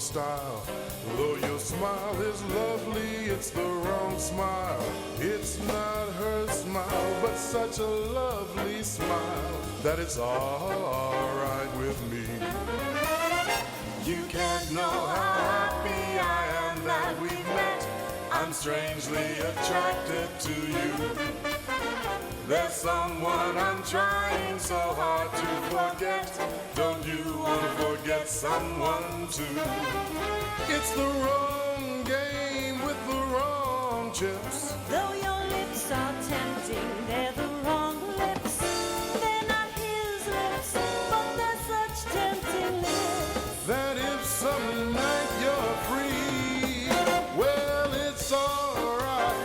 style. Though your smile is lovely, it's the wrong smile. It's not her smile, but such a lovely smile that it's alright with me. You can't know how happy I am that we've met. I'm strangely attracted to you. There's someone I'm trying so hard to forget. Don't you want to forget someone too? It's the wrong game with the wrong chips. Though your lips are tempting, they're the wrong lips. They're not his lips, but they're such tempting lips. That if some night you're free, well, it's alright.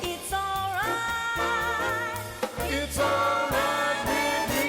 It's alright. It's alright with me.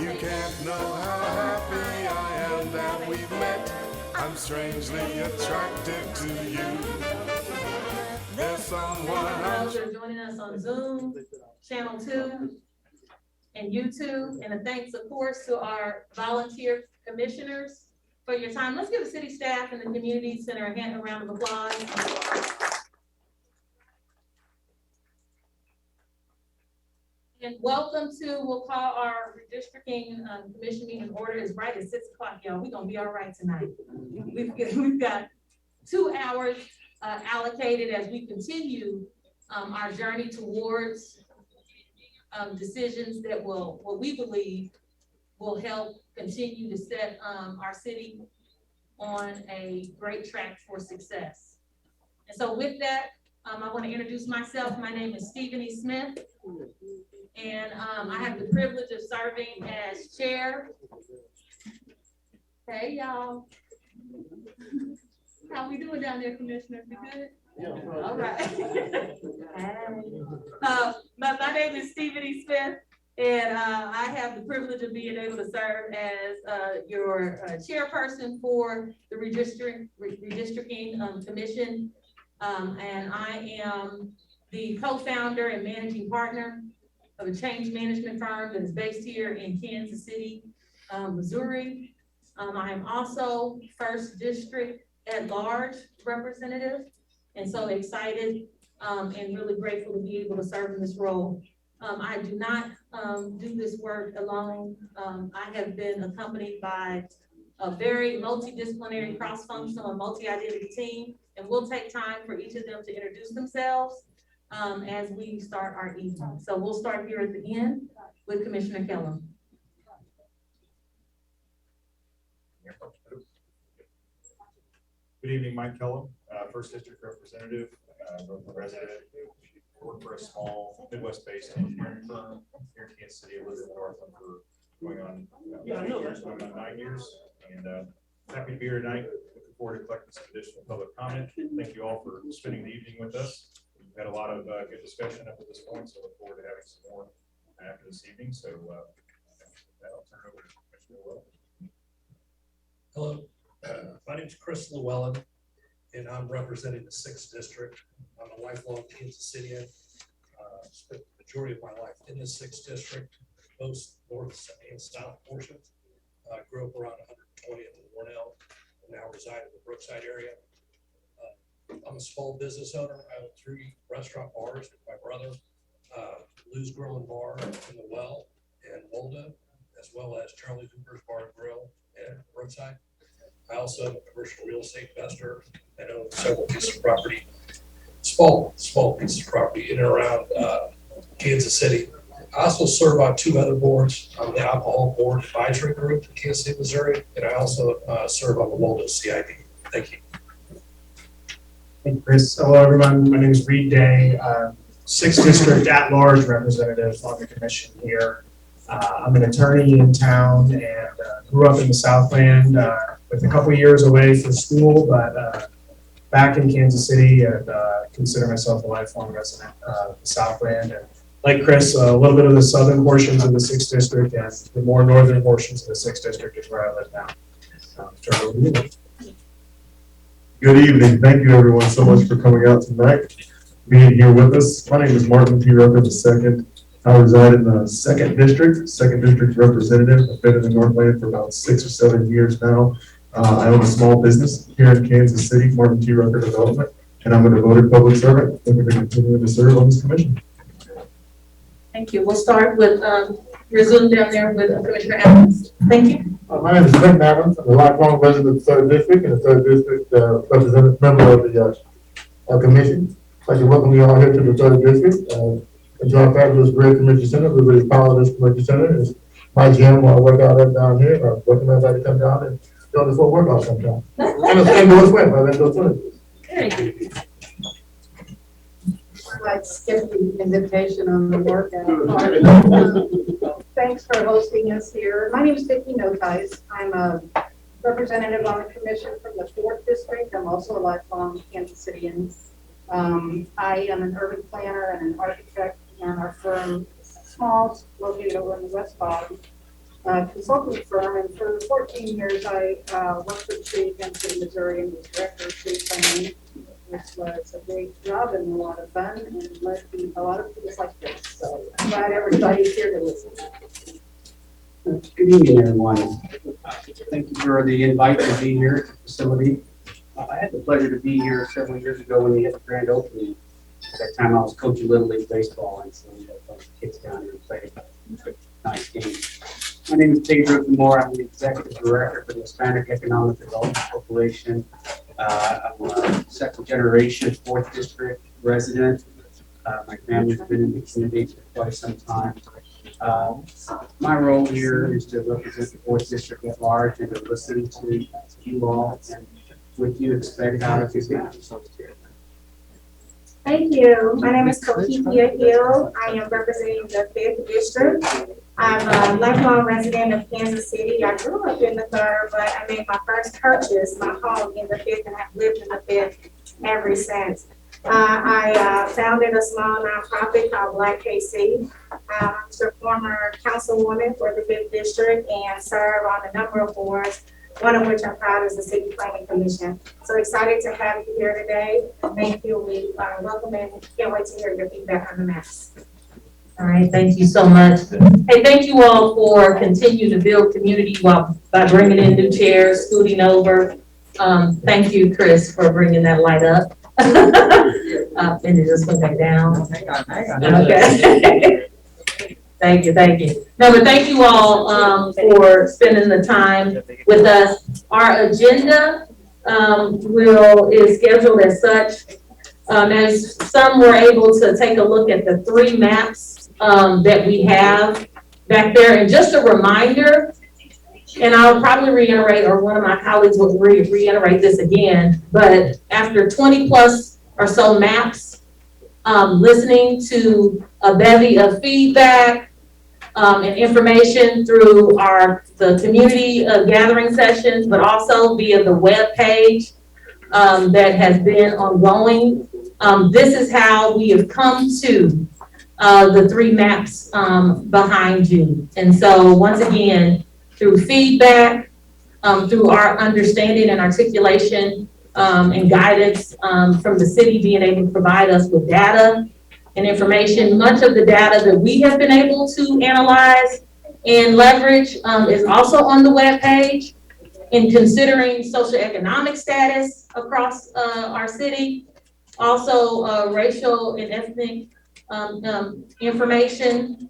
You can't know how happy I am that we've met. I'm strangely attracted to you. There's someone I'm Those are joining us on Zoom, Channel 2, and YouTube. And a thanks, of course, to our volunteer commissioners for your time. Let's give the city staff and the community center a round of applause. And welcome to, we'll call our redistricting commission meeting in order. It's right at 6 o'clock, y'all. We're gonna be all right tonight. We've got 2 hours allocated as we continue our journey towards decisions that will, what we believe will help continue to set our city on a great track for success. And so with that, I want to introduce myself. My name is Stephanie Smith, and I have the privilege of serving as chair. Hey, y'all. How we doing down there, Commissioner? We good? Yeah. All right. My name is Stephanie Smith, and I have the privilege of being able to serve as your chairperson for the redistricting commission. And I am the co-founder and managing partner of a change management firm that is based here in Kansas City, Missouri. I am also first district at large representative, and so excited and really grateful to be able to serve in this role. I do not do this work alone. I have been accompanied by a very multidisciplinary, cross-functional, and multi-identity team, and we'll take time for each of them to introduce themselves as we start our evening. So we'll start here at the end with Commissioner Kellum. Good evening, Mike Kellum, First District Representative, both the resident I work for a small Midwest-based engineering firm here in Kansas City. I lived in Northland for going on 9 years, and happy to be here tonight. Looking forward to collecting some additional public comment. Thank you all for spending the evening with us. We've had a lot of good discussion up to this point, so I look forward to having some more after this evening. So I'll turn it over to Commissioner Will. Hello, my name is Chris Llewellyn, and I'm representing the 6th District. I'm a lifelong Kansas Cityan. Spent the majority of my life in the 6th District, both north and south portions. Grew up around 120th and Warnell, and now reside in the Brookside area. I'm a small business owner. I own 3 restaurant bars with my brother, Lou's Grill and Bar in the Well and Waldo, as well as Charlie Hooper's Bar and Grill and Brookside. I also am a commercial real estate investor and own several pieces of property, small pieces of property in and around Kansas City. I also serve on 2 other boards. I'm the Alcohol Board Advisory Group in Kansas City, Missouri, and I also serve on the Waldo CID. Thank you. Thank you, Chris. Hello, everyone. My name is Reed Day, 6th District at-large representative on the commission here. I'm an attorney in town and grew up in the Southland with a couple years away for school, but back in Kansas City and consider myself a lifelong resident of the Southland. And like Chris, a little bit of the southern portions of the 6th District and the more northern portions of the 6th District is where I live now. Turn it over to you. Good evening. Thank you everyone so much for coming out tonight, being here with us. My name is Martin P. Rucker II. I reside in the 2nd District, 2nd District representative. I've been in the Northland for about 6 or 7 years now. I own a small business here in Kansas City, Martin P. Rucker Development, and I'm a devoted public servant looking to continue to serve on this commission. Thank you. We'll start with, resume down there with Commissioner Adams. Thank you. My name is Clinton Adams. I'm a lifelong resident of the 3rd District and the 3rd District representative member of the commission. I'd like to welcome you all here to the 3rd District. Enjoy a fabulous great convention center. We're really proud of this convention center. It's my gym while I work out right down here. I welcome everybody to come down and join us for a workout sometime. And go swim. I've been to swim. I'd skip the invitation on the workout. Thanks for hosting us here. My name is Vicki Notais. I'm a representative on the commission from the 4th District. I'm also a lifelong Kansas Cityan. I am an urban planner and an architect, and our firm is small, located over in the West Bottom, consulting firm. And for 14 years, I worked for the city of Kansas City, Missouri, and was director of city planning, which was a great job and a lot of fun and led to a lot of things like this. So I'm glad everybody's here to listen. Good evening, everyone. Thank you for the invite to be here at the facility. I had the pleasure to be here several years ago when we had the grand opening. At that time, I was coaching Little League Baseball, and so we had a bunch of kids down here and played a nice game. My name is Pedro Zamora. I'm the Executive Director for the Hispanic Economic Development Corporation. I'm a 2nd generation 4th District resident. My family's been in the community for quite some time. My role here is to represent the 4th District at large and to listen to you all and what you expect out of your community. Thank you. My name is Kokithia Hill. I am representing the 5th District. I'm a lifelong resident of Kansas City. I grew up in the 3rd, but I made my first purchase, my home in the 5th, and have lived in the 5th ever since. I founded a small nonprofit called Black KC. I'm a former councilwoman for the 5th District and serve on a number of boards, one of which I'm proud is the City Planning Commission. So excited to have you here today. Thank you. We welcome and can't wait to hear your feedback on the maps. All right, thank you so much. Hey, thank you all for continuing to build community by bringing in new chairs, scooting over. Thank you, Chris, for bringing that light up. And it just went back down. Okay. Thank you. No, but thank you all for spending the time with us. Our agenda is scheduled as such. As some were able to take a look at the 3 maps that we have back there. And just a reminder, and I'll probably reiterate, or one of my colleagues will reiterate this again, but after 20 plus or so maps, listening to a bevy of feedback, and information through the community gathering sessions, but also via the web page that has been ongoing. This is how we have come to the three maps behind you. And so once again, through feedback, through our understanding and articulation and guidance from the city being able to provide us with data and information. Much of the data that we have been able to analyze and leverage is also on the webpage. In considering socioeconomic status across our city, also racial and ethnic information,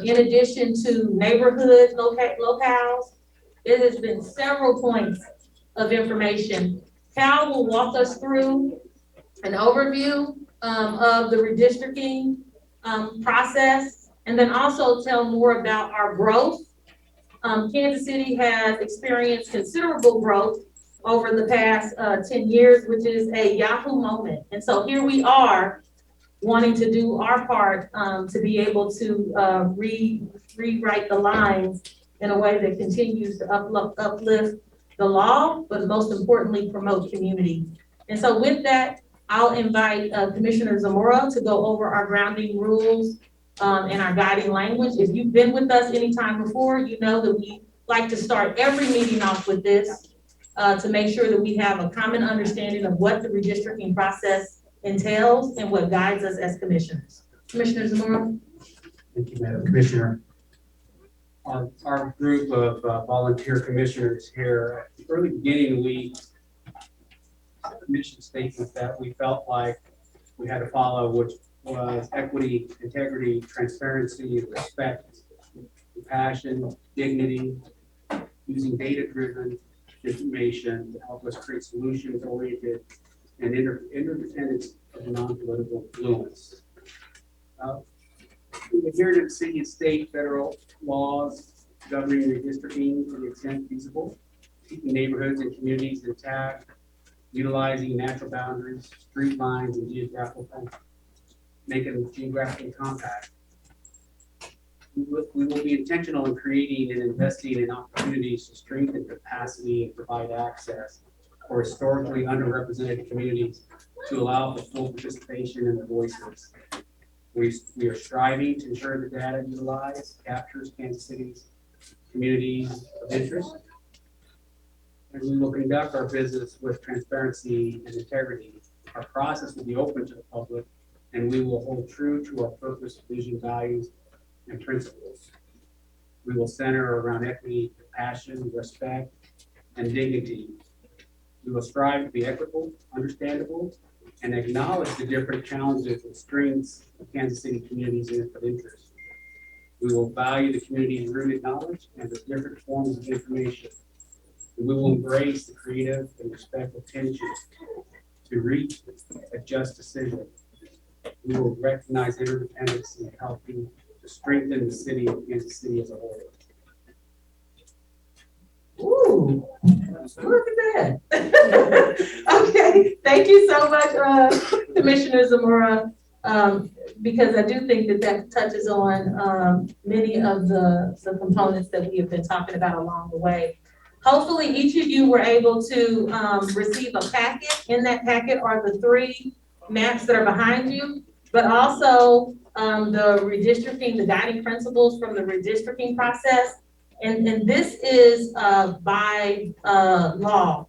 in addition to neighborhood locales. It has been several points of information. Cal will walk us through an overview of the redistricting process, and then also tell more about our growth. Kansas City has experienced considerable growth over the past 10 years, which is a Yahoo moment. And so here we are wanting to do our part to be able to rewrite the lines in a way that continues to uplift the law, but most importantly, promote community. And so with that, I'll invite Commissioner Zamora to go over our grounding rules and our guiding language. If you've been with us anytime before, you know that we like to start every meeting off with this to make sure that we have a common understanding of what the redistricting process entails and what guides us as commissioners. Commissioner Zamora. Thank you, Madam Commissioner. Our group of volunteer commissioners here, at the early beginning of the week, the mission statement that we felt like we had to follow, which was equity, integrity, transparency, respect, compassion, dignity, using data-driven information to help us create solutions-oriented and interdependence of non-political influence. We adhere to the city and state federal laws governing redistricting to the extent feasible, keeping neighborhoods and communities intact, utilizing natural boundaries, street lines, and geographical making them geographically compact. We will be intentional in creating and investing in opportunities to strengthen capacity and provide access for historically underrepresented communities to allow for full participation in their voices. We are striving to ensure the data utilized captures Kansas City's communities of interest. And we will conduct our business with transparency and integrity. Our process will be open to the public, and we will hold true to our purpose, vision, values, and principles. We will center around equity, compassion, respect, and dignity. We will strive to be equitable, understandable, and acknowledge the different challenges and strengths of Kansas City communities of interest. We will value the community's rooted knowledge and the different forms of information. And we will embrace the creative and respectful tension to reach a just decision. We will recognize interdependence in helping to strengthen the city of Kansas City as a whole. Ooh, look at that. Okay, thank you so much, Commissioner Zamora, because I do think that that touches on many of the components that we have been talking about along the way. Hopefully each of you were able to receive a packet. In that packet are the three maps that are behind you, but also the redistricting, the guiding principles from the redistricting process. And this is by law.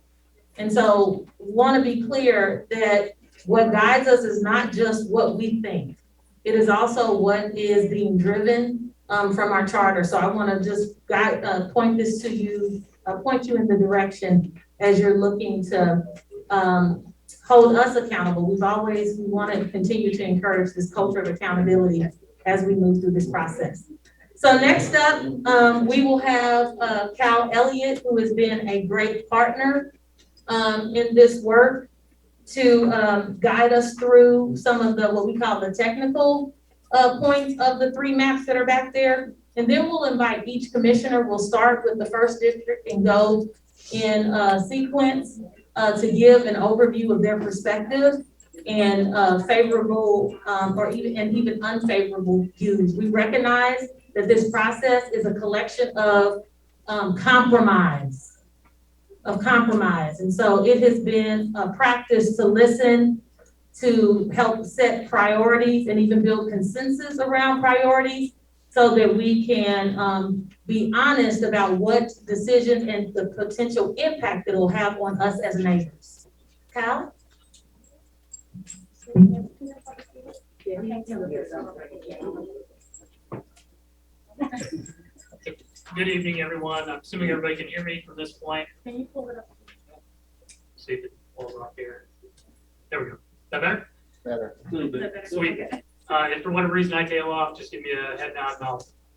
And so want to be clear that what guides us is not just what we think. It is also what is being driven from our charter. So I want to just point this to you, point you in the direction as you're looking to hold us accountable. We want to continue to encourage this culture of accountability as we move through this process. So next up, we will have Cal Elliott, who has been a great partner in this work to guide us through some of the, what we call the technical points of the three maps that are back there. And then we'll invite each commissioner. We'll start with the first district and go in sequence to give an overview of their perspective. and favorable or even unfavorable views. We recognize that this process is a collection of compromise. And so it has been a practice to listen, to help set priorities and even build consensus around priorities so that we can be honest about what decisions and the potential impact that it will have on us as neighbors. Kyle? Good evening, everyone. I'm assuming everybody can hear me from this point. Can you pull it up? See if it pulls off here. There we go. Is that better? Better. A little bit. Sweet. If for whatever reason I tail off, just give me a head nod and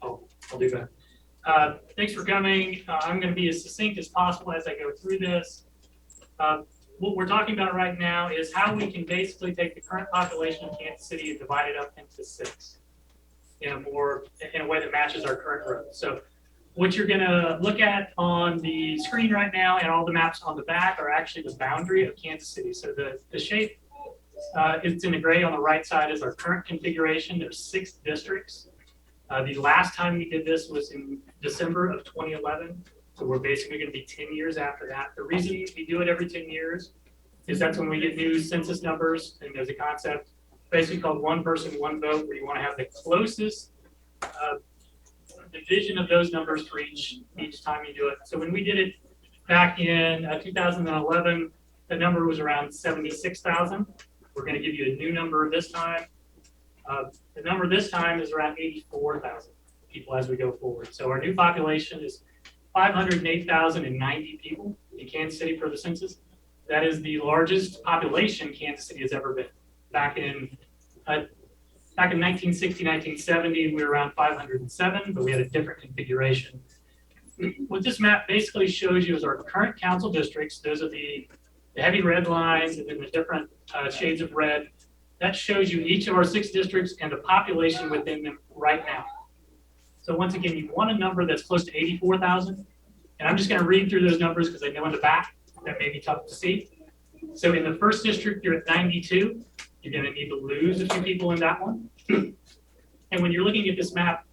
I'll do better. Thanks for coming. I'm going to be as succinct as possible as I go through this. What we're talking about right now is how we can basically take the current population of Kansas City and divide it up into 6 in a way that matches our current growth. So what you're going to look at on the screen right now and all the maps on the back are actually the boundary of Kansas City. So the shape, it's in the gray on the right side is our current configuration. There's 6 districts. The last time we did this was in December of 2011. So we're basically going to be 10 years after that. The reason we do it every 10 years is that's when we get new census numbers, and there's a concept basically called one person, one vote, where you want to have the closest division of those numbers for each time you do it. So when we did it back in 2011, the number was around 76,000. We're going to give you a new number this time. The number this time is around 84,000 people as we go forward. So our new population is 508,090 people in Kansas City for the census. That is the largest population Kansas City has ever been. Back in 1960, 1970, we were around 507, but we had a different configuration. What this map basically shows you is our current council districts. Those are the heavy red lines and then the different shades of red. That shows you each of our 6 districts and the population within them right now. So once again, you want a number that's close to 84,000. And I'm just going to read through those numbers because I know in the back that may be tough to see. So in the first district, you're at 92. You're going to need to lose a few people in that one. And when you're looking at this map,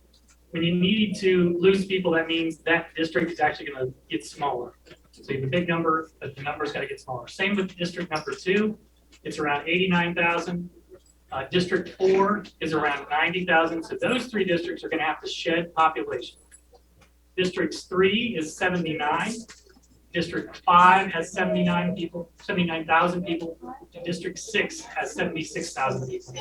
when you need to lose people, that means that district is actually going to get smaller. So you have a big number, but the number's got to get smaller. Same with district number 2. It's around 89,000. District 4 is around 90,000. So those 3 districts are going to have to shed population. District 3 is 79. District 5 has 79,000 people. District 6 has 76,000 people.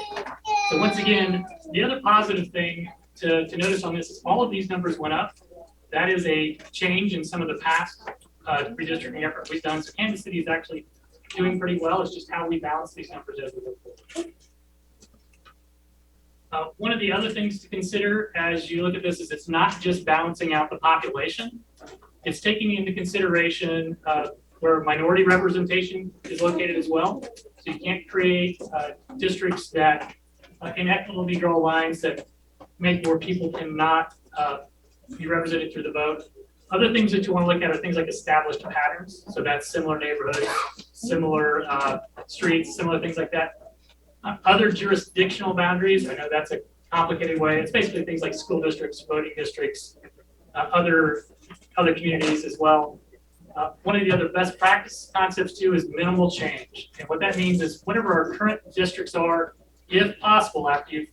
So once again, the other positive thing to notice on this is all of these numbers went up. That is a change in some of the past redistricting effort we've done. So Kansas City is actually doing pretty well. It's just how we balance these numbers as we go forward. One of the other things to consider as you look at this is it's not just balancing out the population. It's taking into consideration where minority representation is located as well. So you can't create districts that inequitably draw lines that make where people cannot be represented through the vote. Other things that you want to look at are things like established patterns. So that's similar neighborhoods, similar streets, similar things like that. Other jurisdictional boundaries, I know that's a complicated way. It's basically things like school districts, voting districts, other communities as well. One of the other best practice concepts too is minimal change. And what that means is whatever our current districts are, if possible, after you've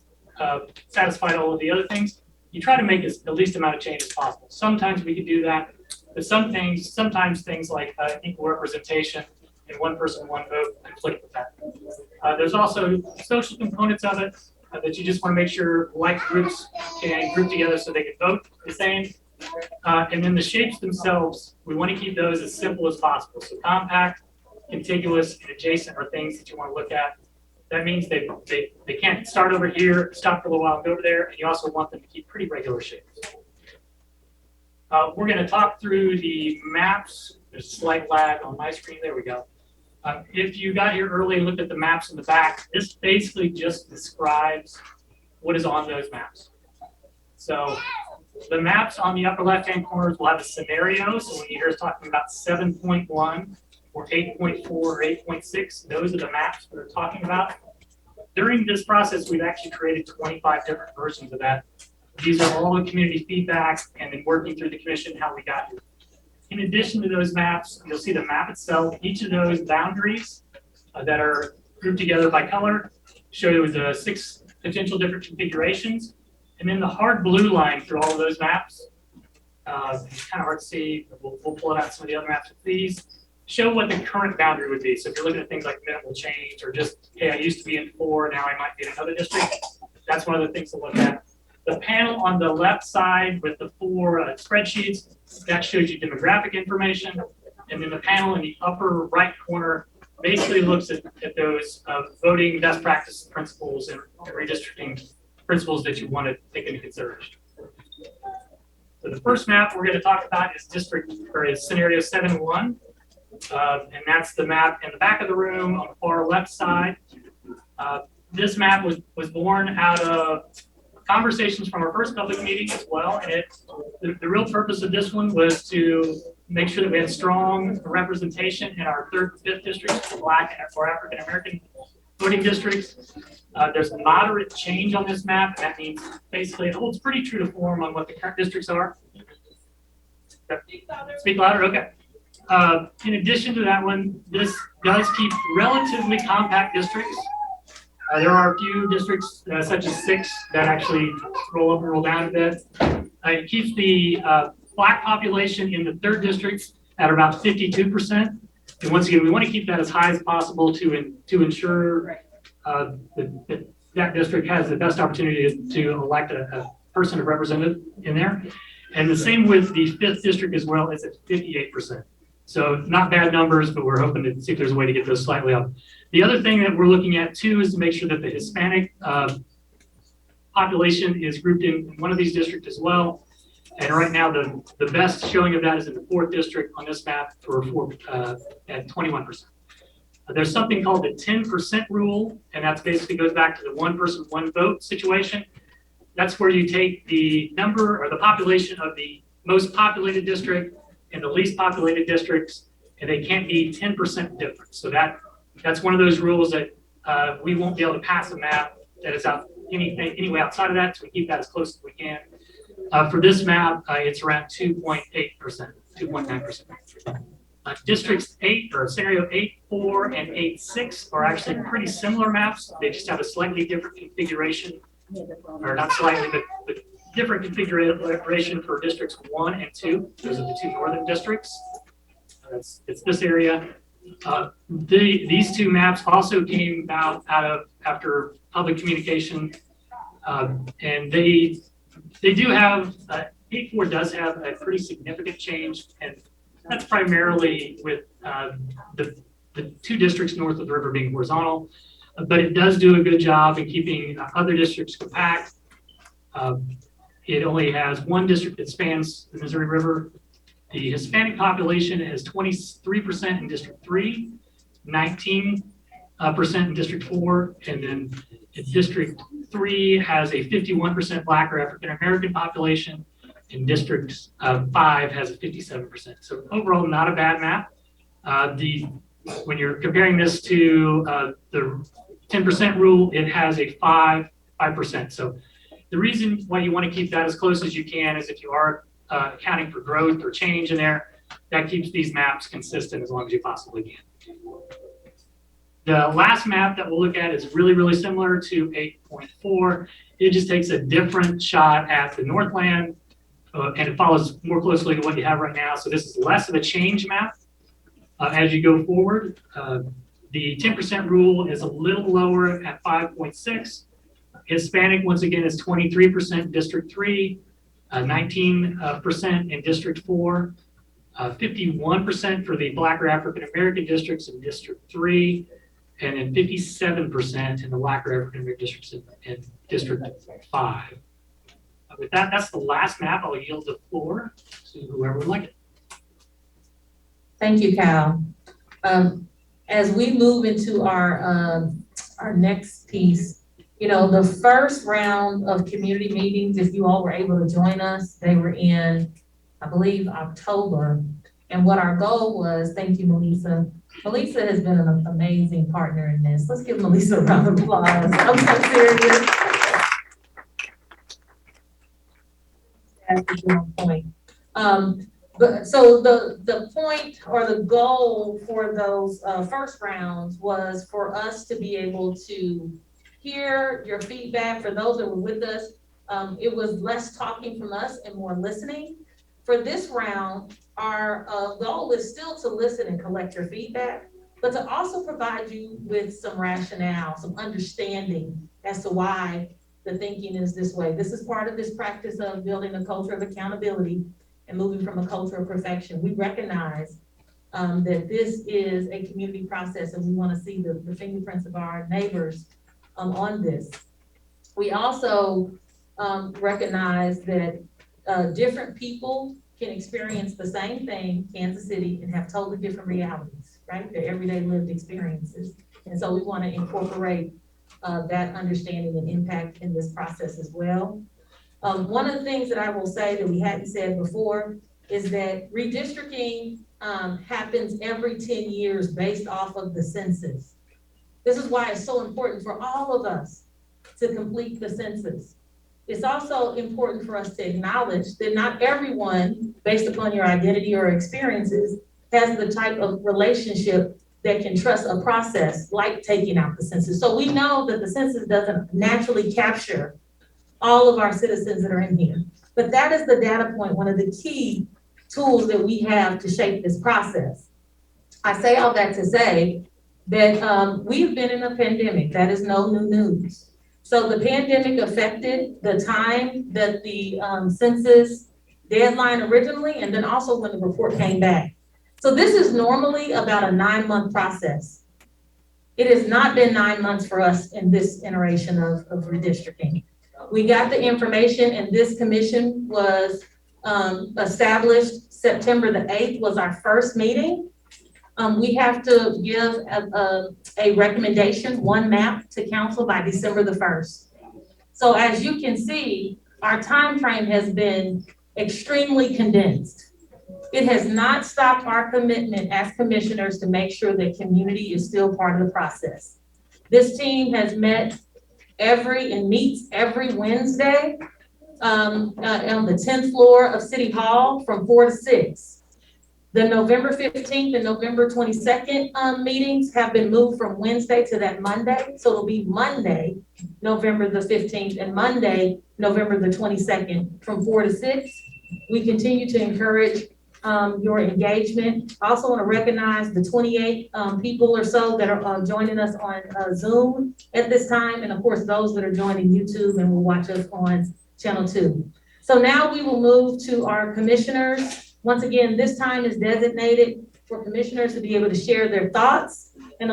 satisfied all of the other things, you try to make the least amount of change as possible. Sometimes we can do that, but sometimes things like equal representation and one person, one vote conflict with that. There's also social components of it that you just want to make sure like groups can group together so they can vote the same. And then the shapes themselves, we want to keep those as simple as possible. So compact, contiguous, and adjacent are things that you want to look at. That means they can't start over here, stop for a little while, and go over there, and you also want them to keep pretty regular shapes. We're going to talk through the maps. There's a slight lag on my screen. There we go. If you got here early and looked at the maps in the back, this basically just describes what is on those maps. So the maps on the upper left-hand corners will have a scenario. So when you hear us talking about 7.1, or 8.4 or 8.6. Those are the maps we're talking about. During this process, we've actually created 25 different versions of that. These are all the community feedback and then working through the commission how we got here. In addition to those maps, you'll see the map itself. Each of those boundaries that are grouped together by color show the 6 potential different configurations. And then the hard blue line through all of those maps, it's kind of hard to see, but we'll pull it out some of the other maps with these, show what the current boundary would be. So if you're looking at things like minimal change or just, hey, I used to be in 4, now I might be in another district, that's one of the things to look at. The panel on the left side with the 4 spreadsheets, that shows you demographic information. And then the panel in the upper right corner basically looks at those voting best practice principles and redistricting principles that you want to take into consideration. So the first map we're going to talk about is scenario 7-1. And that's the map in the back of the room on the far left side. This map was born out of conversations from our first public meeting as well. And the real purpose of this one was to make sure that we had strong representation in our 3rd and 5th districts, Black or African American voting districts. There's moderate change on this map. That means basically it holds pretty true to form on what the current districts are. Speak louder, okay. In addition to that one, this does keep relatively compact districts. There are a few districts, such as 6, that actually roll up and roll down a bit. It keeps the Black population in the 3rd district at about 52%. And once again, we want to keep that as high as possible to ensure that district has the best opportunity to elect a person of representative in there. And the same with the 5th district as well, it's at 58%. So not bad numbers, but we're hoping to see if there's a way to get those slightly up. The other thing that we're looking at too is to make sure that the Hispanic population is grouped in one of these districts as well. And right now, the best showing of that is in the 4th district on this map at 21%. There's something called the 10% rule, and that basically goes back to the 1 person, 1 vote situation. That's where you take the number or the population of the most populated district and the least populated districts, and they can't be 10% different. So that's one of those rules that we won't be able to pass a map that is out anyway outside of that, so we keep that as close as we can. For this map, it's around 2.8%, 2.9%. Districts 8 or scenario 8.4 and 8.6 are actually pretty similar maps. They just have a slightly different configuration, or not slightly, but different configuration for districts 1 and 2. Those are the 2 northern districts. It's this area. These 2 maps also came out after public communication, and they do have 8.4 does have a pretty significant change, and that's primarily with the 2 districts north of the river being horizontal, but it does do a good job in keeping other districts compact. It only has 1 district that spans the Missouri River. The Hispanic population is 23% in District 3, 19% in District 4, and then District 3 has a 51% Black or African American population, and District 5 has a 57%. So overall, not a bad map. When you're comparing this to the 10% rule, it has a 5%. So the reason why you want to keep that as close as you can is if you are accounting for growth or change in there, that keeps these maps consistent as long as you possibly can. The last map that we'll look at is really, really similar to 8.4. It just takes a different shot at the Northland, and it follows more closely to what you have right now. So this is less of a change map as you go forward. The 10% rule is a little lower at 5.6. Hispanic, once again, is 23% in District 3, 19% in District 4, 51% for the Black or African American districts in District 3, and then 57% in the Black or African American districts in District 5. With that, that's the last map. I'll yield the floor to whoever would like it. Thank you, Cal. As we move into our next piece, you know, the first round of community meetings, if you all were able to join us, they were in, I believe, October. And what our goal was, thank you, Melissa. Melissa has been an amazing partner in this. Let's give Melissa a round of applause. I'm so serious. That's a good point. But so the point or the goal for those first rounds was for us to be able to hear your feedback. For those that were with us, it was less talking from us and more listening. For this round, our goal is still to listen and collect your feedback, but to also provide you with some rationale, some understanding as to why the thinking is this way. This is part of this practice of building a culture of accountability and moving from a culture of perfection. We recognize that this is a community process, and we want to see the fingerprints of our neighbors on this. We also recognize that different people can experience the same thing, Kansas City, and have totally different realities, right? Their everyday lived experiences. And so we want to incorporate that understanding and impact in this process as well. One of the things that I will say that we hadn't said before is that redistricting happens every 10 years based off of the census. This is why it's so important for all of us to complete the census. It's also important for us to acknowledge that not everyone, based upon your identity or experiences, has the type of relationship that can trust a process like taking out the census. So we know that the census doesn't naturally capture all of our citizens that are in here. But that is the data point, one of the key tools that we have to shape this process. I say all that to say that we've been in a pandemic. That is no new news. So the pandemic affected the time that the census deadline originally, and then also when the report came back. So this is normally about a 9-month process. It has not been 9 months for us in this iteration of redistricting. We got the information, and this commission was established September the 8th was our first meeting. We have to give a recommendation, one map to council by December the 1st. So as you can see, our time frame has been extremely condensed. It has not stopped our commitment as commissioners to make sure that community is still part of the process. This team has met and meets every Wednesday on the 10th floor of City Hall from 4 to 6. The November 15th and November 22nd meetings have been moved from Wednesday to that Monday. So it'll be Monday, November the 15th, and Monday, November the 22nd from 4 to 6. We continue to encourage your engagement. I also want to recognize the 28 people or so that are joining us on Zoom at this time, and of course those that are joining YouTube and will watch us on Channel 2. So now we will move to our commissioners. Once again, this time is designated for commissioners to be able to share their thoughts and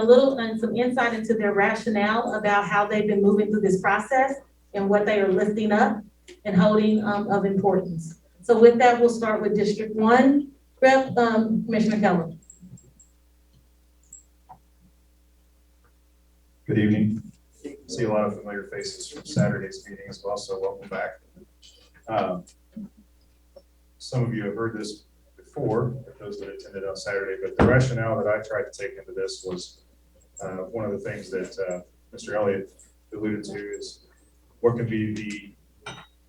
some insight into their rationale about how they've been moving through this process and what they are lifting up and holding of importance. So with that, we'll start with District 1, Rep. Commissioner Keller. Good evening. See a lot of familiar faces from Saturday's meeting as well, so welcome back. Some of you have heard this before, those that attended on Saturday, but the rationale that I tried to take into this was one of the things that Mr. Elliott alluded to is what can be the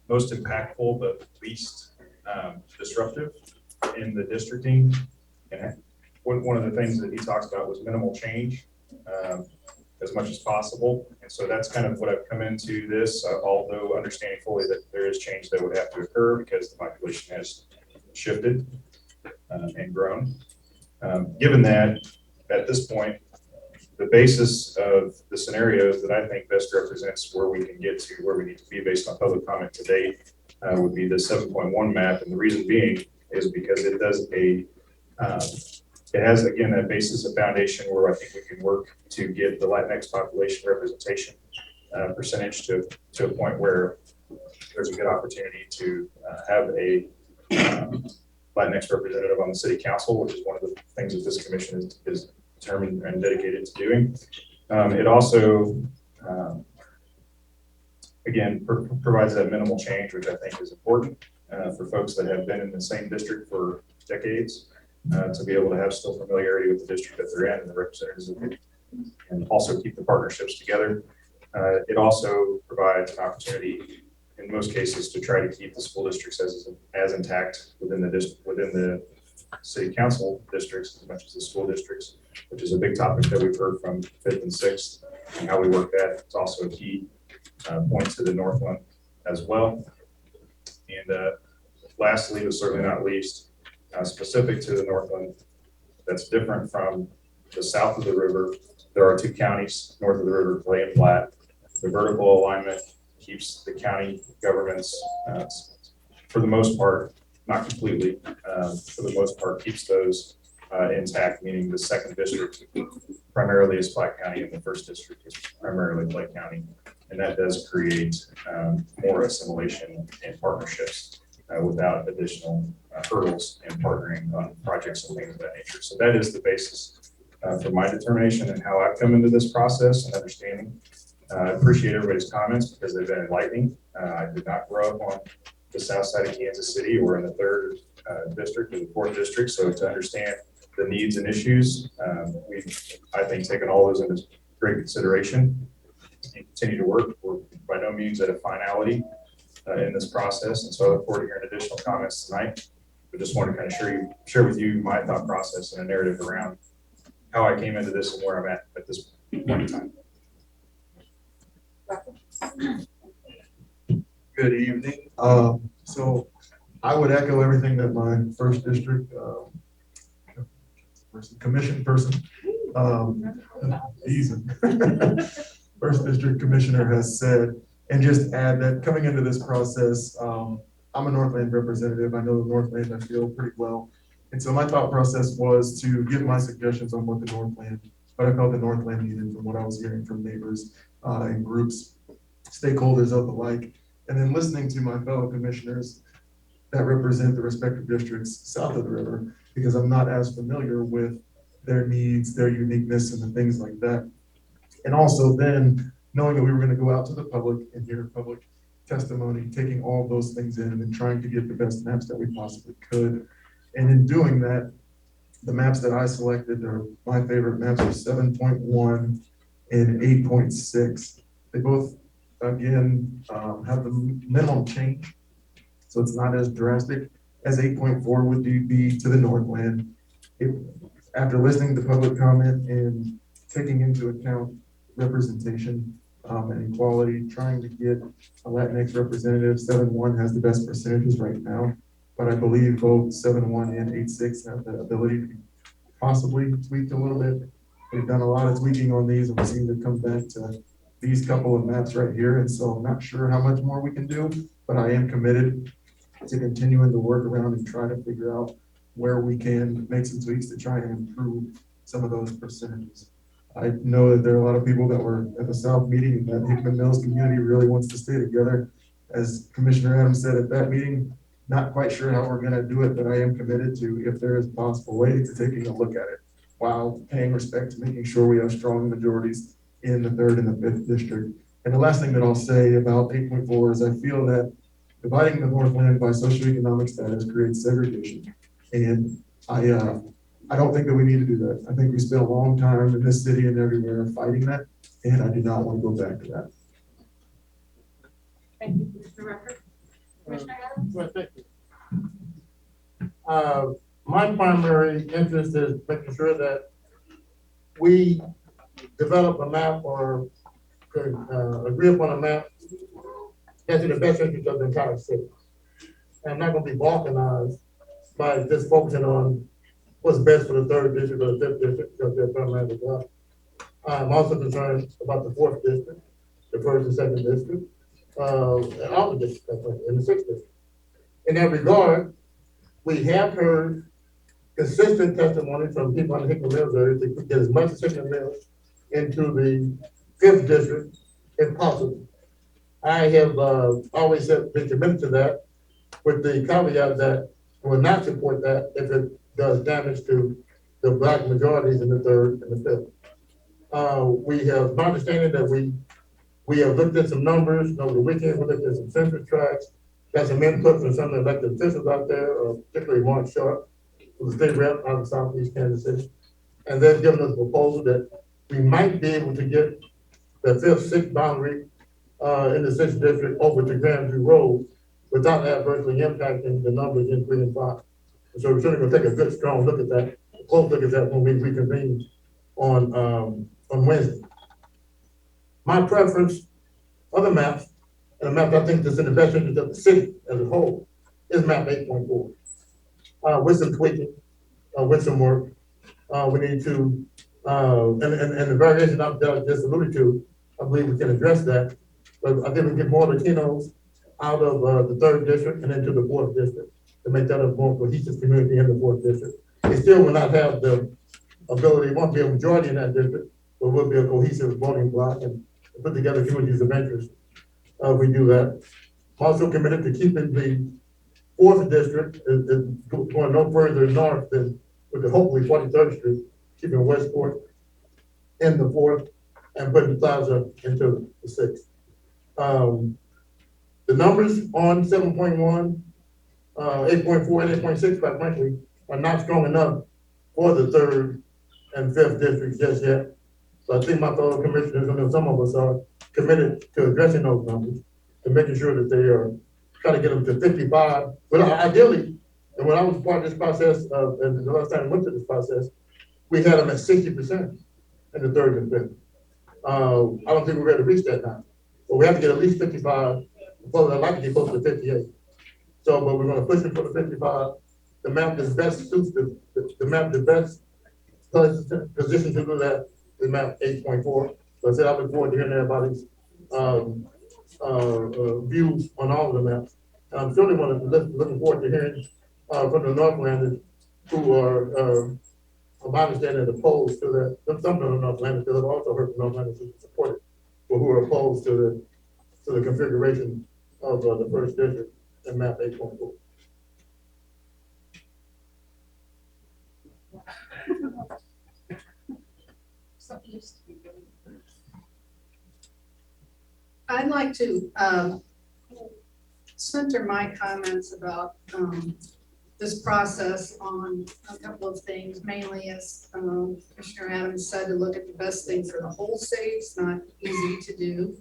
most impactful but least disruptive in the districting. And one of the things that he talks about was minimal change as much as possible. And so that's kind of what I've come into this, although understanding fully that there is change that would have to occur because the population has shifted and grown. Given that, at this point, the basis of the scenarios that I think best represents where we can get to where we need to be based on public comment to date would be the 7.1 map. And the reason being is because it does it has, again, that basis of foundation where I think we can work to get the Latinx population representation percentage to a point where there's a good opportunity to have a Latinx representative on the city council, which is one of the things that this commission is determined and dedicated to doing. It also, again, provides that minimal change, which I think is important for folks that have been in the same district for decades. to be able to have still familiarity with the district that they're in and the representatives of it, and also keep the partnerships together. It also provides an opportunity in most cases to try to keep the school districts as intact within the city council districts as much as the school districts, which is a big topic that we've heard from 5th and 6th, and how we work that. It's also a key point to the Northland as well. And lastly, but certainly not least, specific to the Northland, that's different from the south of the river. There are 2 counties north of the river, Clay and Platte. The vertical alignment keeps the county governments, for the most part, not completely, for the most part, keeps those intact, meaning the 2nd district primarily is Platte County and the 1st district is primarily Clay County. And that does create more assimilation and partnerships without additional hurdles in partnering on projects and things of that nature. So that is the basis for my determination and how I've come into this process and understanding. I appreciate everybody's comments because they've been enlightening. I did not grow up on the south side of Kansas City or in the 3rd district or the 4th district. So to understand the needs and issues, we've, I think, taken all those into great consideration and continue to work. We're by no means at a finality in this process. And so I look forward to hearing additional comments tonight. But just want to kind of share with you my thought process and a narrative around how I came into this and where I'm at this point in time. Good evening. So I would echo everything that my 1st district commission person, he's 1st district commissioner has said, and just add that coming into this process, I'm a Northland representative. I know the Northland, I feel pretty well. And so my thought process was to give my suggestions on what the Northland, what I felt the Northland needed from what I was hearing from neighbors and groups, stakeholders of the like, and then listening to my fellow commissioners that represent the respective districts south of the river, because I'm not as familiar with their needs, their uniqueness, and the things like that. And also then knowing that we were going to go out to the public and hear public testimony, taking all those things in and trying to get the best maps that we possibly could. And in doing that, the maps that I selected are my favorite maps are 7.1 and 8.6. They both, again, have the minimum change. So it's not as drastic as 8.4 would be to the Northland. After listening to public comment and taking into account representation and equality, trying to get a Latinx representative, 7.1 has the best percentages right now, but I believe both 7.1 and 8.6 have the ability to be possibly tweaked a little bit. We've done a lot of tweaking on these and we seem to come back to these couple of maps right here. And so I'm not sure how much more we can do, but I am committed to continuing to work around and try to figure out where we can make some tweaks to try and improve some of those percentages. I know that there are a lot of people that were at the South meeting and that Hickman Mills community really wants to stay together. As Commissioner Adams said at that meeting, not quite sure how we're going to do it, but I am committed to, if there is a possible way, to taking a look at it while paying respect to making sure we have strong majorities in the 3rd and the 5th district. And the last thing that I'll say about 8.4 is I feel that dividing the Northland by socioeconomic status creates segregation. And I don't think that we need to do that. I think we spent a long time in this city and everywhere fighting that, and I do not want to go back to that. Thank you, Commissioner Rucker. Commissioner Adams? Well, thank you. My primary interest is making sure that we develop a map or agree upon a map that's in the best interest of the entire city. And I'm not going to be balkanized by just focusing on what's best for the 3rd district or the 5th district because they're primarily well. I'm also concerned about the 4th district, the 1st and 2nd district, and all the districts in the 6th district. In that regard, we have heard consistent testimony from people on the Hickman Mills area to get as much as Hickman Mills into the 5th district if possible. I have always been committed to that with the caveat that I will not support that if it does damage to the Black majorities in the 3rd and the 5th. We have my understanding that we have looked at some numbers over the weekend. We looked at some census tracts. Got some input from some of the elected officials out there, particularly Mark Sharp who's a state rep out of Southeast Kansas City. And they've given us a proposal that we might be able to get the fifth, sixth boundary in the sixth district over to Grandview Road without adversely impacting the numbers in 3 and 5. And so we're certainly gonna take a good, strong look at that, a close look at that when we reconvene on Wednesday. My preference, other maps, and a map I think that's in the best interest of the city as a whole, is map 8.4. With some tweaking, with some work, we need to, and the variation that I just alluded to, I believe we can address that. But I think we get more Latinos out of the 3rd district and into the 4th district to make that a more cohesive community in the 4th district. It still will not have the ability, won't be a majority in that district, but will be a cohesive voting block and put together communities of interest. We do that. I'm also committed to keeping the 4th district is going no further north than with the hopefully 43rd Street, keeping Westport in the 4th and putting the plaza into the 6th. The numbers on 7.1, 8.4 and 8.6, quite frankly, are not strong enough for the 3rd and 5th districts just yet. So I think my fellow commissioners, and some of us are committed to addressing those numbers and making sure that they are trying to get them to 55. But ideally, and when I was part of this process, and the last time I went to this process, we had them at 60% in the 3rd and 5th. I don't think we're ready to reach that now, but we have to get at least 55. Well, I'd like to get close to 58. So, but we're going to push it for the 55. The map that best suits the map that best position to do that is map 8.4. So I said I look forward to hearing everybody's views on all of the maps. And I'm certainly looking forward to hearing from the Northlanders who are, from my understanding, opposed to that. Some of the Northlanders, because I've also heard from Northlanders who support it, but who are opposed to the configuration of the 1st district and map 8.4. I'd like to center my comments about this process on a couple of things, mainly as Commissioner Adams said, to look at the best thing for the whole city. It's not easy to do.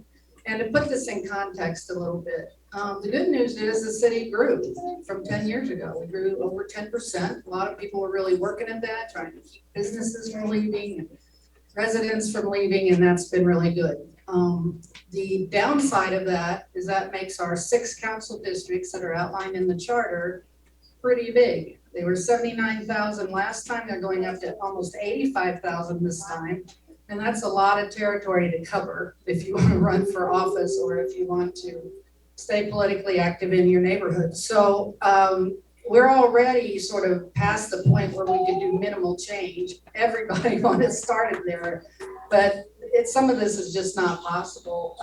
And to put this in context a little bit, the good news is the city grew from 10 years ago. We grew over 10%. A lot of people were really working at that, trying to keep businesses from leaving and residents from leaving, and that's been really good. The downside of that is that makes our 6 council districts that are outlined in the charter pretty big. They were 79,000 last time. They're going up to almost 85,000 this time. And that's a lot of territory to cover if you want to run for office or if you want to stay politically active in your neighborhood. So we're already sort of past the point where we could do minimal change. Everybody wanted started there, but some of this is just not possible.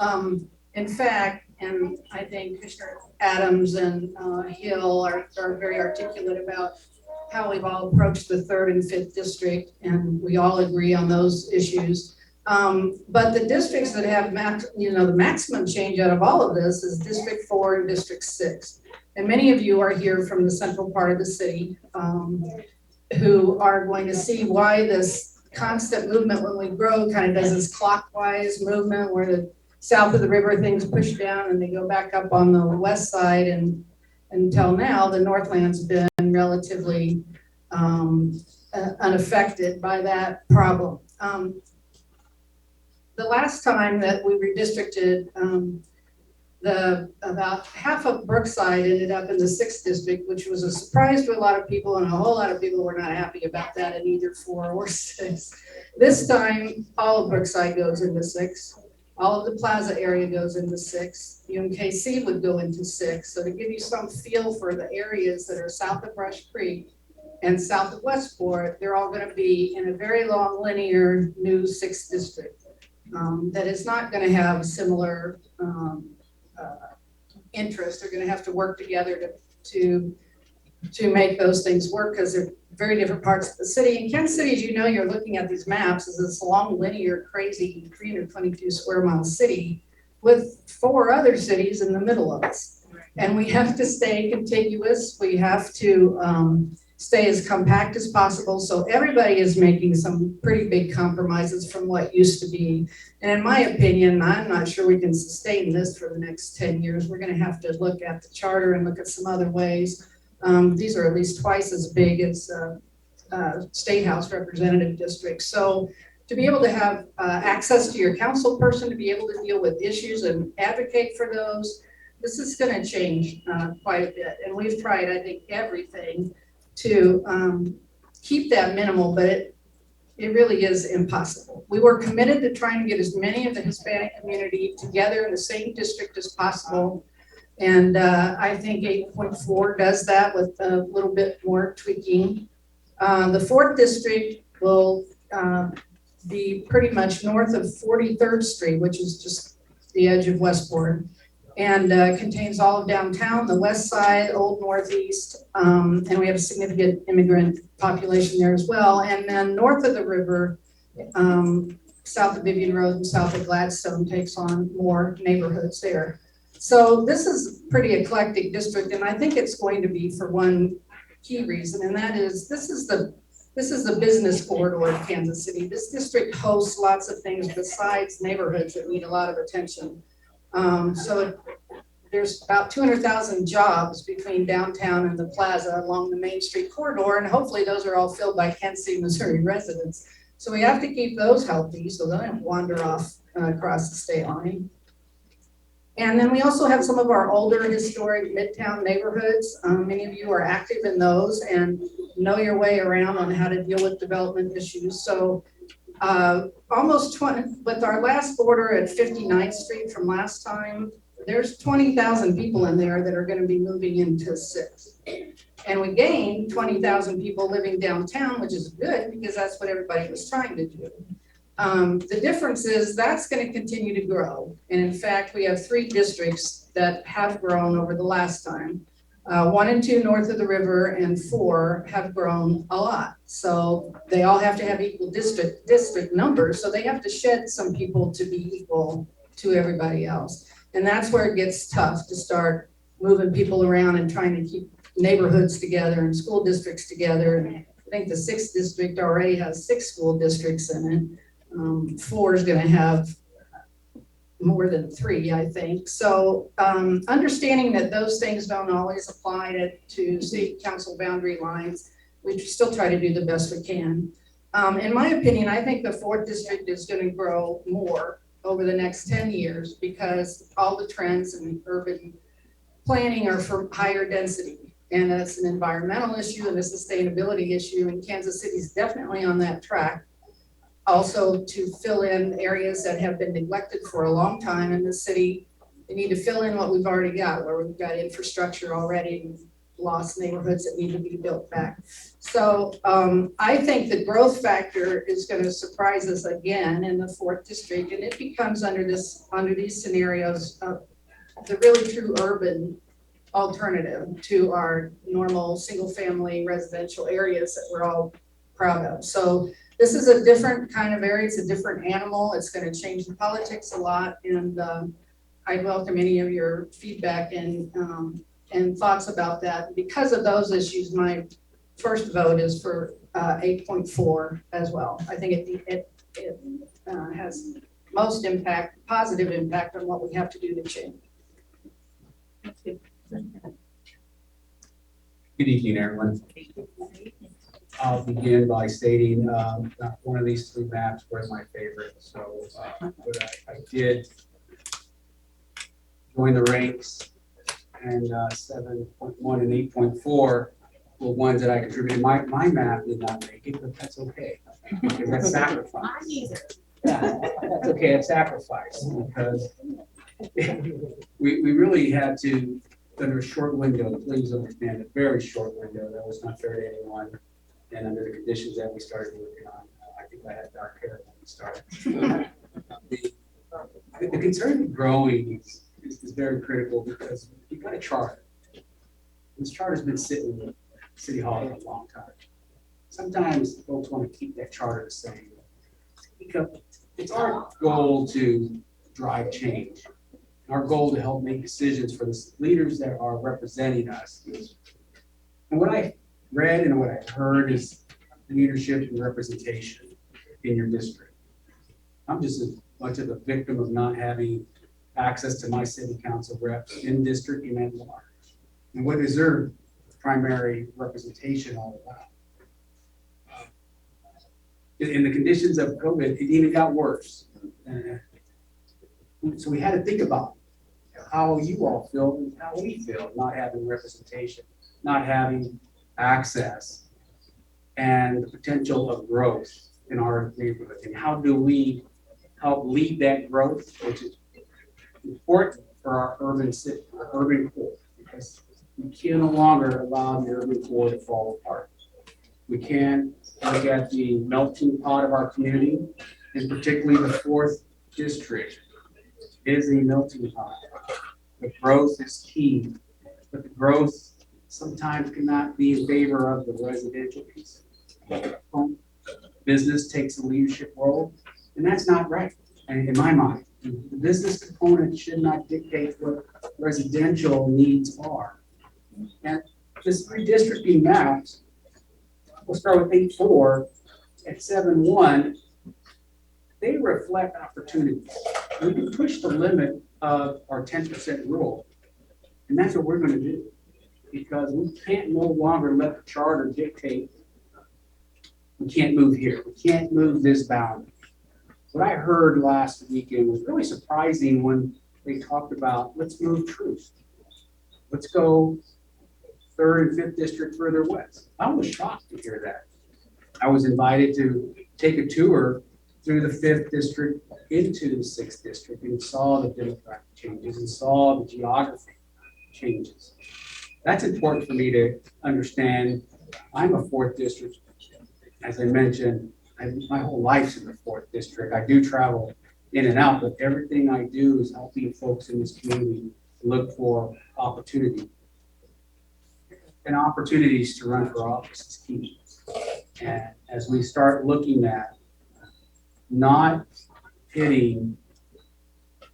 In fact, and I think Commissioner Adams and Hill are very articulate about how we've all approached the 3rd and 5th district, and we all agree on those issues. But the districts that have the maximum change out of all of this is District 4 and District 6. And many of you are here from the central part of the city who are going to see why this constant movement when we grow kind of does this clockwise movement where the south of the river things push down and they go back up on the west side, and until now the Northland's been relatively unaffected by that problem. The last time that we redistricted, about half of Brookside ended up in the 6th district, which was a surprise to a lot of people, and a whole lot of people were not happy about that in either 4 or 6. This time, all of Brookside goes into 6. All of the plaza area goes into 6. UMKC would go into 6. So to give you some feel for the areas that are south of Rush Creek and south of Westport, they're all going to be in a very long linear new 6th district that is not going to have similar interest. They're going to have to work together to make those things work because they're very different parts of the city. In Kansas City, as you know, you're looking at these maps as this long, linear, crazy 322 square mile city with 4 other cities in the middle of us. And we have to stay contiguous. We have to stay as compact as possible. So everybody is making some pretty big compromises from what used to be. And in my opinion, I'm not sure we can sustain this for the next 10 years. We're gonna have to look at the charter and look at some other ways. These are at least twice as big as State House representative districts. So to be able to have access to your council person, to be able to deal with issues and advocate for those, this is gonna change quite a bit. And we've tried, I think, everything to keep that minimal, but it really is impossible. We were committed to trying to get as many of the Hispanic community together in the same district as possible. And I think 8.4 does that with a little bit more tweaking. The 4th district will be pretty much north of 43rd Street, which is just the edge of Westport, and contains all of downtown, the west side, Old Northeast, and we have a significant immigrant population there as well. And then north of the river, south of Vivian Road and south of Gladstone takes on more neighborhoods there. So this is a pretty eclectic district, and I think it's going to be for one key reason, and that is this is the business corridor of Kansas City. This district hosts lots of things besides neighborhoods that need a lot of attention. So there's about 200,000 jobs between downtown and the plaza along the Main Street corridor, and hopefully those are all filled by Kansas City, Missouri residents. So we have to keep those healthy so they don't wander off across the state line. And then we also have some of our older historic Midtown neighborhoods. Many of you are active in those and know your way around on how to deal with development issues. So almost 20, with our last border at 59th Street from last time, there's 20,000 people in there that are going to be moving into 6th. And we gained 20,000 people living downtown, which is good because that's what everybody was trying to do. The difference is that's going to continue to grow. And in fact, we have 3 districts that have grown over the last time. 1 and 2 north of the river and 4 have grown a lot. So they all have to have equal district numbers. So they have to shed some people to be equal to everybody else. And that's where it gets tough to start moving people around and trying to keep neighborhoods together and school districts together. And I think the 6th district already has 6 school districts in it. 4 is going to have more than 3, I think. So understanding that those things don't always apply to city council boundary lines, we still try to do the best we can. In my opinion, I think the 4th district is going to grow more over the next 10 years because all the trends in urban planning are for higher density. And it's an environmental issue and a sustainability issue, and Kansas City is definitely on that track. Also to fill in areas that have been neglected for a long time in the city. We need to fill in what we've already got, where we've got infrastructure already and lost neighborhoods that need to be built back. So I think the growth factor is going to surprise us again in the 4th district, and it becomes under these scenarios the really true urban alternative to our normal single family residential areas that we're all proud of. So this is a different kind of area. It's a different animal. It's going to change the politics a lot. And I'd welcome any of your feedback and thoughts about that. Because of those issues, my first vote is for 8.4 as well. I think it has most impact, positive impact on what we have to do to change. Good evening, everyone. I'll begin by stating one of these 3 maps were my favorite. So but I did join the ranks, and 7.1 and 8.4 were ones that I contributed. My map did not make it, but that's okay because that's sacrifice. Yeah, that's okay. It's sacrifice because we really had to, under a short window, please understand, a very short window that was not fair to anyone. And under the conditions that we started working on, I think I had dark hair when we started. The concern with growing is very critical because you've got a charter. This charter has been sitting in City Hall for a long time. Sometimes folks want to keep that charter the same. Because it's our goal to drive change. Our goal to help make decisions for the leaders that are representing us. And what I read and what I've heard is leadership and representation in your district. I'm just as much of a victim of not having access to my city council reps in district and at large. And what is their primary representation all about? In the conditions of COVID, it even got worse. So we had to think about how you all feel and how we feel, not having representation, not having access, and the potential of growth in our neighborhood. And how do we help lead that growth, which is important for our urban city, our urban core, because we can no longer allow the urban core to fall apart. We can't look at the melting pot of our community, and particularly the 4th district is a melting pot. The growth is key, but the growth sometimes cannot be in favor of the residential piece. Business takes a leadership role, and that's not right. And in my mind, the business component should not dictate what residential needs are. And this redistricting maps, we'll start with 8.4 at 7.1, they reflect opportunities. We can push the limit of our 10% rule, and that's what we're going to do, because we can't no longer let the charter dictate. We can't move here. We can't move this boundary. What I heard last weekend was really surprising when they talked about, let's move truth. Let's go 3rd and 5th district further west. I was shocked to hear that. I was invited to take a tour through the 5th district into the 6th district and saw the demographic changes and saw the geography changes. That's important for me to understand. I'm a 4th district. As I mentioned, my whole life's in the 4th district. I do travel in and out, but everything I do is helping folks in this community look for opportunity. And opportunities to run for office is key. And as we start looking at not pitting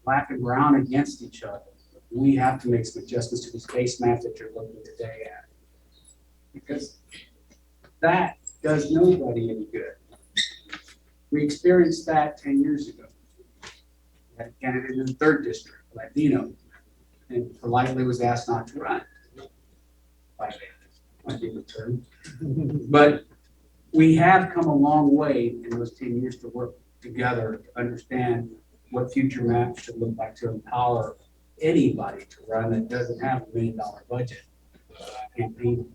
black and brown against each other, we have to make some adjustments to the space map that you're looking today at. Because that does nobody any good. We experienced that 10 years ago. We had a candidate in the 3rd district, Latino, and politely was asked not to run. Might be the term. But we have come a long way in those 10 years to work together to understand what future maps should look like to empower anybody to run that doesn't have $1 million budget campaign.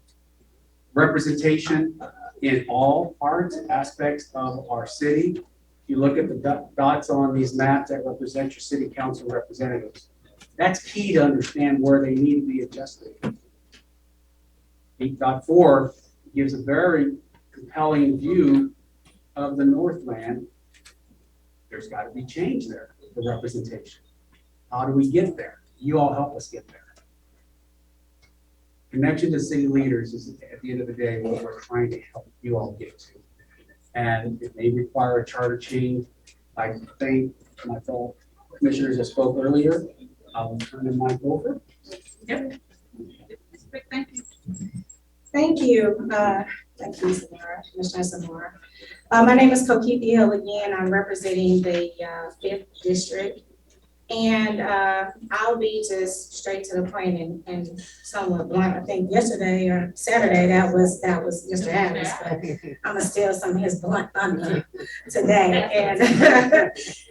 Representation in all parts, aspects of our city. If you look at the dots on these maps that represent your city council representatives, that's key to understand where they need to be adjusted. 8.4 gives a very compelling view of the Northland. There's got to be change there, the representation. How do we get there? You all help us get there. Connection to city leaders is, at the end of the day, what we're trying to help you all get to. And it may require a charter change. I thank my fellow commissioners that spoke earlier. I'll turn the mic over. Yep. Thank you. Thank you. Thank you, Samara, Commissioner Samara. My name is Kokithi Hill again. I'm representing the 5th district. And I'll be just straight to the point and somewhat blunt. I think yesterday or Saturday, that was Mr. Adams, but I'm gonna steal some of his blunt thunder today. And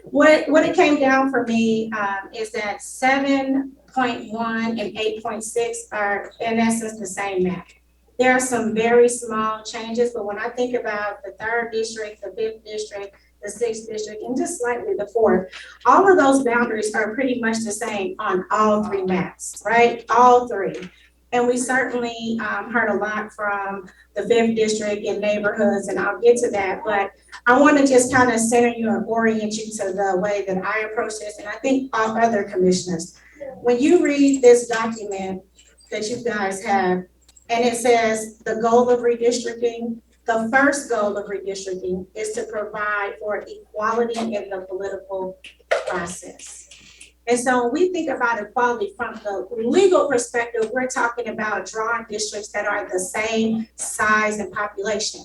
what it came down for me is that 7.1 and 8.6 are in essence the same map. There are some very small changes, but when I think about the 3rd district, the 5th district, the 6th district, and just slightly the 4th, all of those boundaries are pretty much the same on all 3 maps, right? All 3. And we certainly heard a lot from the 5th district in neighborhoods, and I'll get to that, but I want to just kind of center you and orient you to the way that I approach this, and I think all other commissioners. When you read this document that you guys have, and it says the goal of redistricting, the first goal of redistricting is to provide for equality in the political process. And so when we think about equality from the legal perspective, we're talking about drawing districts that are the same size and population.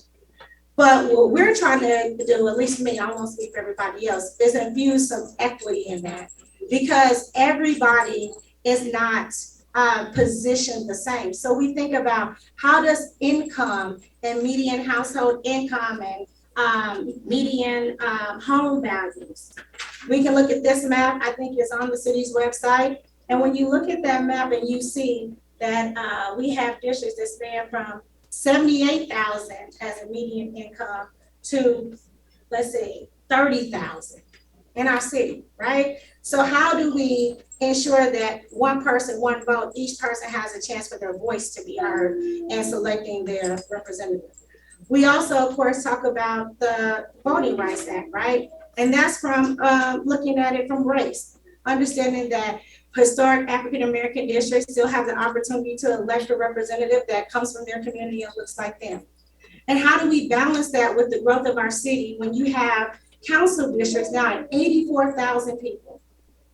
But what we're trying to do, at least me, I won't speak for everybody else, is infuse some equity in that, because everybody is not positioned the same. So we think about how does income and median household income and median home values. We can look at this map. I think it's on the city's website. And when you look at that map and you see that we have districts that span from 78,000 as a median income to, let's say, 30,000 in our city, right? So how do we ensure that one person, one vote, each person has a chance for their voice to be heard in selecting their representative? We also, of course, talk about the Voting Rights Act, right? And that's from looking at it from race, understanding that historic African-American districts still have the opportunity to elect a representative that comes from their community and looks like them. And how do we balance that with the growth of our city when you have council districts now at 84,000 people?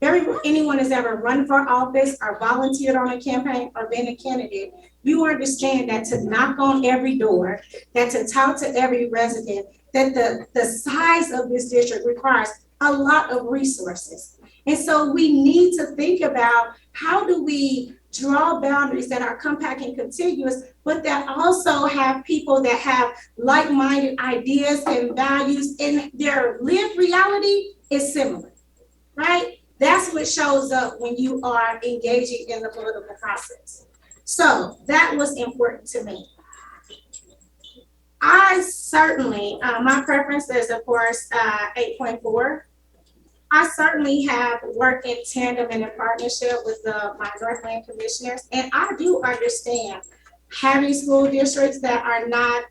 Anyone has ever run for office or volunteered on a campaign or been a candidate, you understand that to knock on every door, that to talk to every resident, that the size of this district requires a lot of resources. And so we need to think about how do we draw boundaries that are compact and contiguous, but that also have people that have like-minded ideas and values, and their lived reality is similar, right? That's what shows up when you are engaging in the political process. So that was important to me. I certainly, my preference is, of course, 8.4. I certainly have worked in tandem and in partnership with my Northland commissioners, and I do understand having school districts that are not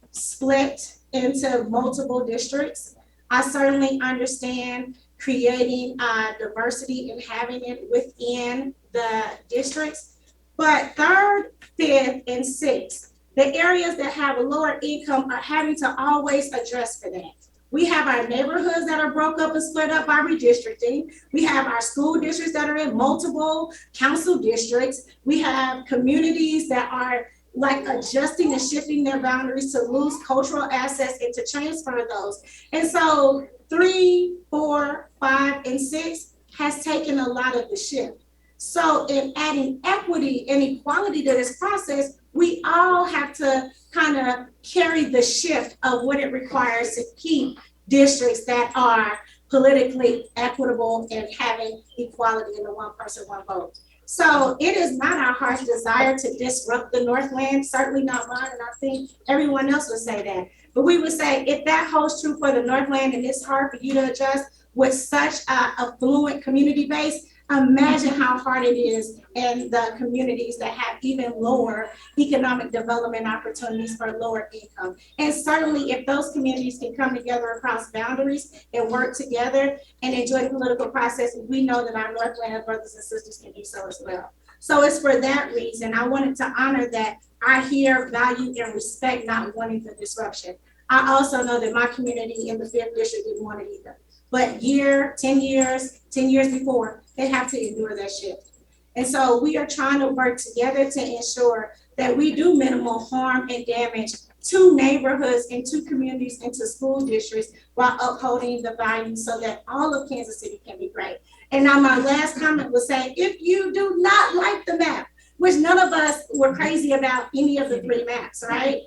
split into multiple districts. I certainly understand creating diversity and having it within the districts. But 3rd, 5th, and 6th, the areas that have a lower income are having to always address for that. We have our neighborhoods that are broke up and split up by redistricting. We have our school districts that are in multiple council districts. We have communities that are like adjusting and shifting their boundaries to lose cultural assets and to transfer those. And so 3, 4, 5, and 6 has taken a lot of the shift. So in adding equity and equality to this process, we all have to kind of carry the shift of what it requires to keep districts that are politically equitable and having equality in the one person, one vote. So it is not our heart's desire to disrupt the Northland, certainly not mine, and I think everyone else would say that. But we would say if that holds true for the Northland and it's hard for you to adjust with such a affluent community base, imagine how hard it is in the communities that have even lower economic development opportunities for lower income. And certainly if those communities can come together across boundaries and work together and enjoy the political process, we know that our Northland brothers and sisters can do so as well. So it's for that reason, I wanted to honor that I hear, value, and respect not wanting the disruption. I also know that my community in the 5th district didn't want it either. But 10 years before, they have to endure that shift. And so we are trying to work together to ensure that we do minimal harm and damage to neighborhoods and to communities and to school districts while upholding the values so that all of Kansas City can be great. And now my last comment was saying, if you do not like the map, which none of us were crazy about any of the 3 maps, right?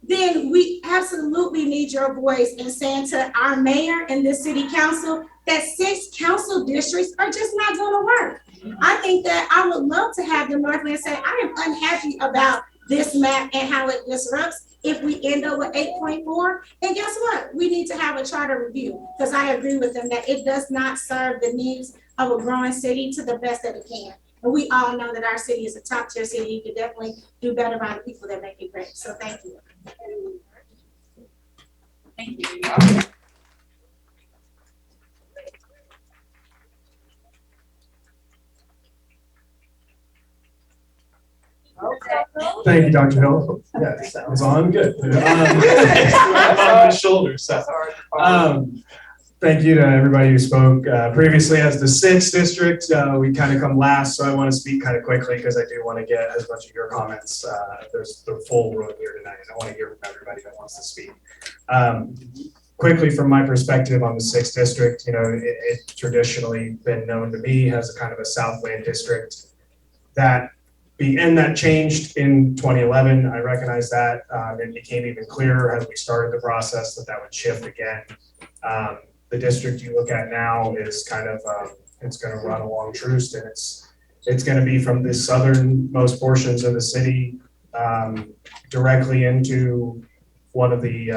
Then we absolutely need your voice in saying to our mayor and the city council that 6 council districts are just not going to work. I think that I would love to have the Northland say, I am unhappy about this map and how it disrupts if we end up with 8.4. And guess what? We need to have a charter review because I agree with them that it does not serve the needs of a growing city to the best that it can. And we all know that our city is a top tier city. You can definitely do better by the people that make it great. So thank you. Thank you. Thank you, Dr. Hill. Yeah, sounds on good. On my shoulders. So, Thank you to everybody who spoke. Previously as the 6th district, we kind of come last, so I want to speak kind of quickly because I do want to get as much of your comments. There's the full room here tonight, and I want to hear from everybody that wants to speak. Quickly, from my perspective on the 6th district, it's traditionally been known to me as a kind of a Southland district that that changed in 2011. I recognize that. It became even clearer as we started the process that would shift again. The district you look at now is kind of, it's going to run along Troost, and it's going to be from the southernmost portions of the city directly into one of the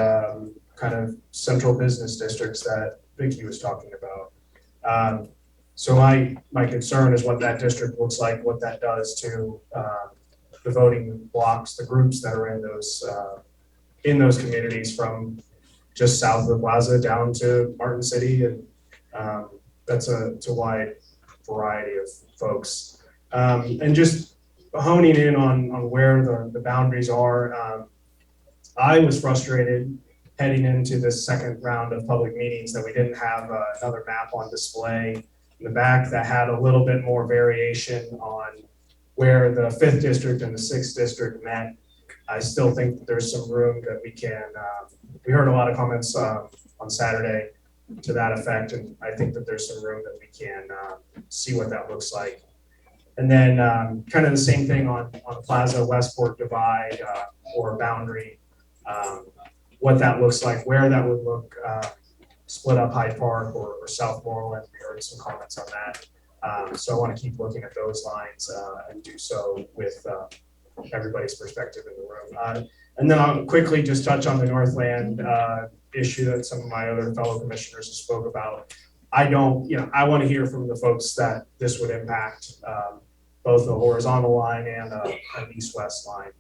kind of central business districts that Vicki was talking about. So my concern is what that district looks like, what that does to the voting blocks, the groups that are in those communities from just south of the plaza down to Martin City, and that's a wide variety of folks. And just honing in on where the boundaries are, I was frustrated heading into this second round of public meetings that we didn't have another map on display in the back that had a little bit more variation on where the 5th district and the 6th district met. I still think that there's some room that we can, we heard a lot of comments on Saturday to that effect, and I think that there's some room that we can see what that looks like. And then kind of the same thing on Plaza Westport divide or boundary, what that looks like, where that would look, split up Hyde Park or South Moreland. We heard some comments on that. So I want to keep looking at those lines and do so with everybody's perspective in the room. And then I'll quickly just touch on the Northland issue that some of my other fellow commissioners spoke about. I want to hear from the folks that this would impact, both the horizontal line and an east-west line.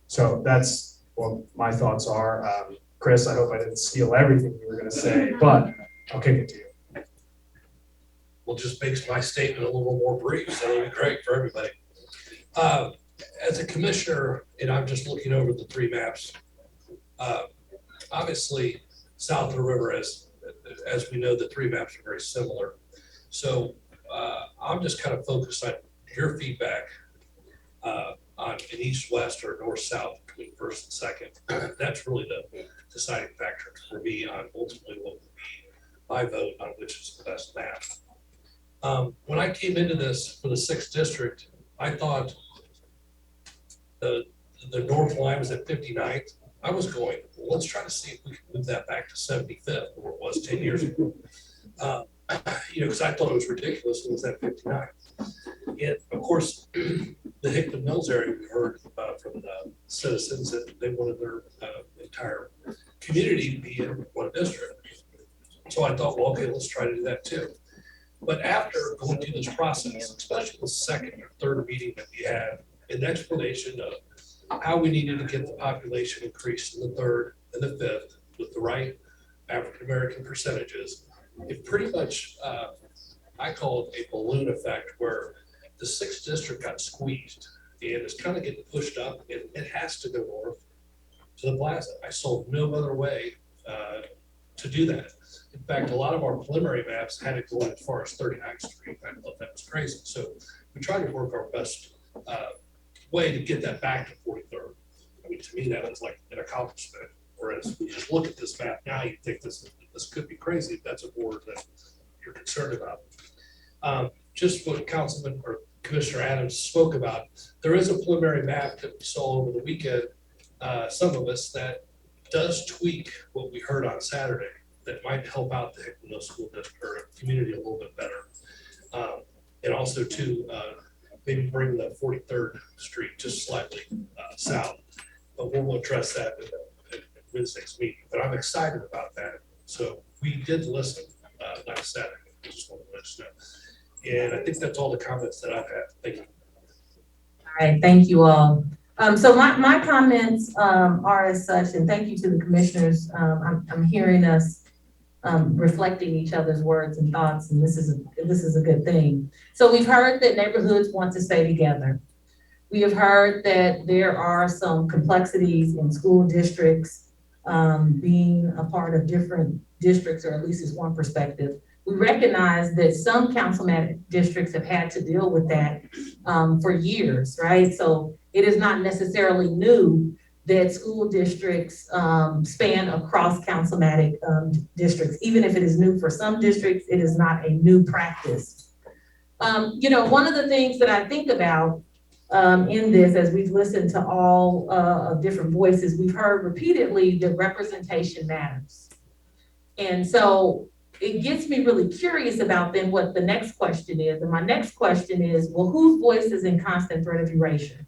So that's what my thoughts are. Chris, I hope I didn't steal everything you were going to say, but I'll kick it to you. Well, just makes my statement a little more brief, so it'll be great for everybody. As a commissioner, and I'm just looking over the 3 maps, obviously south of the river, as we know, the 3 maps are very similar. So I'm just kind of focused on your feedback on an east-west or north-south between 1st and 2nd. That's really the deciding factor for me on ultimately what would be my vote on which is the best map. When I came into this for the 6th district, I thought the north line was at 59th. I was going, well, let's try to see if we can move that back to 75th, where it was 10 years ago. Because I thought it was ridiculous it was at 59th. And of course, the Hickman Mills area, we heard from the citizens that they wanted their entire community to be in one district. So I thought, well, okay, let's try to do that too. But after going through this process, especially the 2nd or 3rd meeting that we had, an explanation of how we needed to get the population increased in the 3rd and the 5th with the right African-American percentages, it pretty much, I call it a balloon effect, where the 6th district got squeezed and it's kind of getting pushed up, and it has to go north to the plaza. I saw no other way to do that. In fact, a lot of our preliminary maps had it going as far as 39th Street. I thought that was crazy. So we tried to work our best way to get that back to 43rd. I mean, to me, that was like an accomplishment. Whereas you just look at this map now, you think this could be crazy if that's a board that you're concerned about. Just what Councilman or Commissioner Adams spoke about, there is a preliminary map that we saw over the weekend, some of us, that does tweak what we heard on Saturday that might help out the Hickman Mills School District or community a little bit better. And also to maybe bring the 43rd Street just slightly south, but we'll address that in Wednesday's meeting. But I'm excited about that. So we did listen last Saturday. I just want to let you know. And I think that's all the comments that I've had. Thank you. All right, thank you all. So my comments are as such, and thank you to the commissioners. I'm hearing us reflecting each other's words and thoughts, and this is a good thing. So we've heard that neighborhoods want to stay together. We have heard that there are some complexities in school districts being a part of different districts, or at least is one perspective. We recognize that some councilman districts have had to deal with that for years, right? So it is not necessarily new that school districts span across councilmatic districts. Even if it is new for some districts, it is not a new practice. You know, one of the things that I think about in this, as we've listened to all of different voices, we've heard repeatedly that representation matters. And so it gets me really curious about then what the next question is. And my next question is, well, whose voice is in constant threat of erasure?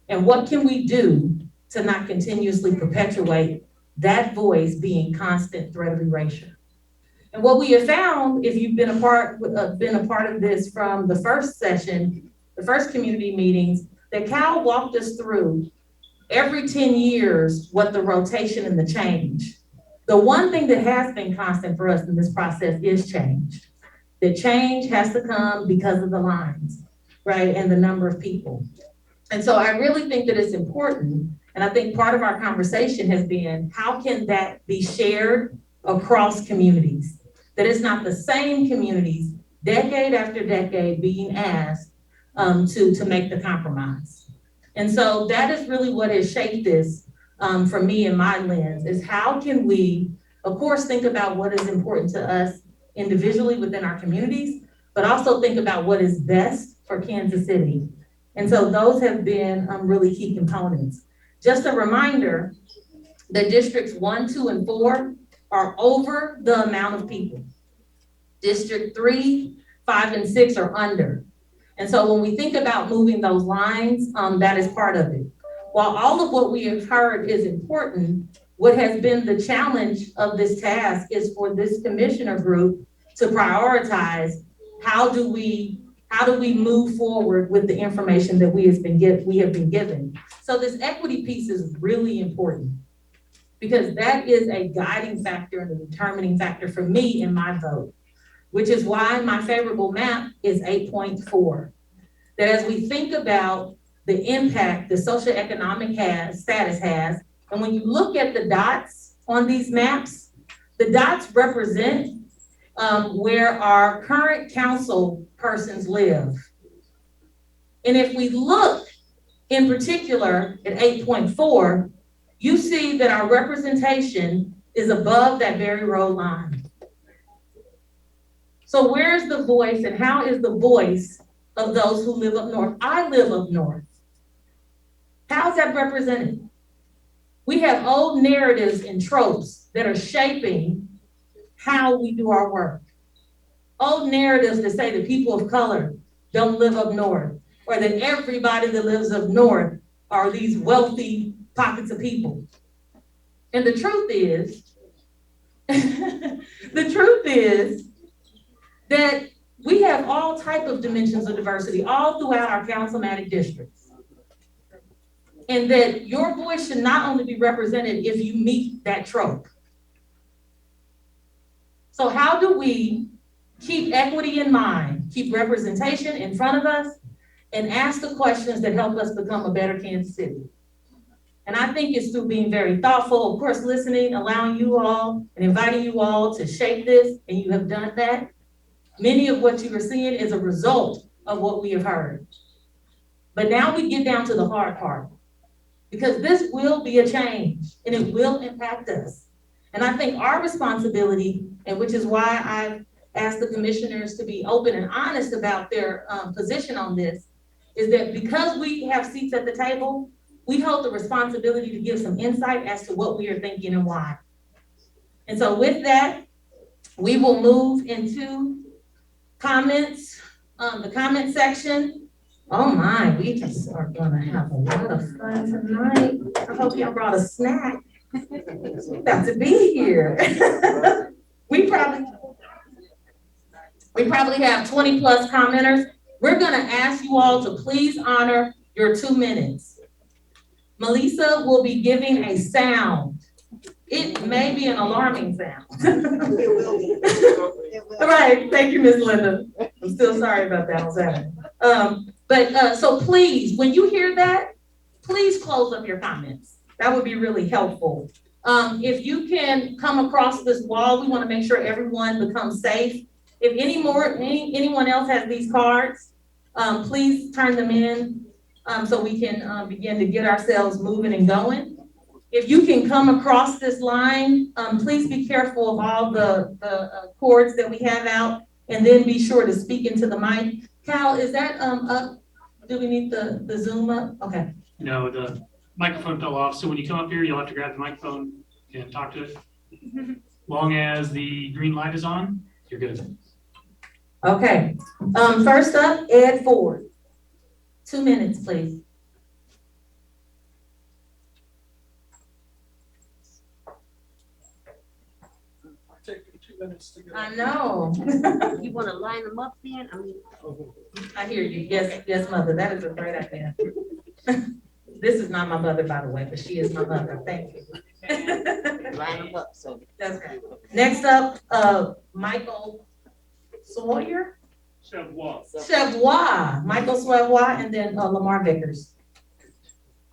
And what can we do to not continuously perpetuate that voice being constant threat of erasure? And what we have found, if you've been a part of this from the first session, the first community meetings, that Cal walked us through every 10 years what the rotation and the change. The one thing that has been constant for us in this process is change. The change has to come because of the lines, right, and the number of people. And so I really think that it's important, and I think part of our conversation has been, how can that be shared across communities? That it's not the same communities decade after decade being asked to make the compromise. And so that is really what has shaped this for me and my lens, is how can we, of course, think about what is important to us individually within our communities, but also think about what is best for Kansas City. And so those have been really key components. Just a reminder that districts 1, 2, and 4 are over the amount of people. District 3, 5, and 6 are under. And so when we think about moving those lines, that is part of it. While all of what we have heard is important, what has been the challenge of this task is for this commissioner group to prioritize how do we move forward with the information that we have been given. So this equity piece is really important, because that is a guiding factor and a determining factor for me in my vote, which is why my favorable map is 8.4. That as we think about the impact the socioeconomic status has, and when you look at the dots on these maps, the dots represent where our current council persons live. And if we look in particular at 8.4, you see that our representation is above that very road line. So where's the voice, and how is the voice of those who live up north? I live up north. How's that represented? We have old narratives and tropes that are shaping how we do our work. Old narratives that say that people of color don't live up north, or that everybody that lives up north are these wealthy pockets of people. And the truth is, that we have all type of dimensions of diversity all throughout our councilmatic districts. And that your voice should not only be represented if you meet that trope. So how do we keep equity in mind, keep representation in front of us, and ask the questions that help us become a better Kansas City? And I think it's through being very thoughtful, of course, listening, allowing you all and inviting you all to shape this, and you have done that. Many of what you are seeing is a result of what we have heard. But now we get down to the hard part, because this will be a change and it will impact us. And I think our responsibility, and which is why I've asked the commissioners to be open and honest about their position on this, is that because we have seats at the table, we hold the responsibility to give some insight as to what we are thinking and why. And so with that, we will move into comments, the comment section. Oh my, we just are gonna have a lot of fun tonight. I hope y'all brought a snack. We're about to be here. We probably have 20 plus commenters. We're gonna ask you all to please honor your 2 minutes. Melissa will be giving a sound. It may be an alarming sound. It will be. All right, thank you, Ms. Linda. I'm still sorry about that on Saturday. So please, when you hear that, please close up your comments. That would be really helpful If you can come across this wall, we want to make sure everyone becomes safe. If anyone else has these cards, please turn them in, so we can, begin to get ourselves moving and going. If you can come across this line, please be careful of all the cords that we have out, and then be sure to speak into the mic. Cal, is that, up? Do we need the Zoom up? Okay. No, the microphone fell off, so when you come up here, you'll have to grab the microphone and talk to it. Long as the green light is on, you're good. Okay, first up, Ed Ford. 2 minutes, please. I know. You wanna line them up then? I mean. I hear you. Yes, mother, that is a great idea. This is not my mother, by the way, but she is my mother. Thank you. Line them up, so. That's right. Next up, Michael Sawyer? Chavois, Michael Chavois, and then Lamar Vickers.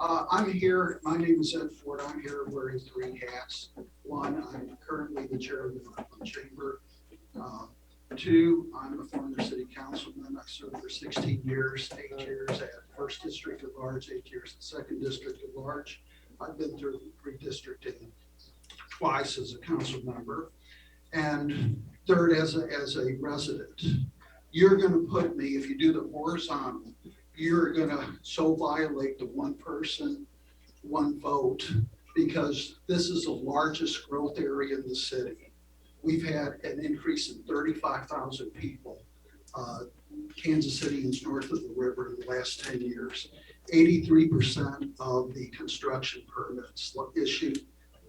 I'm here, my name is Ed Ford, I'm here wearing 3 hats. 1, I'm currently the chair of the Northland Chamber. 2, I'm a former city councilman, I served for 16 years, 8 years at first district at large, 8 years at second district at large. I've been through redistricting twice as a council member, and 3rd as a resident. You're gonna put me, if you do the horizontal, you're gonna so violate the 1 person, 1 vote, because this is the largest growth area in the city. We've had an increase in 35,000 people. Kansas City is north of the river in the last 10 years. 83% of the construction permits issued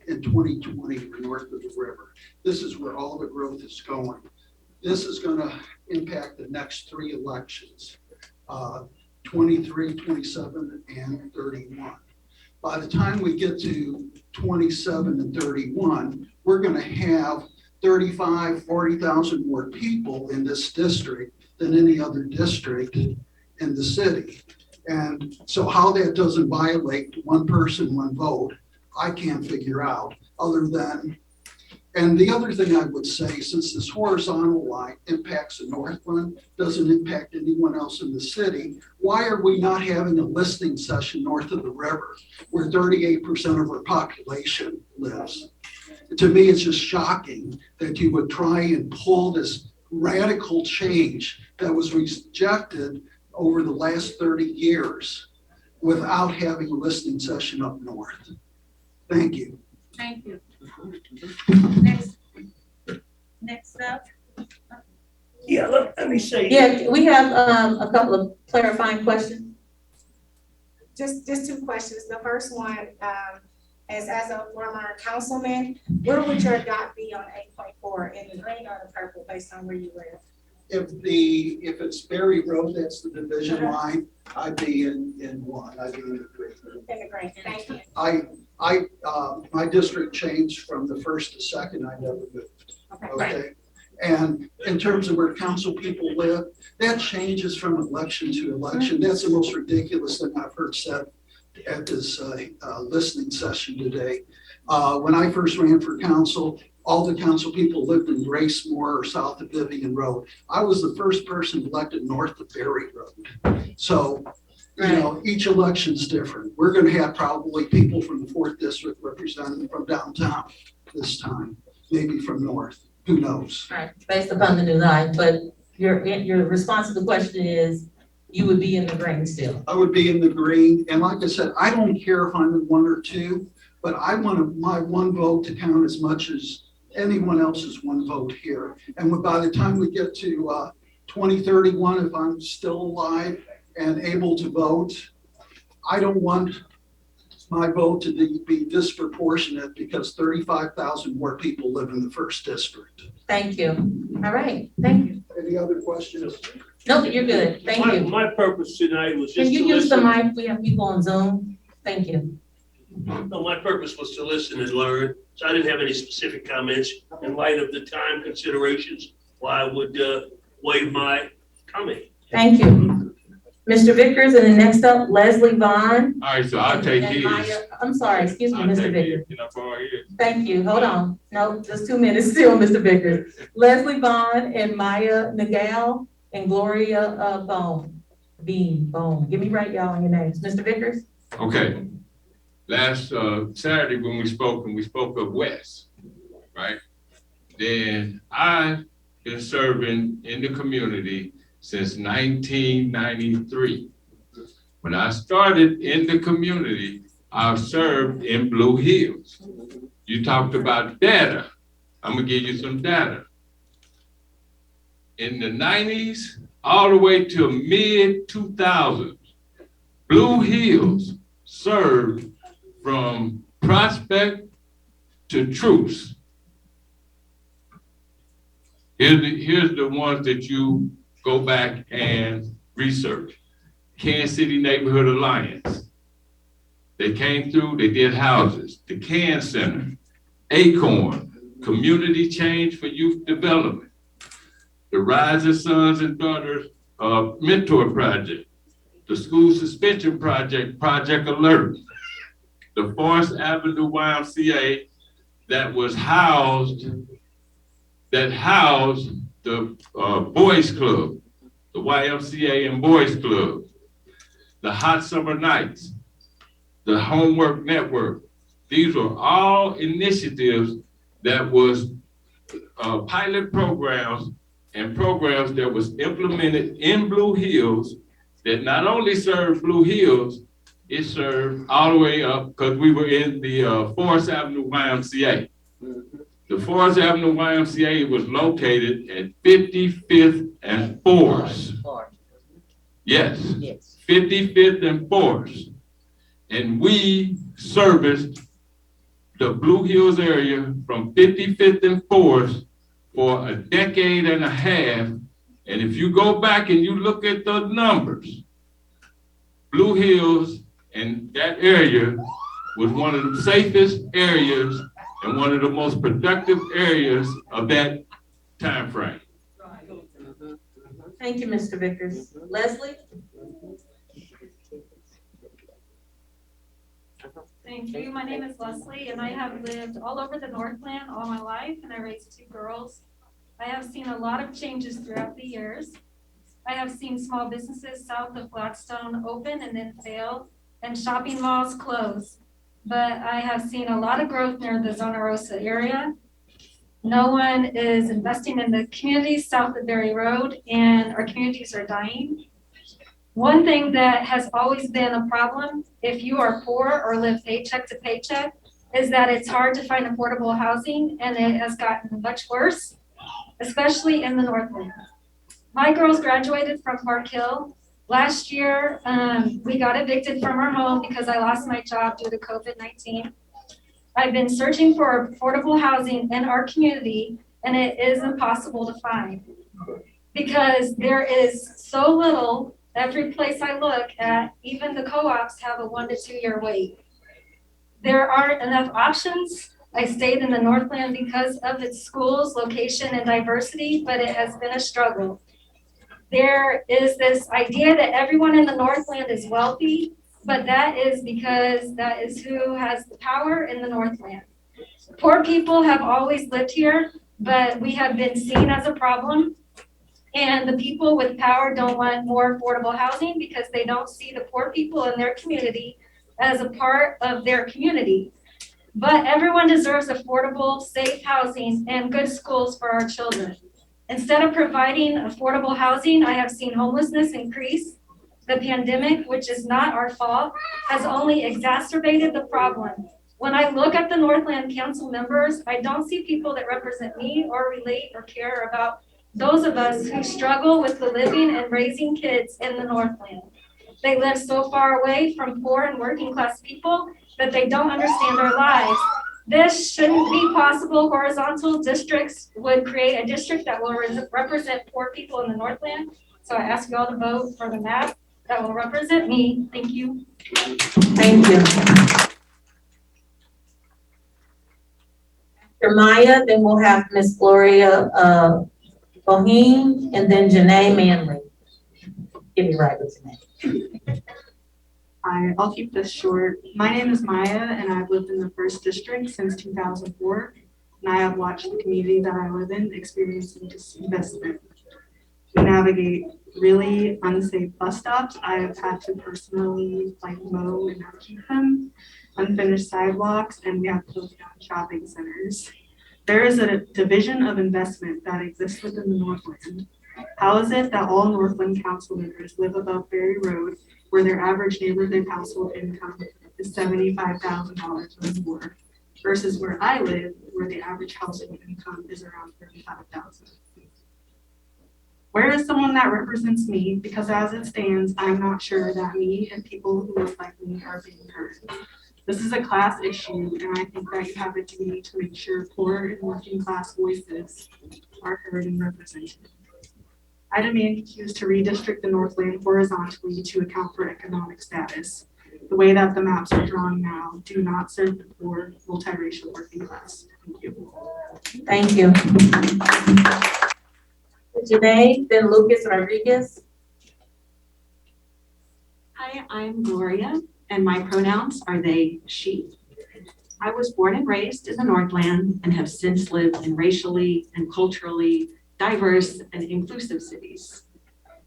in 2020 were north of the river. This is where all the growth is going. This is gonna impact the next 3 elections, 23, 27, and 31. By the time we get to 27 and 31, we're gonna have 35, 40,000 more people in this district than any other district in the city. And so how that doesn't violate 1 person, 1 vote, I can't figure out, other than, and the other thing I would say, since this horizontal line impacts the Northland, doesn't impact anyone else in the city, why are we not having a listening session north of the river where 38% of our population lives? To me, it's just shocking that you would try and pull this radical change that was rejected over the last 30 years without having a listening session up north. Thank you. Thank you. Next up. Yeah, let me say. Yeah, we have a couple of clarifying questions. Just 2 questions. The first one, is as a former councilman, where would your dot be on 8.4, in the green or the purple, based on where you live? If it's Berry Road, that's the division line, I'd be in 1, I'd be in the green. In the green, thank you. My district changed from the 1st to 2nd, I never moved. Okay. And in terms of where council people live, that changes from election to election. That's the most ridiculous thing I've heard said at this listening session today. When I first ran for council, all the council people lived in Gracemore or south of Vivian Road. I was the first person elected north of Berry Road. So, you know, each election's different. We're gonna have probably people from the 4th district represented from downtown this time, maybe from north, who knows? Right, based upon the new line, but your response to the question is, you would be in the green still. I would be in the green, and like I said, I don't care if I'm in 1 or 2, but I want my 1 vote to count as much as anyone else's 1 vote here. And by the time we get to 2031, if I'm still alive and able to vote, I don't want my vote to be disproportionate because 35,000 more people live in the 1st district. Thank you. All right, thank you. Any other questions? No, you're good. Thank you. My purpose tonight was just Can to you use the listen. mic? We have people on Zoom. Thank you. No, my purpose was to listen and learn, so I didn't have any specific comments. In light of the time considerations, why I would waive my comment. Thank you. Mr. Vickers, and then next up, Leslie Vaughn. All right, so I'll take and his. Maya. I'm sorry, excuse me, I'll Mr. take Vickers. his. Can I borrow his? Thank you, hold on. No, just 2 minutes still, Mr. Vickers. Leslie Vaughn and Maya Nagel and Gloria Bone. Bone. Give me right, y'all, on your names. Mr. Vickers? Okay. Last Saturday when we spoke of West, right? Then I've been serving in the community since 1993. When I started in the community, I've served in Blue Hills. You talked about data. I'm gonna give you some data. In the 90s, all the way to mid 2000s, Blue Hills served from Prospect to Truce. Here's the ones that you go back and research. Kansas City Neighborhood Alliance. They came through, they did houses. The Can Center, Acorn, Community Change for Youth Development, the Rising Sons and Daughters Mentor Project, the School Suspension Project, Project Alert, the Forest Avenue YMCA that housed the Boys Club, the YMCA and Boys Club, the Hot Summer Nights, the Homework Network. These were all initiatives that was pilot programs and programs that was implemented in Blue Hills that not only served Blue Hills, it served all the way up because we were in the Forest Avenue YMCA. The Forest Avenue YMCA was located at 55th and Forest. Yes, 55th and Forest. And we serviced the Blue Hills area from 55th and Forest for a decade and a half. And if you go back and you look at the numbers, Blue Hills and that area was one of the safest areas and one of the most productive areas of that time frame. Thank you, Mr. Vickers. Leslie? Thank you. My name is Leslie, and I have lived all over the Northland all my life, and I raised 2 girls. I have seen a lot of changes throughout the years. I have seen small businesses south of Gladstone open and then fail, and shopping malls close. But I have seen a lot of growth near the Zona Rosa area. No one is investing in the communities south of Berry Road, and our communities are dying. One thing that has always been a problem, if you are poor or live paycheck to paycheck, is that it's hard to find affordable housing, and it has gotten much worse, especially in the Northland. My girls graduated from Park Hill. Last year, we got evicted from our home because I lost my job due to COVID-19. I've been searching for affordable housing in our community, and it is impossible to find because there is so little. Every place I look at, even the co-ops have a 1 to 2 year wait. There aren't enough options. I stayed in the Northland because of its schools, location, and diversity, but it has been a struggle. There is this idea that everyone in the Northland is wealthy, but that is because that is who has the power in the Northland. Poor people have always lived here, but we have been seen as a problem. And the people with power don't want more affordable housing because they don't see the poor people in their community as a part of their community. But everyone deserves affordable, safe housing and good schools for our children. Instead of providing affordable housing, I have seen homelessness increase. The pandemic, which is not our fault, has only exacerbated the problem. When I look at the Northland Council members, I don't see people that represent me or relate or care about those of us who struggle with the living and raising kids in the Northland. They live so far away from poor and working class people that they don't understand our lives. This shouldn't be possible. Horizontal districts would create a district that will represent poor people in the Northland. So I ask you all to vote for the map that will represent me. Thank you. Thank you. After Maya, then we'll have Miss Gloria Boheen, and then Janae Manley. Get me right with your name. I'll keep this short. My name is Maya, and I've lived in the first district since 2004. And I have watched the community that I live in experiencing disinvestment. To navigate really unsafe bus stops, I have had to personally mow and upkeep them, unfinished sidewalks, and we have closed down shopping centers. There is a division of investment that exists within the Northland. How is it that all Northland council members live above Berry Road, where their average neighborhood household income is $75,000 or more, versus where I live, where the average household income is around $35,000? Where is someone that represents me? Because as it stands, I'm not sure that me and people who look like me are being heard. This is a class issue, and I think that you have a duty to make sure poor and working class voices are heard and represented. I demand Q's to redistrict the Northland horizontally to account for economic status. The way that the maps are drawn now do not serve the poor, multiracial working class. Thank you. Thank you. Janae, then Lucas Rodriguez. Hi, I'm Gloria, and my pronouns are they, she. I was born and raised in the Northland and have since lived in racially and culturally diverse and inclusive cities.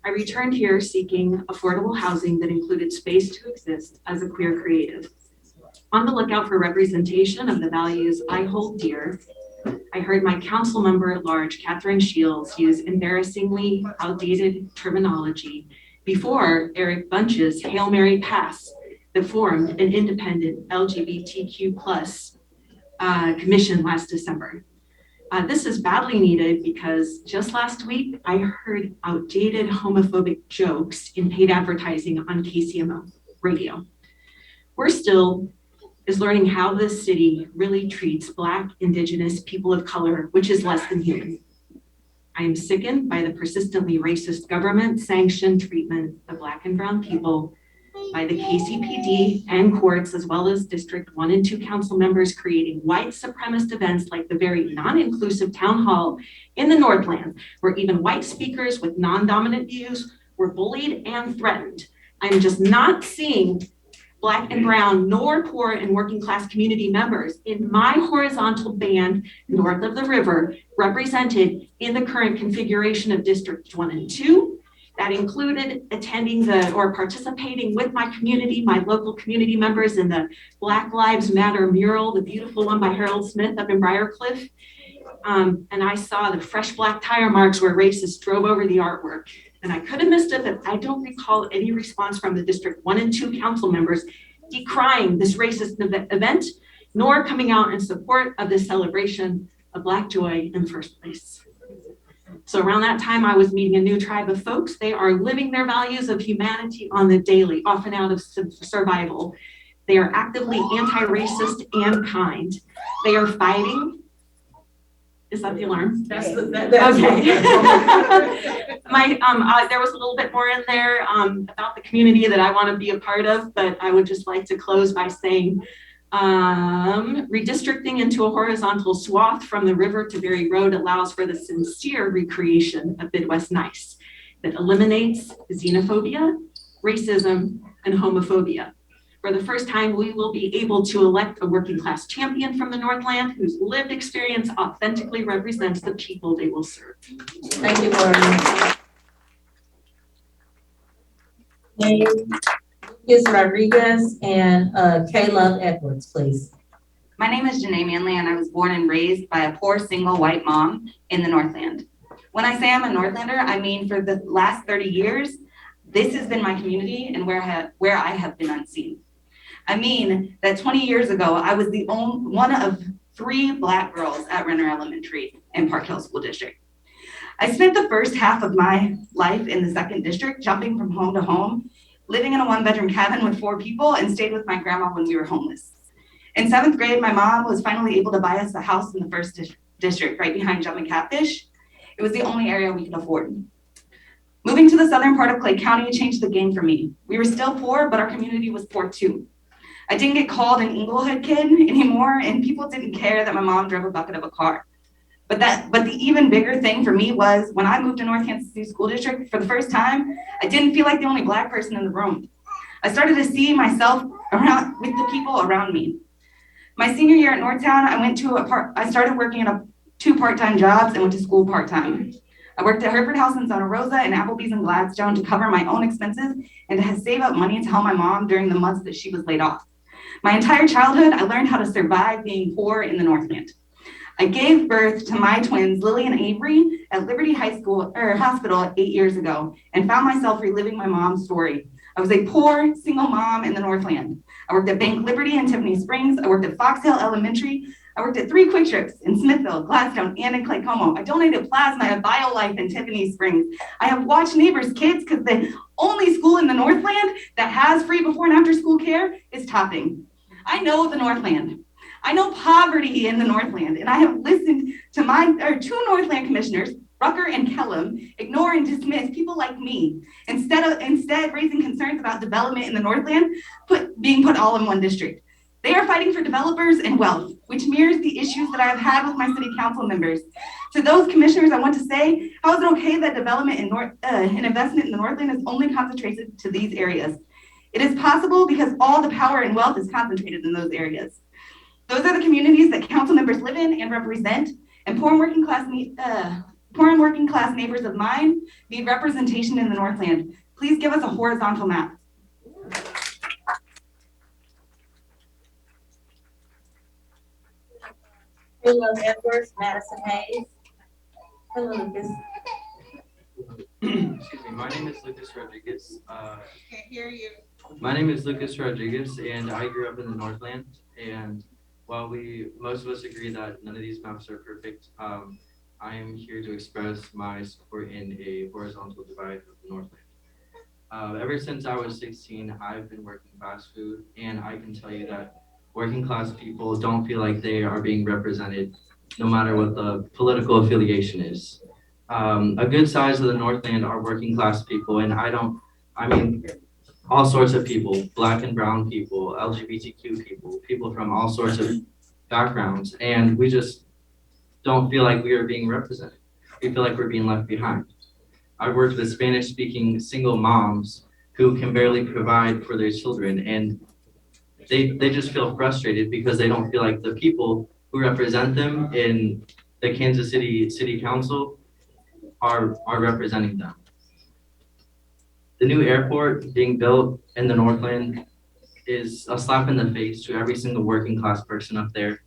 I returned here seeking affordable housing that included space to exist as a queer creative. On the lookout for representation of the values I hold dear, I heard my council member at large, Catherine Shields, use embarrassingly outdated terminology before Eric Bunch's Hail Mary pass that formed an independent LGBTQ+ commission last December. This is badly needed because just last week, I heard outdated homophobic jokes in paid advertising on KCMO radio. We're still is learning how this city really treats Black, Indigenous, people of color, which is less than human. I am sickened by the persistently racist government-sanctioned treatment of Black and Brown people by the KCPD and courts, as well as District 1 and 2 council members creating white supremacist events like the very non-inclusive town hall in the Northland, where even white speakers with non-dominant views were bullied and threatened. I'm just not seeing Black and Brown, nor poor and working class community members in my horizontal band north of the river represented in the current configuration of Districts 1 and 2. That included attending or participating with my community, my local community members in the Black Lives Matter mural, the beautiful one by Harold Smith up in Briarcliff. And I saw the fresh black tire marks where racists drove over the artwork. And I could have missed it, but I don't recall any response from the District 1 and 2 council members decrying this racist event, nor coming out in support of this celebration of Black joy in the first place. So around that time, I was meeting a new tribe of folks. They are living their values of humanity on the daily, often out of survival. They are actively anti-racist and kind. They are fighting. Is that the alarm? That's okay. There was a little bit more in there about the community that I want to be a part of, but I would just like to close by saying redistricting into a horizontal swath from the river to Berry Road allows for the sincere recreation of Midwest nice that eliminates xenophobia, racism, and homophobia. For the first time, we will be able to elect a working class champion from the Northland whose lived experience authentically represents the people they will serve. Thank you, Gloria. Lucas Rodriguez and Kayla Edwards, please. My name is Janae Manley, and I was born and raised by a poor single white mom in the Northland. When I say I'm a Northlander, I mean for the last 30 years, this has been my community and where I have been unseen. I mean that 20 years ago, I was the only one of 3 Black girls at Renner Elementary in Park Hill School District. I spent the first half of my life in the 2nd District, jumping from home to home, living in a 1-bedroom cabin with 4 people, and stayed with my grandma when we were homeless. In 7th grade, my mom was finally able to buy us a house in the 1st district right behind Jumping Catfish. It was the only area we could afford. Moving to the southern part of Clay County changed the game for me. We were still poor, but our community was poor too. I didn't get called an Inglewood kid anymore, and people didn't care that my mom drove a bucket of a car. But the even bigger thing for me was when I moved to North Kansas City School District for the first time, I didn't feel like the only Black person in the room. I started to see myself around with the people around me. My senior year at Northtown, I started working at 2 part-time jobs and went to school part-time. I worked at Hereford House in Santa Rosa and Applebee's in Gladstone to cover my own expenses and to save up money to help my mom during the months that she was laid off. My entire childhood, I learned how to survive being poor in the Northland. I gave birth to my twins, Lily and Avery, at Liberty Hospital 8 years ago and found myself reliving my mom's story. I was a poor single mom in the Northland. I worked at Bank Liberty in Tiffany Springs. I worked at Fox Hill Elementary. I worked at 3 Quick Trips in Smithville, Gladstone, and in Claycomo. I donated plasma at BioLife in Tiffany Springs. I have watched neighbors' kids because the only school in the Northland that has free before and after school care is Topping. I know the Northland. I know poverty in the Northland, and I have listened to 2 Northland commissioners, Rucker and Kellum, ignore and dismiss people like me, instead raising concerns about development in the Northland being put all in one district. They are fighting for developers and wealth, which mirrors the issues that I have had with my city council members. To those commissioners, I want to say, how is it okay that development and investment in the Northland is only concentrated to these areas? It is possible because all the power and wealth is concentrated in those areas. Those are the communities that council members live in and represent, and poor and working class neighbors of mine need representation in the Northland. Please give us a horizontal map. Hello, Edwards, Madison Hayes. Hello, Lucas. Excuse me, my name is Lucas Rodriguez. Can't hear you. My name is Lucas Rodriguez, and I grew up in the Northland. And while most of us agree that none of these maps are perfect, I am here to express my support in a horizontal divide of the Northland. Ever since I was 16, I've been working fast food, and I can tell you that working class people don't feel like they are being represented no matter what the political affiliation is. A good size of the Northland are working class people, and I mean, all sorts of people, Black and brown people, LGBTQ people from all sorts of backgrounds, and we just don't feel like we are being represented. We feel like we're being left behind. I've worked with Spanish-speaking single moms who can barely provide for their children, and they just feel frustrated because they don't feel like the people who represent them in the Kansas City Council are representing them. The new airport being built in the Northland is a slap in the face to every single working class person up there,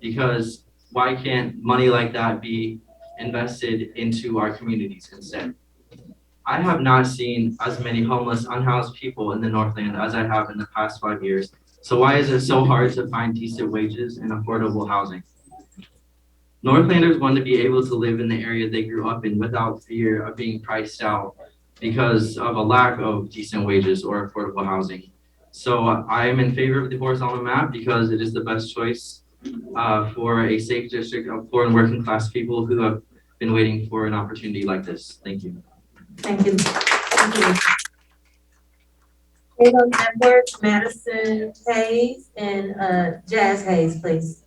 because why can't money like that be invested into our communities instead? I have not seen as many homeless, unhoused people in the Northland as I have in the past 5 years. So why is it so hard to find decent wages and affordable housing? Northlanders want to be able to live in the area they grew up in without fear of being priced out because of a lack of decent wages or affordable housing. So I am in favor of the horizontal map because it is the best choice for a safe district of poor and working class people who have been waiting for an opportunity like this. Thank you. Thank you. Thank you. Hello, Edwards, Madison Hayes, and Jazz Hayes, please.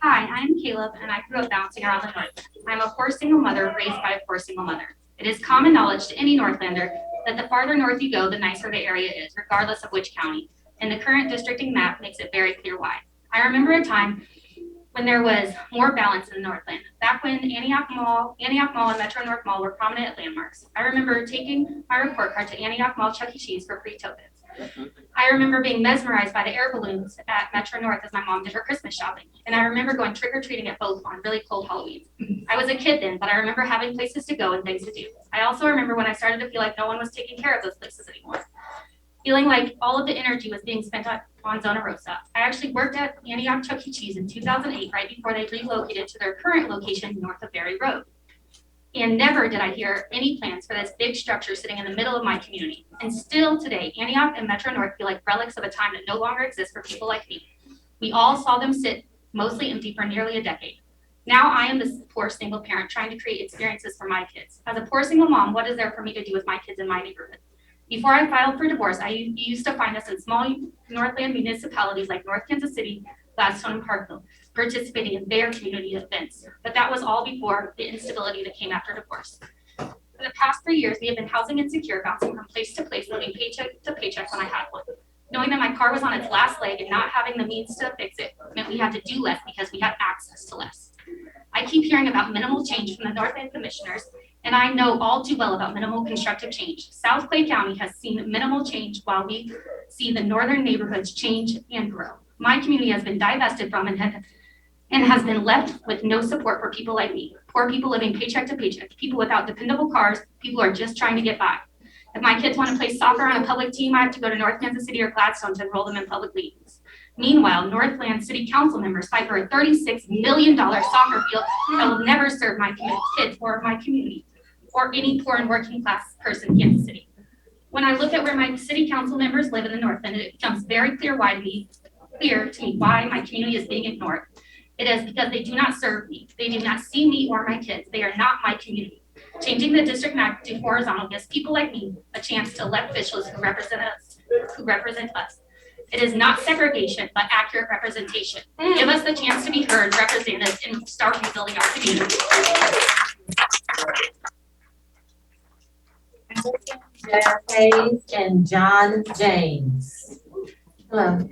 Hi, I'm Caleb, and I grew up bouncing around the North. I'm a poor single mother raised by a poor single mother. It is common knowledge to any Northlander that the farther north you go, the nicer the area is, regardless of which county. And the current districting map makes it very clear why. I remember a time when there was more balance in the Northland. Back when Antioch Mall and Metro North Mall were prominent landmarks. I remember taking my report card to Antioch Mall Chuck E. Cheese for free tokens. I remember being mesmerized by the air balloons at Metro North as my mom did her Christmas shopping. And I remember going trick-or-treating at both on really cold Halloweens. I was a kid then, but I remember having places to go and things to do. I also remember when I started to feel like no one was taking care of those places anymore. Feeling like all of the energy was being spent on Zona Rosa. I actually worked at Antioch Chuck E. Cheese in 2008, right before they relocated to their current location north of Berry Road. And never did I hear any plans for this big structure sitting in the middle of my community. And still today, Antioch and Metro North feel like relics of a time that no longer exists for people like me. We all saw them sit mostly empty for nearly a decade. Now I am this poor single parent trying to create experiences for my kids. As a poor single mom, what is there for me to do with my kids in my neighborhood? Before I filed for divorce, you used to find us in small Northland municipalities like North Kansas City, Gladstone, and Parkville. participating in their community events. But that was all before the instability that came after divorce. For the past 3 years, we have been housing insecure, bouncing from place to place, living paycheck to paycheck when I had one. Knowing that my car was on its last leg and not having the means to fix it meant we had to do less because we had access to less. I keep hearing about minimal change from the Northland commissioners, and I know all too well about minimal constructive change. South Clay County has seen minimal change while we see the northern neighborhoods change and grow. My community has been divested from and has been left with no support for people like me. Poor people living paycheck to paycheck, people without dependable cars, people who are just trying to get by. If my kids want to play soccer on a public team, I have to go to North Kansas City or Gladstone to enroll them in public leagues. Meanwhile, Northland City Council members fight for a $36 million soccer field that will never serve my kids or my community or any poor and working class person in Kansas City. When I look at where my city council members live in the Northland, it becomes very clear to me why my community is being ignored. It is because they do not serve me. They do not see me or my kids. They are not my community. Changing the district map to horizontal gives people like me a chance to elect officials who represent us. It is not segregation, but accurate representation. Give us the chance to be heard, represented, and start rebuilding our community. Jazz Hayes and John James. Hello.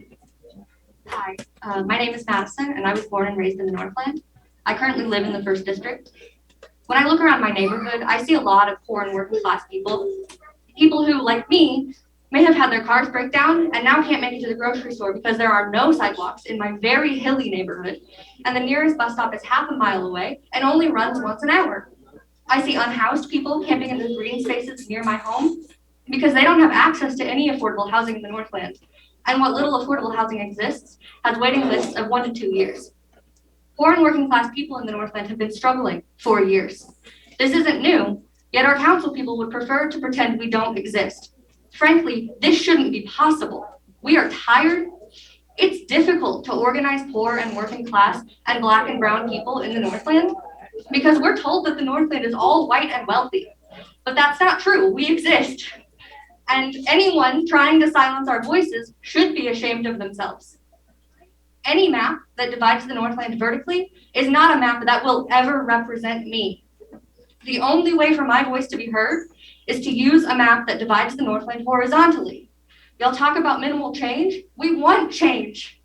Hi, my name is Madison, and I was born and raised in the Northland. I currently live in the 1st District. When I look around my neighborhood, I see a lot of poor and working class people. People who, like me, may have had their cars break down and now can't make it to the grocery store because there are no sidewalks in my very hilly neighborhood, and the nearest bus stop is half a mile away and only runs once an hour. I see unhoused people camping in the green spaces near my home because they don't have access to any affordable housing in the Northland. And what little affordable housing exists has waiting lists of 1 to 2 years. Poor and working class people in the Northland have been struggling for years. This isn't new, yet our council people would prefer to pretend we don't exist. Frankly, this shouldn't be possible. We are tired. It's difficult to organize poor and working class and Black and brown people in the Northland because we're told that the Northland is all white and wealthy. But that's not true. We exist. And anyone trying to silence our voices should be ashamed of themselves. Any map that divides the Northland vertically is not a map that will ever represent me. The only way for my voice to be heard is to use a map that divides the Northland horizontally. Y'all talk about minimal change. We want change.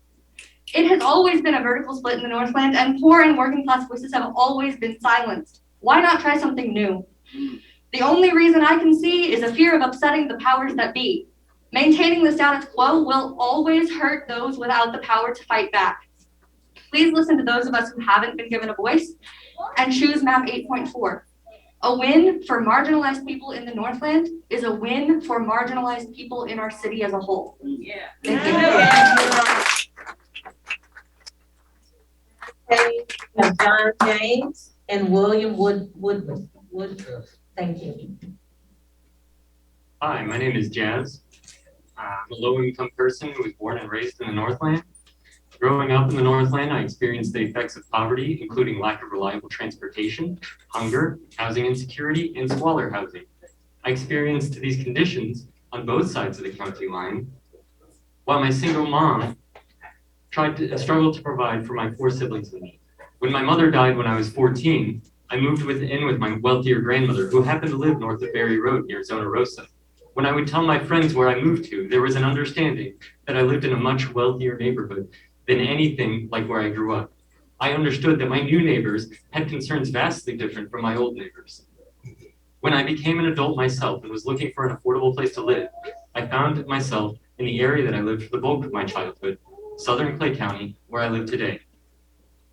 It has always been a vertical split in the Northland, and poor and working class voices have always been silenced. Why not try something new? The only reason I can see is a fear of upsetting the powers that be. Maintaining the status quo will always hurt those without the power to fight back. Please listen to those of us who haven't been given a voice and choose map 8.4. A win for marginalized people in the Northland is a win for marginalized people in our city as a whole. Yeah. Thank you. Okay, John James and William Woodruff. Thank you. Hi, my name is Jazz. I'm a low-income person who was born and raised in the Northland. Growing up in the Northland, I experienced the effects of poverty, including lack of reliable transportation, hunger, housing insecurity, and squalor housing. I experienced these conditions on both sides of the county line, while my single mom struggled to provide for my 4 siblings and me. When my mother died when I was 14, I moved in with my wealthier grandmother, who happened to live north of Berry Road near Zona Rosa. When I would tell my friends where I moved to, there was an understanding that I lived in a much wealthier neighborhood than anything like where I grew up. I understood that my new neighbors had concerns vastly different from my old neighbors. When I became an adult myself and was looking for an affordable place to live, I found myself in the area that I lived for the bulk of my childhood, Southern Clay County, where I live today.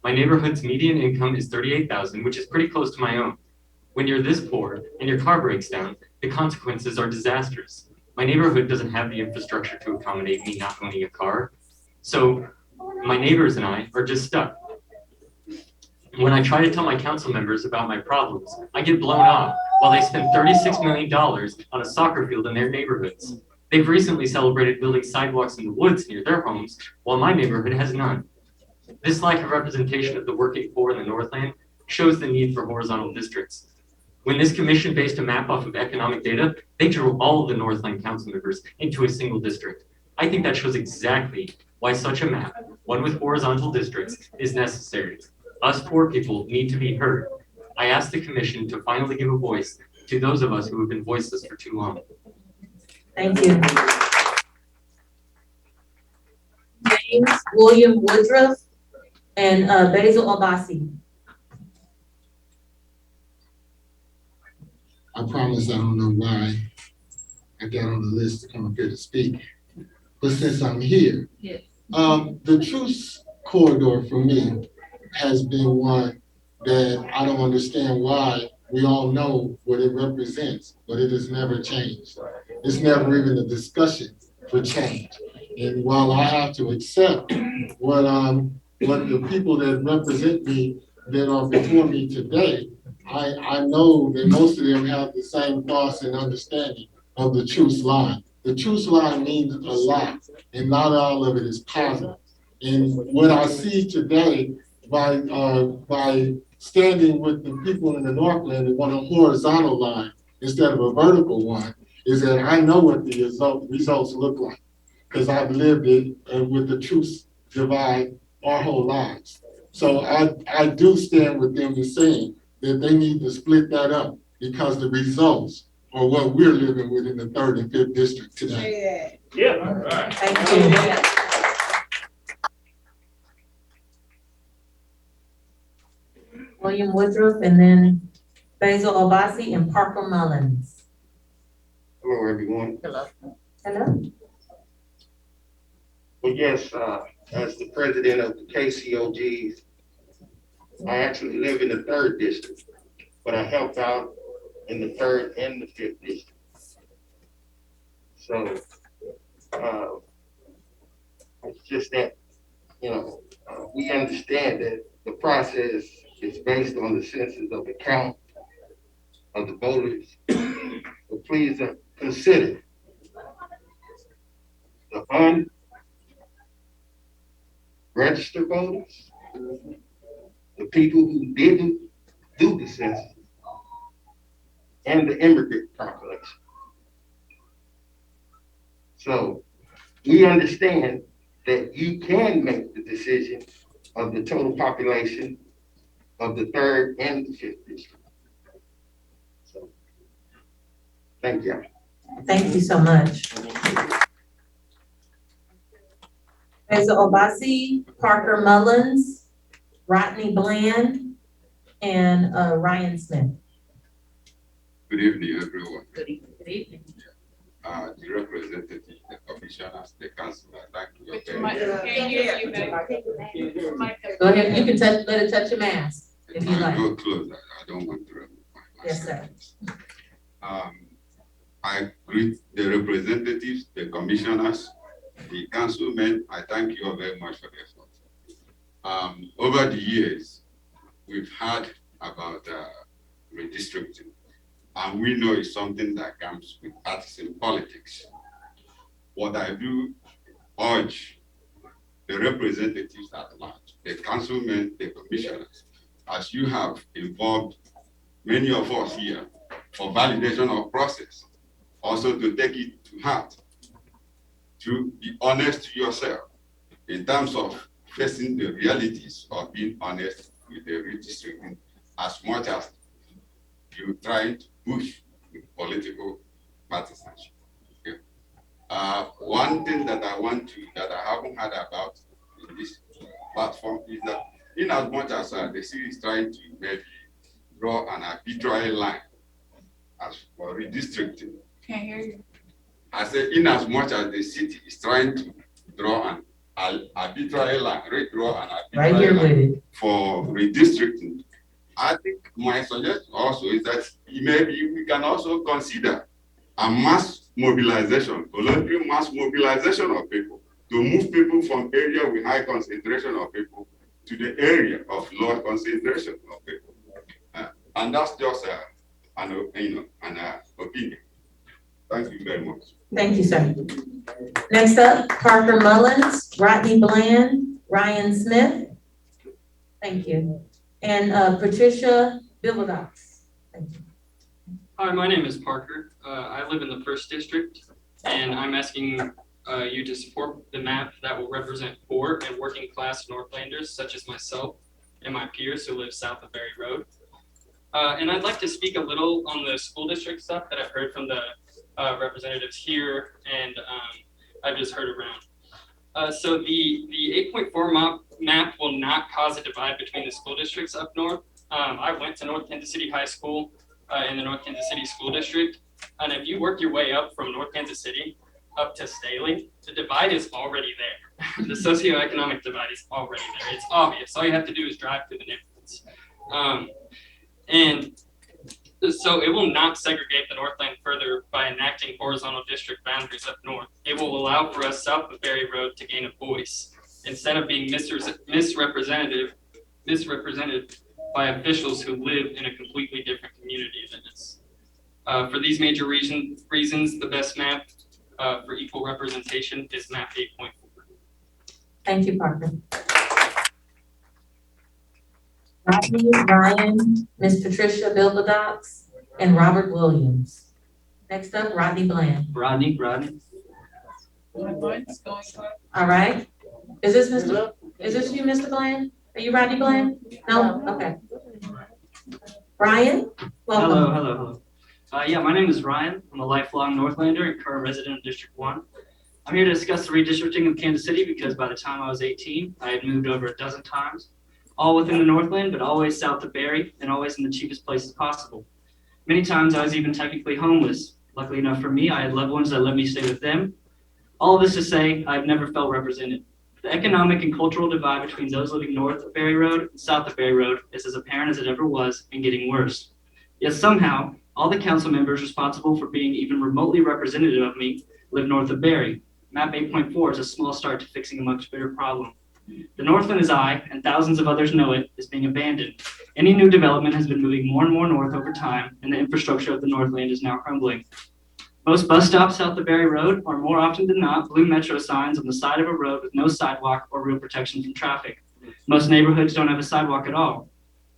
My neighborhood's median income is $38,000, which is pretty close to my own. When you're this poor and your car breaks down, the consequences are disastrous. My neighborhood doesn't have the infrastructure to accommodate me not owning a car, so my neighbors and I are just stuck. When I try to tell my council members about my problems, I get blown off while they spend $36 million on a soccer field in their neighborhoods. They've recently celebrated building sidewalks in the woods near their homes, while my neighborhood has none. This lack of representation of the working poor in the Northland shows the need for horizontal districts. When this commission based a map off of economic data, they drew all of the Northland council members into a single district. I think that shows exactly why such a map, one with horizontal districts, is necessary. Us poor people need to be heard. I ask the commission to finally give a voice to those of us who have been voiceless for too long. Thank you. James William Woodruff and Basil Obasi. I promise I don't know why I got on the list to come up here to speak, but since I'm here, the truth corridor for me has been one that I don't understand why. We all know what it represents, but it has never changed. It's never even a discussion for change. And while I have to accept what the people that represent me that are before me today, I know that most of them have the same thoughts and understanding of the truth line. The truth line means a lot, and not all of it is positive. And what I see today by standing with the people in the Northland that want a horizontal line instead of a vertical one is that I know what the results look like because I've lived it with the truth divide our whole lives. So I do stand with them in saying that they need to split that up because the results are what we're living with in the 3rd and 5th district today. Yeah. All right. Thank you. William Woodruff and then Basil Obasi and Parker Mullins. Hello, everyone. Hello. Hello. Well, yes, as the president of the KCOGs, I actually live in the 3rd district, but I help out in the 3rd and the 5th district. So it's just that, we understand that the process is based on the census of the count of the voters. But please consider the unregistered voters, the people who didn't do the census, and the immigrant population. So we understand that you can make the decision of the total population of the 3rd and the 5th district. So, thank you. Thank you so much. Basil Obasi, Parker Mullins, Rodney Bland, and Ryan Smith. Good evening, everyone. Good evening. The representative, the commissioners, the council, thank you very much. Go ahead, you can let it touch your mask if you like. Go close, I don't want to remove my mask. Yes, sir. I greet the representatives, the commissioners, the councilmen. I thank you all very much for the effort. Over the years, we've heard about redistricting, and we know it's something that comes with partisan politics. What I do urge the representatives at large, the councilmen, the commissioners, as you have involved many of us here for validation of process, also to take it to heart, to be honest to yourself in terms of facing the realities of being honest with the redistricting as much as you try to push with political partisanship. Okay. One thing that I haven't heard about in this platform is that in as much as the city is trying to maybe draw an arbitrary line as for redistricting. Can't hear you. I said, in as much as the city is trying to draw an arbitrary line, redraw an arbitrary line for redistricting, I think my suggestion also is that maybe we can also consider a mass mobilization, voluntary mass mobilization of people to move people from area with high concentration of people to the area of low concentration of people. And that's just an opinion. Thank you very much. Thank you, sir. Next up, Parker Mullins, Rodney Bland, Ryan Smith. Thank you. And Patricia Bibodox. Thank you. Hi, my name is Parker. I live in the 1st district, and I'm asking you to support the map that will represent poor and working class Northlanders such as myself and my peers who live south of Berry Road. And I'd like to speak a little on the school district stuff that I've heard from the representatives here and I've just heard around. So the 8.4 map will not cause a divide between the school districts up north. I went to North Kansas City High School in the North Kansas City School District. And if you work your way up from North Kansas City up to Staley, the divide is already there. The socioeconomic divide is already there. It's obvious. All you have to do is drive through the neighborhoods. And so it will not segregate the Northland further by enacting horizontal district boundaries up north. It will allow for us south of Berry Road to gain a voice instead of being misrepresented by officials who live in a completely different community than us. For these major reasons, the best map for equal representation is map 8.4. Thank you, Parker. Rodney, Ryan, Miss Patricia Bilbadox, and Robert Williams. Next up, Rodney Bland. Rodney. All right. Is this you, Mr. Bland? Are you Rodney Bland? No? Okay. Ryan, welcome. Hello. Yeah, my name is Ryan. I'm a lifelong Northlander and current resident of District 1. I'm here to discuss the redistricting of Kansas City because by the time I was 18, I had moved over a dozen times, all within the Northland, but always south of Berry and always in the cheapest places possible. Many times I was even technically homeless. Luckily enough for me, I had loved ones that let me stay with them. All of this to say, I've never felt represented. The economic and cultural divide between those living north of Berry Road and south of Berry Road is as apparent as it ever was and getting worse. Yet somehow, all the council members responsible for being even remotely representative of me live north of Berry. Map 8.4 is a small start to fixing a much bigger problem. The Northland as I, and thousands of others know it, is being abandoned. Any new development has been moving more and more north over time, and the infrastructure of the Northland is now crumbling. Most bus stops south of Berry Road are more often than not blue metro signs on the side of a road with no sidewalk or real protection from traffic. Most neighborhoods don't have a sidewalk at all.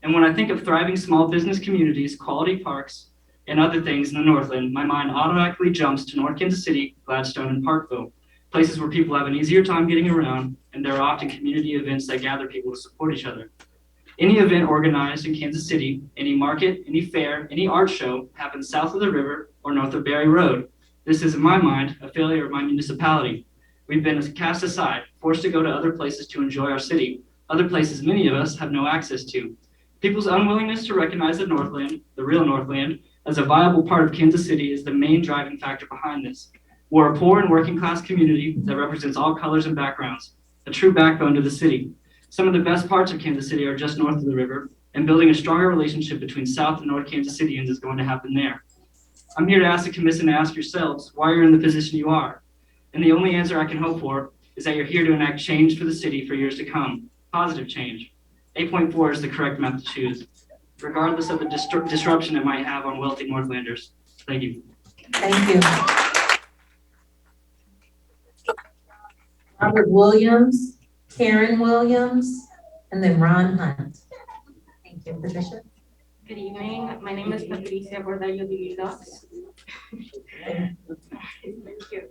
And when I think of thriving small business communities, quality parks, and other things in the Northland, my mind automatically jumps to North Kansas City, Gladstone, and Parkville, places where people have an easier time getting around, and there are often community events that gather people to support each other. Any event organized in Kansas City, any market, any fair, any art show happens south of the river or north of Berry Road. This is, in my mind, a failure of my municipality. We've been cast aside, forced to go to other places to enjoy our city, other places many of us have no access to. People's unwillingness to recognize the Northland, the real Northland, as a viable part of Kansas City is the main driving factor behind this. We're a poor and working class community that represents all colors and backgrounds, a true backbone to the city. Some of the best parts of Kansas City are just north of the river, and building a stronger relationship between South and North Kansas Cityans is going to happen there. I'm here to ask the commission to ask yourselves why you're in the position you are. And the only answer I can hope for is that you're here to enact change for the city for years to come, positive change. 8.4 is the correct map to choose, regardless of the disruption it might have on wealthy Northlanders. Thank you. Thank you. Robert Williams, Karen Williams, and then Ron Hunt. Thank you, Patricia. Good evening. My name is Patricia Bordallo de Vildox. Thank you.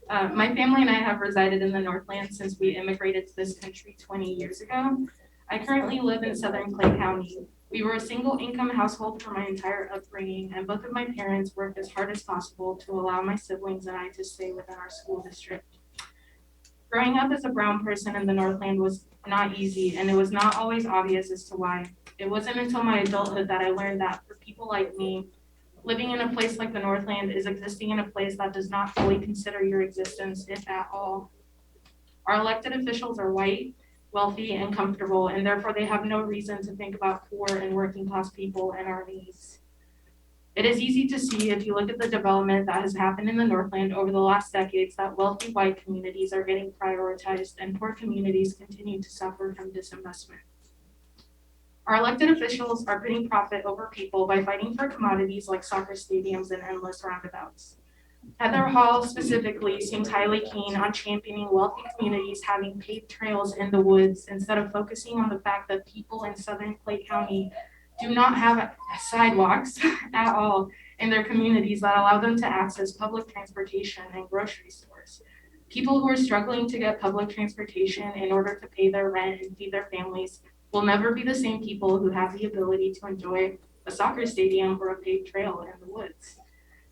My family and I have resided in the Northland since we immigrated to this country 20 years ago. I currently live in southern Clay County. We were a single income household for my entire upbringing, and both of my parents worked as hard as possible to allow my siblings and I to stay within our school district. Growing up as a brown person in the Northland was not easy, and it was not always obvious as to why. It wasn't until my adulthood that I learned that for people like me, living in a place like the Northland is existing in a place that does not fully consider your existence, if at all. Our elected officials are white, wealthy, and comfortable, and therefore they have no reason to think about poor and working class people and our needs. It is easy to see if you look at the development that has happened in the Northland over the last decades that wealthy white communities are getting prioritized and poor communities continue to suffer from disinvestment. Our elected officials are putting profit over people by fighting for commodities like soccer stadiums and endless roundabouts. Heather Hall specifically seems highly keen on championing wealthy communities having paved trails in the woods instead of focusing on the fact that people in southern Clay County do not have sidewalks at all in their communities that allow them to access public transportation and grocery stores. People who are struggling to get public transportation in order to pay their rent and feed their families will never be the same people who have the ability to enjoy a soccer stadium or a paved trail in the woods.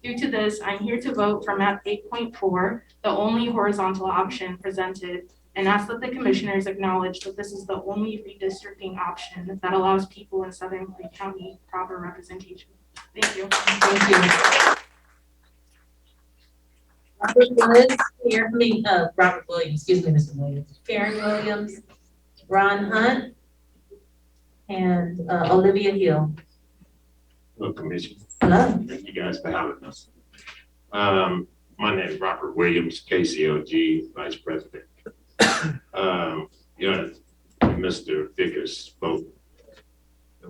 Due to this, I'm here to vote for map 8.4, the only horizontal option presented, and ask that the commissioners acknowledge that this is the only redistricting option that allows people in Southern Clay County proper representation. Thank you. Thank you. Robert Williams, excuse me, Mr. Williams. Karen Williams, Ron Hunt, and Olivia Hill. Hello, Commission. Hello. Thank you guys for having us. My name is Robert Williams, KCOG Vice President. Mr. Vickers spoke.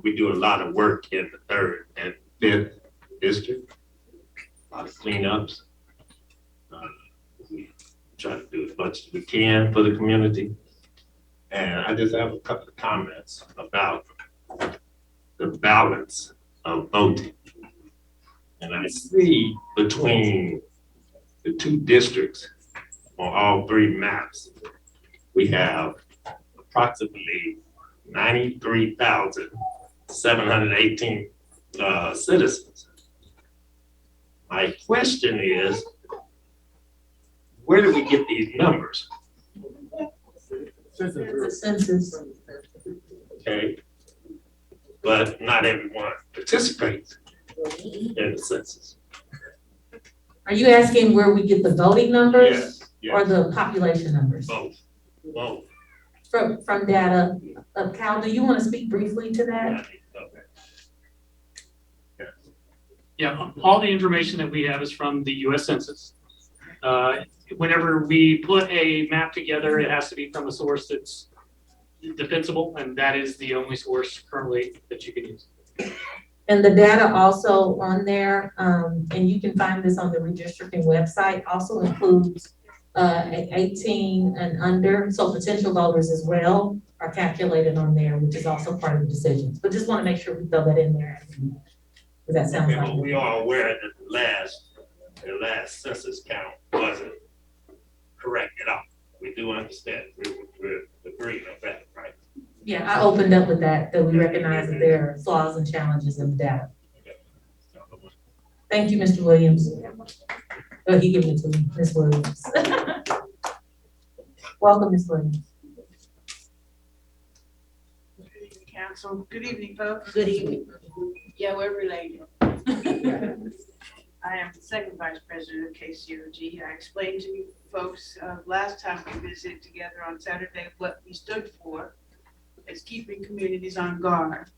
We do a lot of work in the 3rd and 5th district, a lot of cleanups. We try to do as much as we can for the community. And I just have a couple of comments about the balance of voting. And I see between the 2 districts on all 3 maps, we have approximately 93,718 citizens. My question is, where do we get these numbers? Census. Okay, but not everyone participates in the census. Are you asking where we get the voting numbers? Yes, or the population numbers? Both. From data of Cal, do you want to speak briefly to that? Yeah, all the information that we have is from the US Census. Whenever we put a map together, it has to be from a source that's defensible, and that is the only source currently that you can use. And the data also on there, and you can find this on the redistricting website, also includes 18 and under, so potential voters as well are calculated on there, which is also part of the decisions. But just want to make sure we throw that in there. Does that sound like? We are aware that the last census count wasn't correct at all. We do understand. We're agreeing on that, right? Yeah, I opened up with that we recognize that there are flaws and challenges in the data. Thank you, Mr. Williams. Oh, he gave it to me, Ms. Williams. Welcome, Ms. Williams. Good evening, Council. Good evening, folks. Good evening. Yeah, we're related. I am the 2nd Vice President of KCOG. I explained to you folks last time we visited together on Saturday what we stood for as keeping communities on guard.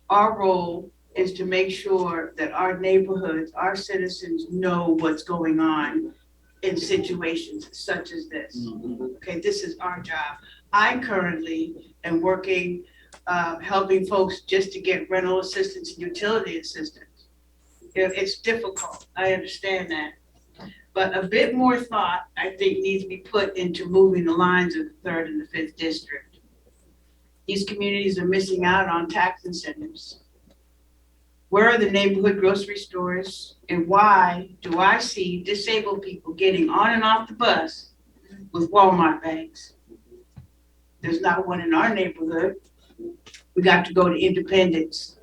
Our role is to make sure that our neighborhoods, our citizens know what's going on in situations such as this. Okay, this is our job. I currently am working, helping folks just to get rental assistance and utility assistance. It's difficult, I understand that. But a bit more thought, I think, needs to be put into moving the lines of the 3rd and the 5th district. These communities are missing out on tax incentives. Where are the neighborhood grocery stores? And why do I see disabled people getting on and off the bus with Walmart bags? There's not one in our neighborhood. We got to go to Independence,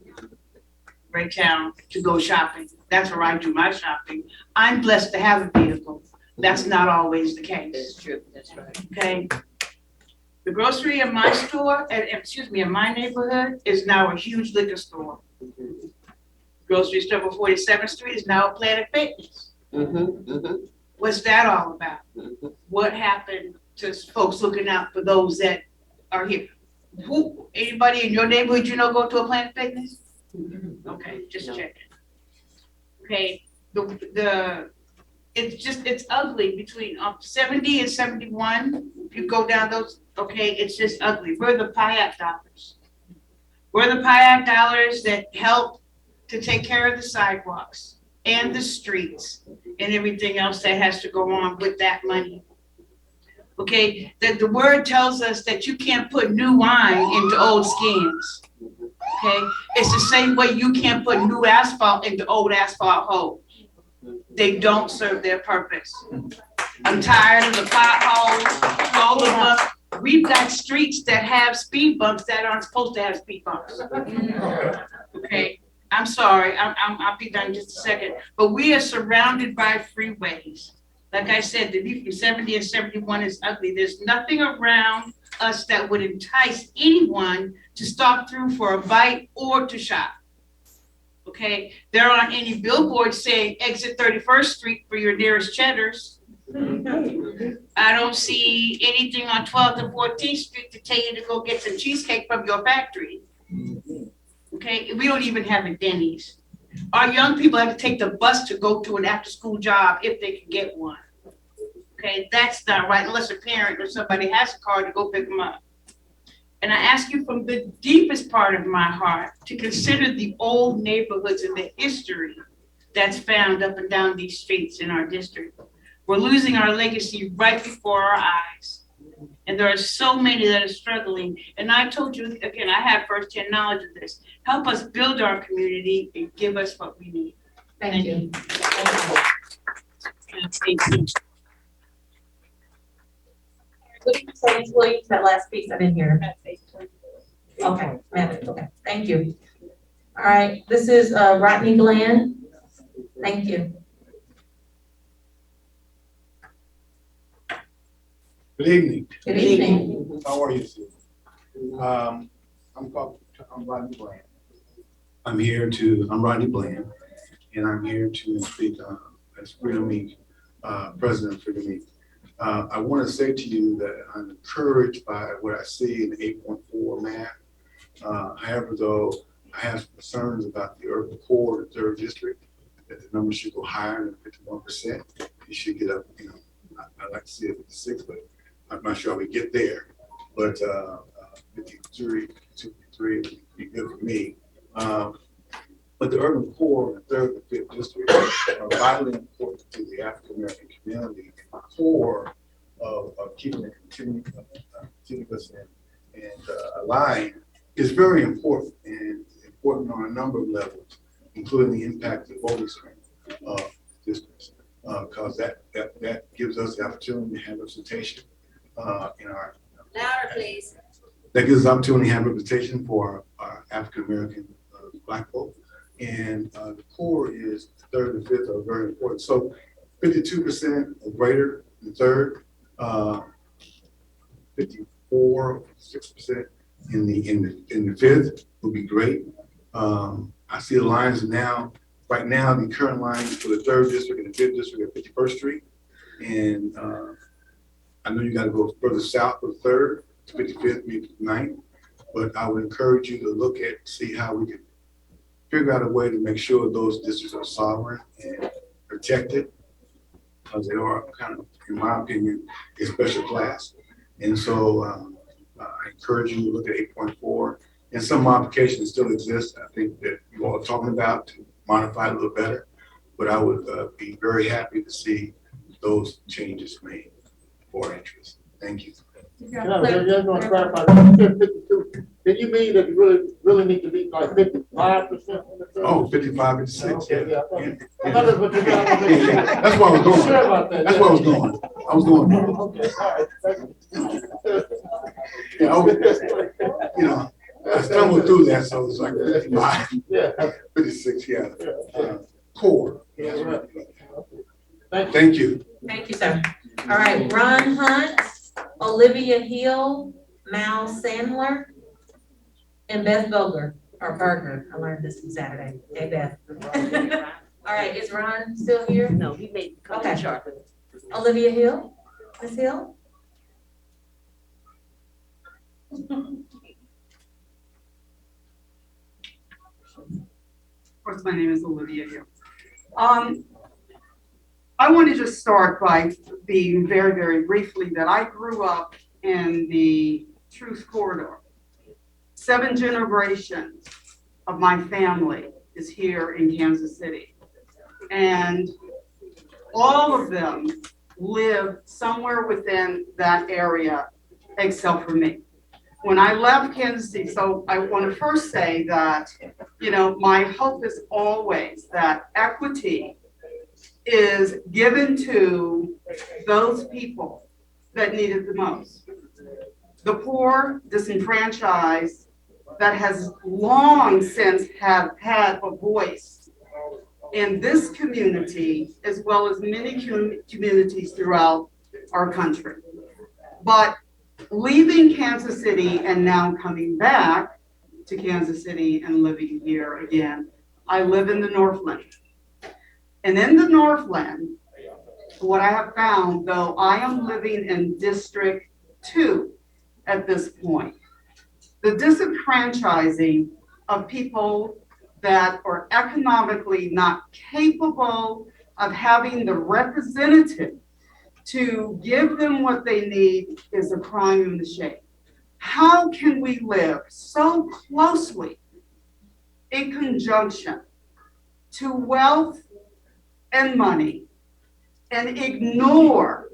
right town, to go shopping. That's where I do my shopping. I'm blessed to have a vehicle. That's not always the case. That's true, that's right. Okay. The grocery in my store, in my neighborhood is now a huge liquor store. Grocery store on 47th Street is now a Planet Fitness. What's that all about? What happened to folks looking out for those that are here? Anybody in your neighborhood go to a Planet Fitness? Okay, just checking. Okay, it's ugly between 70 and 71. If you go down those, okay, it's just ugly. Where are the PIAC dollars? Where are the PIAC dollars that help to take care of the sidewalks and the streets and everything else that has to go on with that money? Okay, that the word tells us that you can't put new wine into old skins. Okay, it's the same way you can't put new asphalt into old asphalt holes. They don't serve their purpose. I'm tired of the potholes, all of us. We've got streets that have speed bumps that aren't supposed to have speed bumps. Okay, I'm sorry, I'll be done in just a second. But we are surrounded by freeways. Like I said, the view from 70 and 71 is ugly. There's nothing around us that would entice anyone to stop through for a bite or to shop. Okay, there aren't any billboards saying exit 31st Street for your nearest Cheddar's. I don't see anything on 12th and 14th Street to tell you to go get some cheesecake from your factory. Okay, we don't even have a Denny's. Our young people have to take the bus to go to an after-school job if they can get one. Okay, that's not right unless a parent or somebody has a car to go pick them up. And I ask you from the deepest part of my heart to consider the old neighborhoods and the history that's found up and down these streets in our district. We're losing our legacy right before our eyes. And there are so many that are struggling. And I told you, again, I have firsthand knowledge of this. Help us build our community and give us what we need. Thank you. What did you say, Williams, that last piece I didn't hear? Okay, okay, thank you. All right, this is Rodney Bland. Thank you. Good evening. Good evening. How are you, Sue? I'm Rodney Bland. I'm Rodney Bland, and I'm here to speak as Freedom Inc. President of Freedom Inc. I want to say to you that I'm encouraged by what I see in the 8.4 map. However, though, I have some concerns about the urban core of the 3rd district, that the numbers should go higher than 51%. It should get up, I'd like to see it at 56, but I'm not sure we get there. But 53 would be good for me. But the urban core of the 3rd and 5th district are vitally important to the African American community, and the core of keeping it continuous and aligned is very important, and important on a number of levels, including the impact of voting strength of districts, because that gives us the opportunity to have representation in our. Louder, please. That gives us opportunity to have representation for our African American Black folk. And the core is the 3rd and 5th are very important. So 52% or greater in the 3rd, 54, 6% in the 5th would be great. I see the lines now. Right now, the current lines for the 3rd district and the 5th district at 51st Street, and I know you got to go further south for the 3rd, 55th, maybe 9th. But I would encourage you to look at, see how we can figure out a way to make sure those districts are sovereign and protected, because they are kind of, in my opinion, a special class. And so I encourage you to look at 8.4, and some modifications still exist. I think that you all are talking about to modify it a little better, but I would be very happy to see those changes made for interest. Thank you. Can I just want to clarify, you said 52. Did you mean that you really need to be like 55%? Oh, 55, 56, okay, yeah. I thought that's what you got. That's where I was going. Sure about that. That's where I was going. I was going there. Okay, all right. Yeah, I stumbled through that, so it's like 55, yeah. 56, yeah. Core. Yeah, right. Thank you. Thank you, sir. All right, Ron Hunt, Olivia Hill, Mal Sandler, and Beth Vogler, or Berger. I learned this on Saturday. Hey, Beth. All right, is Ron still here? No, he made Okay. sharp. Olivia Hill, Ms. Hill? Of course, my name is Olivia Hill. I want to just start by being very, very briefly that I grew up in the Truth Corridor. 7 generations of my family is here in Kansas City. And all of them live somewhere within that area, except for me. When I left Kansas City, so I want to first say that, my hope is always that equity is given to those people that need it the most. The poor, disenfranchised, that has long since have had a voice in this community, as well as many communities throughout our country. But leaving Kansas City and now coming back to Kansas City and living here again, I live in the Northland. And in the Northland, what I have found, though I am living in District 2 at this point, the disenfranchising of people that are economically not capable of having the representative to give them what they need is a crime in the shade. How can we live so closely in conjunction to wealth and money and ignore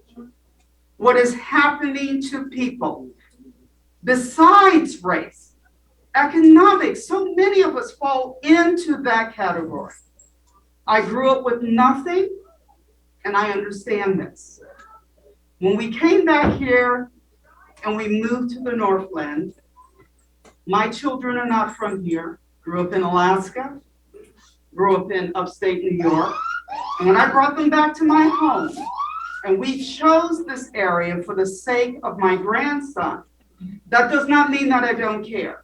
what is happening to people besides race, economics? So many of us fall into that category. I grew up with nothing, and I understand this. When we came back here and we moved to the Northland, my children are not from here. Grew up in Alaska, grew up in upstate New York. And when I brought them back to my home, and we chose this area for the sake of my grandson, that does not mean that I don't care.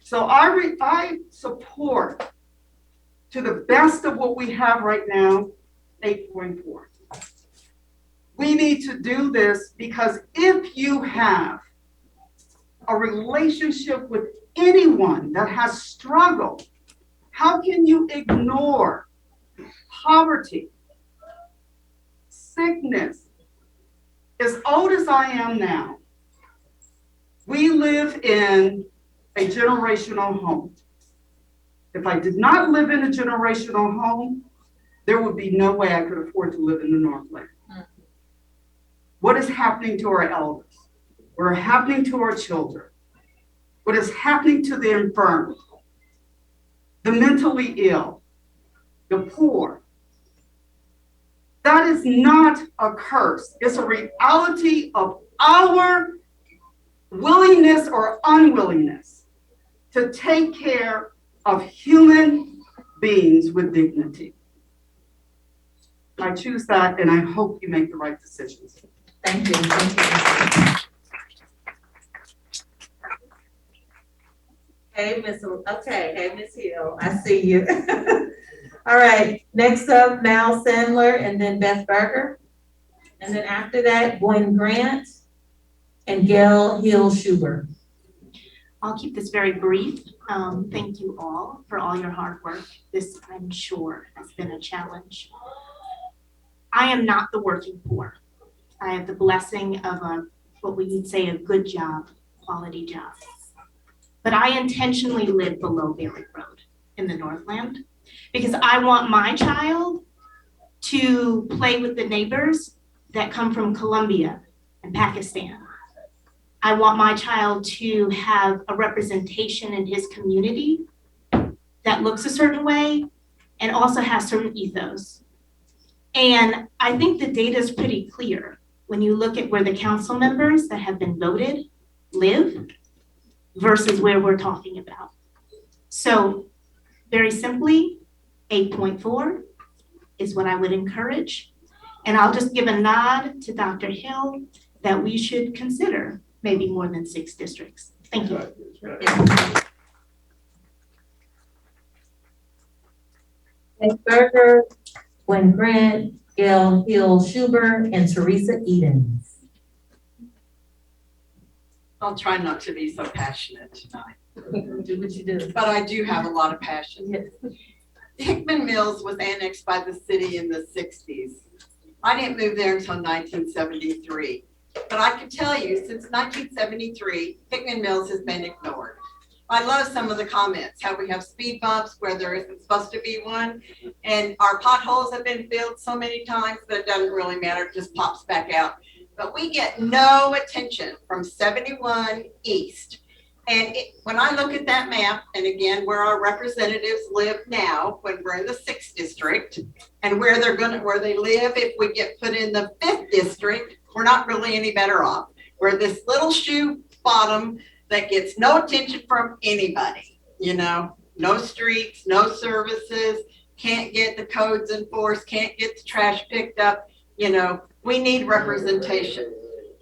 So I support, to the best of what we have right now, 8.4. We need to do this because if you have a relationship with anyone that has struggled, how can you ignore poverty, sickness? As old as I am now, we live in a generational home. If I did not live in a generational home, there would be no way I could afford to live in the Northland. What is happening to our elders? What is happening to our children? What is happening to the infirm, the mentally ill, the poor? That is not a curse. It's a reality of our willingness or unwillingness to take care of human beings with dignity. I choose that, and I hope you make the right decisions. Thank you. Thank you. Hey, Miss Hill, I see you. All right, next up, Mal Sandler, and then Beth Berger. And then after that, Gwen Grant and Gail Hill-Schuber. I'll keep this very brief. Thank you all for all your hard work. This, I'm sure, has been a challenge. I am not the working poor. I have the blessing of what we would say a good job, quality job. But I intentionally live below Bailey Road in the Northland because I want my child to play with the neighbors that come from Colombia and Pakistan. I want my child to have a representation in his community that looks a certain way and also has certain ethos. And I think the data is pretty clear when you look at where the council members that have been voted live versus where we're talking about. So very simply, 8.4 is what I would encourage. And I'll just give a nod to Dr. Hill that we should consider maybe more than 6 districts. Thank you. Beth Berger, Gwen Grant, Gail Hill-Schuber, and Teresa Edens. I'll try not to be so passionate tonight. Do what you do. But I do have a lot of passion. Yes. Hickman Mills was annexed by the city in the 60s. I didn't move there until 1973. But I can tell you, since 1973, Hickman Mills has been ignored. I love some of the comments, how we have speed bumps where there isn't supposed to be one, and our potholes have been filled so many times, but it doesn't really matter, it just pops back out. But we get no attention from 71 East. And when I look at that map, and again, where our representatives live now, when we're in the 6th district, and where they live if we get put in the 5th district, we're not really any better off. We're this little shoe bottom that gets no attention from anybody, no streets, no services, can't get the codes enforced, can't get the trash picked up. We need representation.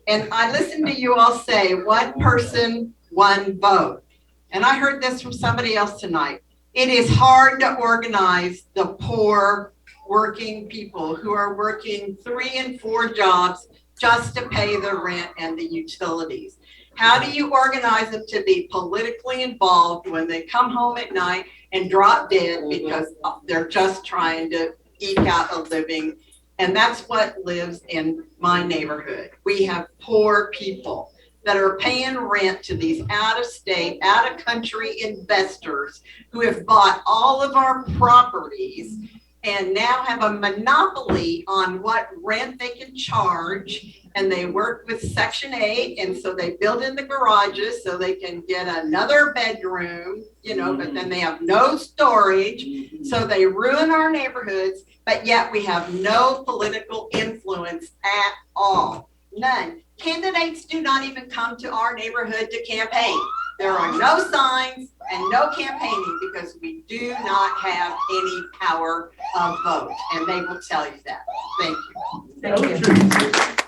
And I listened to you all say, one person, one vote. And I heard this from somebody else tonight. It is hard to organize the poor working people who are working 3 and 4 jobs just to pay the rent and the utilities. How do you organize them to be politically involved when they come home at night and drop dead because they're just trying to eke out a living? And that's what lives in my neighborhood. We have poor people that are paying rent to these out-of-state, out-of-country investors who have bought all of our properties and now have a monopoly on what rent they can charge. And they work with Section 8, and so they build in the garages so they can get another bedroom, but then they have no storage. So they ruin our neighborhoods, but yet we have no political influence at all. None. Candidates do not even come to our neighborhood to campaign. There are no signs and no campaigning because we do not have any power of vote, and they will tell you that. Thank you. Thank you.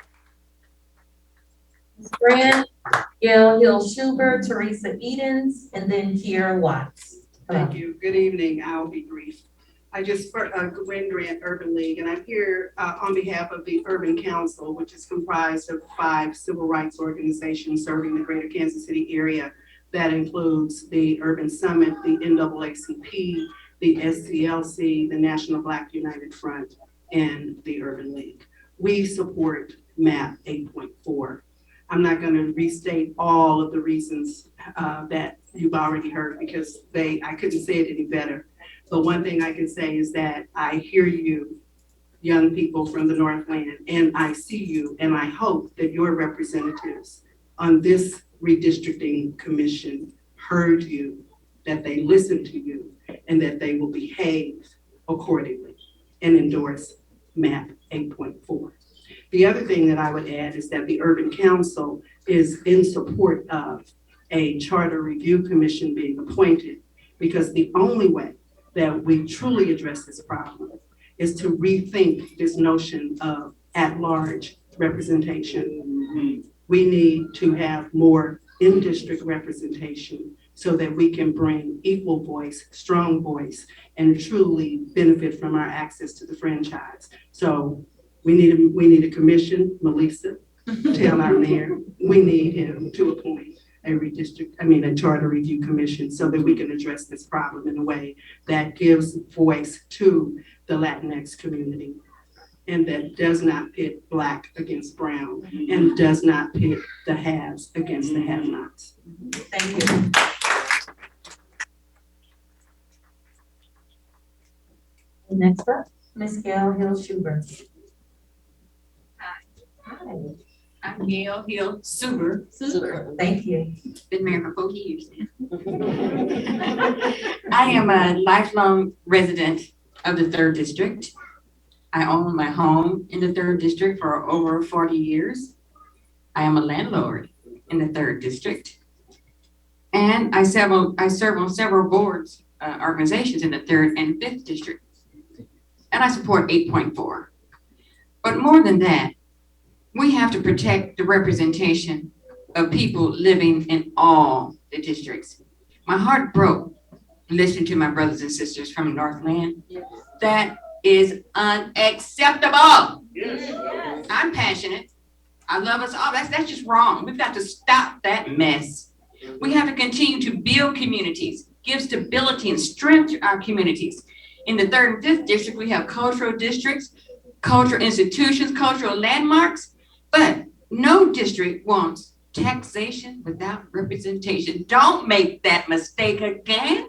Ms. Grant, Gail Hill-Schubert, Teresa Edens, and then Kiera Watts. Thank you. Good evening. I'll be brief. I just, Gwen Grant, Urban League, and I'm here on behalf of the Urban Council, which is comprised of 5 civil rights organizations serving the greater Kansas City area. That includes the Urban Summit, the NAACP, the SCLC, the National Black United Front, and the Urban League. We support MAP 8.4. I'm not going to restate all of the reasons that you've already heard because I couldn't say it any better. But one thing I can say is that I hear you, young people from the Northland, and I see you, and I hope that your representatives on this redistricting commission heard you, that they listened to you, and that they will behave accordingly and endorse MAP 8.4. The other thing that I would add is that the Urban Council is in support of a charter review commission being appointed because the only way that we truly address this problem is to rethink this notion of at-large representation. We need to have more in-district representation so that we can bring equal voice, strong voice, and truly benefit from our access to the franchise. So we need a commission, Melissa, tell our mayor, we need him to appoint a charter review commission so that we can address this problem in a way that gives voice to the Latinx community and that does not pit Black against Brown and does not pit the haves against the have-nots. Thank you. Next up, Ms. Gail Hill-Schubert. Hi. I'm Gail Hill-Schubert. Thank you. Been married for 40 years now. I am a lifelong resident of the 3rd District. I own my home in the 3rd District for over 40 years. I am a landlord in the 3rd District. And I serve on several boards, organizations in the 3rd and 5th District. And I support 8.4. But more than that, we have to protect the representation of people living in all the districts. My heart broke listening to my brothers and sisters from Northland. That is unacceptable. Yes. I'm passionate. I love us all. That's just wrong. We've got to stop that mess. We have to continue to build communities, give stability and strength to our communities. In the 3rd and 5th district, we have cultural districts, cultural institutions, cultural landmarks, but no district wants taxation without representation. Don't make that mistake again.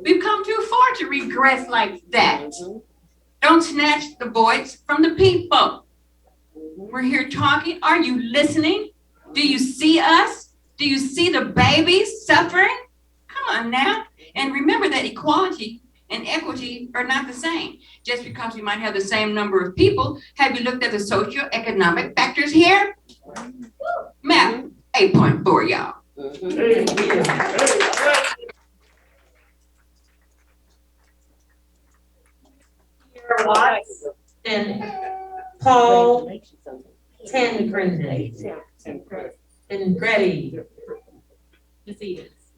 We've come too far to regress like that. Don't snatch the voice from the people. We're here talking. Are you listening? Do you see us? Do you see the babies suffering? Come on now. And remember that equality and equity are not the same. Just because we might have the same number of people, have you looked at the socioeconomic factors here? Math 8.4, y'all. Watts and Paul Tangrendi.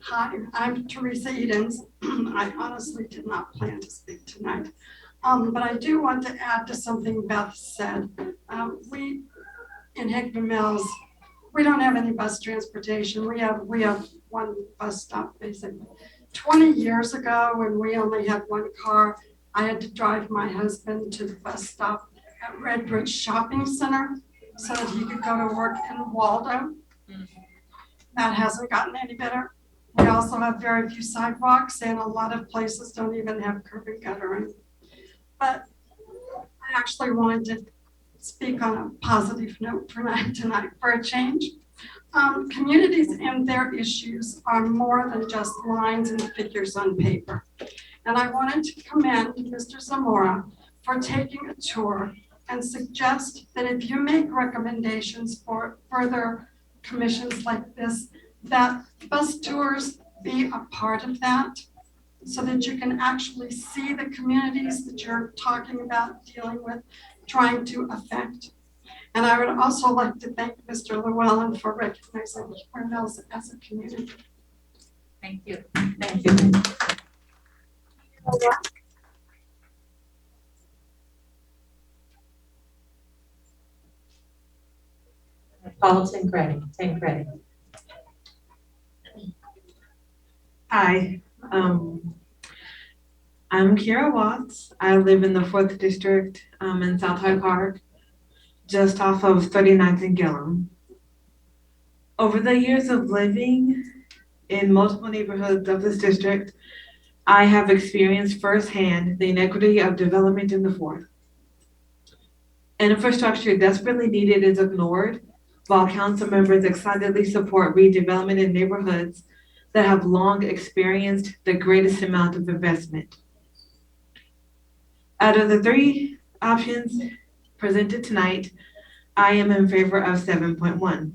Hi, I'm Teresa Edens. I honestly did not plan to speak tonight, but I do want to add to something Beth said. We in Hickman Mills, we don't have any bus transportation. We have one bus stop basically. 20 years ago, when we only had one car, I had to drive my husband to the bus stop at Redbridge Shopping Center so that he could go to work in Waldo. That hasn't gotten any better. We also have very few sidewalks, and a lot of places don't even have curb and guttering. But I actually wanted to speak on a positive note tonight for a change. Communities and their issues are more than just lines and figures on paper. And I wanted to commend Mr. Zamora for taking a tour and suggest that if you make recommendations for further commissions like this, that bus tours be a part of that so that you can actually see the communities that you're talking about dealing with, trying to affect. And I would also like to thank Mr. Llewellyn for recognizing Hickman Mills as a community. Thank you. Thank you. Paul Tancredi. Hi, I'm Kira Watts. I live in the 4th District in South Hyde Park, just off of 39th and Gillum. Over the years of living in multiple neighborhoods of this district, I have experienced firsthand the inequity of development in the 4th. Infrastructure desperately needed is ignored, while council members excitedly support redevelopment in neighborhoods that have long experienced the greatest amount of investment. Out of the 3 options presented tonight, I am in favor of 7.1.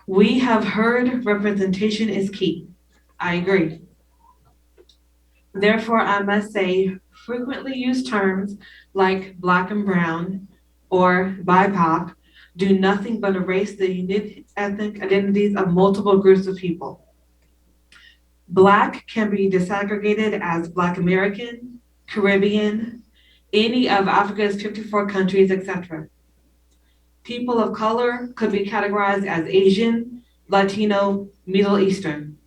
We have heard representation is key. I agree. Therefore, I must say frequently used terms like Black and brown or BIPOC do nothing but erase the unique ethnic identities of multiple groups of people. Black can be disaggregated as Black American, Caribbean, any of Africa's 54 countries, etc. People of color could be categorized as Asian, Latino, Middle Eastern.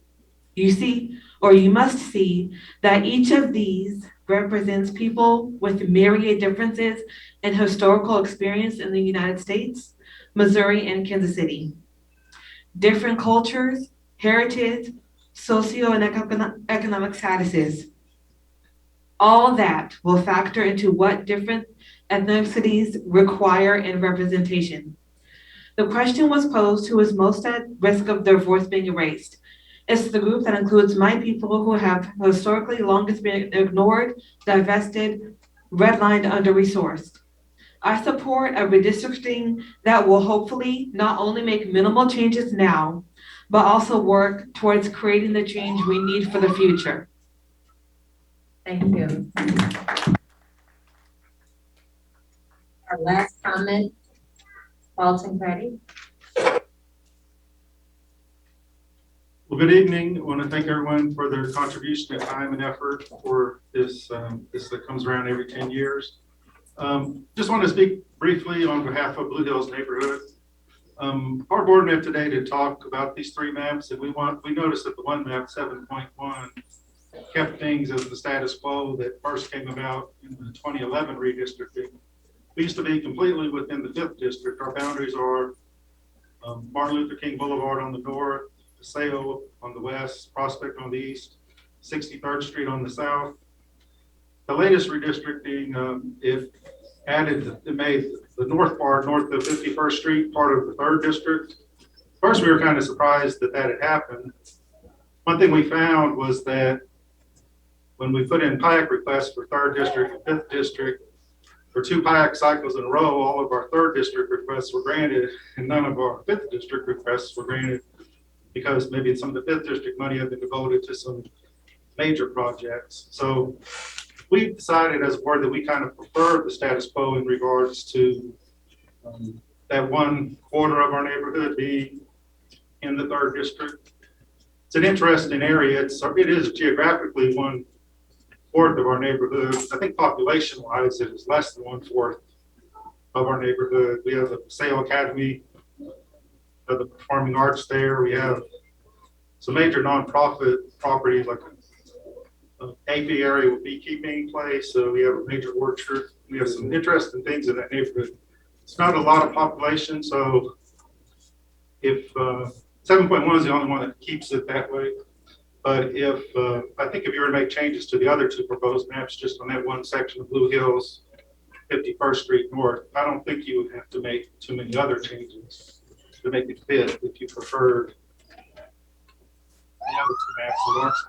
You see, or you must see, that each of these represents people with myriad differences in historical experience in the United States, Missouri, and Kansas City. Different cultures, heritage, socio and economic statuses. All that will factor into what different ethnicities require in representation. The question was posed, who is most at risk of their voice being erased? It's the group that includes my people who have historically longest been ignored, divested, redlined, under-resourced. I support a redistricting that will hopefully not only make minimal changes now, but also work towards creating the change we need for the future. Thank you. Our last comment, Paul Tancredi. Well, good evening. I want to thank everyone for their contribution and time and effort for this that comes around every 10 years. Just want to speak briefly on behalf of Blue Hills neighborhood. Our board met today to talk about these 3 maps, and we noticed that the one map 7.1 kept things as the status quo that first came about in the 2011 redistricting. We used to be completely within the 5th district. Our boundaries are Martin Luther King Boulevard on the north, Paseo on the west, Prospect on the east, 63rd Street on the south. The latest redistricting, it made the north part, north of 51st Street, part of the 3rd district, First, we were kind of surprised that that had happened. One thing we found was that when we put in PIAC requests for 3rd District and 5th District, for 2 PIAC cycles in a row, all of our 3rd District requests were granted and none of our 5th District requests were granted because maybe some of the 5th District money had been devoted to some major projects. So we decided as a board that we kind of prefer the status quo in regards to that 1/4 of our neighborhood being in the 3rd District. It's an interesting area. It is geographically 1/4 of our neighborhood. I think population wise, it is less than 1/4 of our neighborhood. We have the Sale Academy of the Performing Arts there. We have some major nonprofit properties like an apiary with beekeeping place. So we have a major orchard. We have some interesting things in that neighborhood. It's not a lot of population. So if 7.1 is the only one that keeps it that way. But if, I think if you were to make changes to the other 2 proposed maps, just on that one section of Blue Hills, 51st Street North, I don't think you would have to make too many other changes to make it fit if you preferred the other 2 maps that aren't.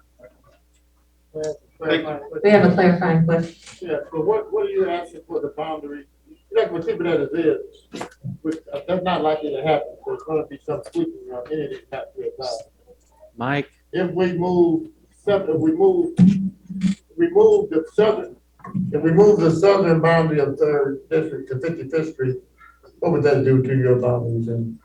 We have a clarifying question. Yeah, so what are you asking for the boundary? Like we'll keep it as it is, which that's not likely to happen. There's gonna be some tweaking on any of these maps we apply. Mike. If we move the southern boundary of 3rd District to 55th Street, what would that do to your boundaries in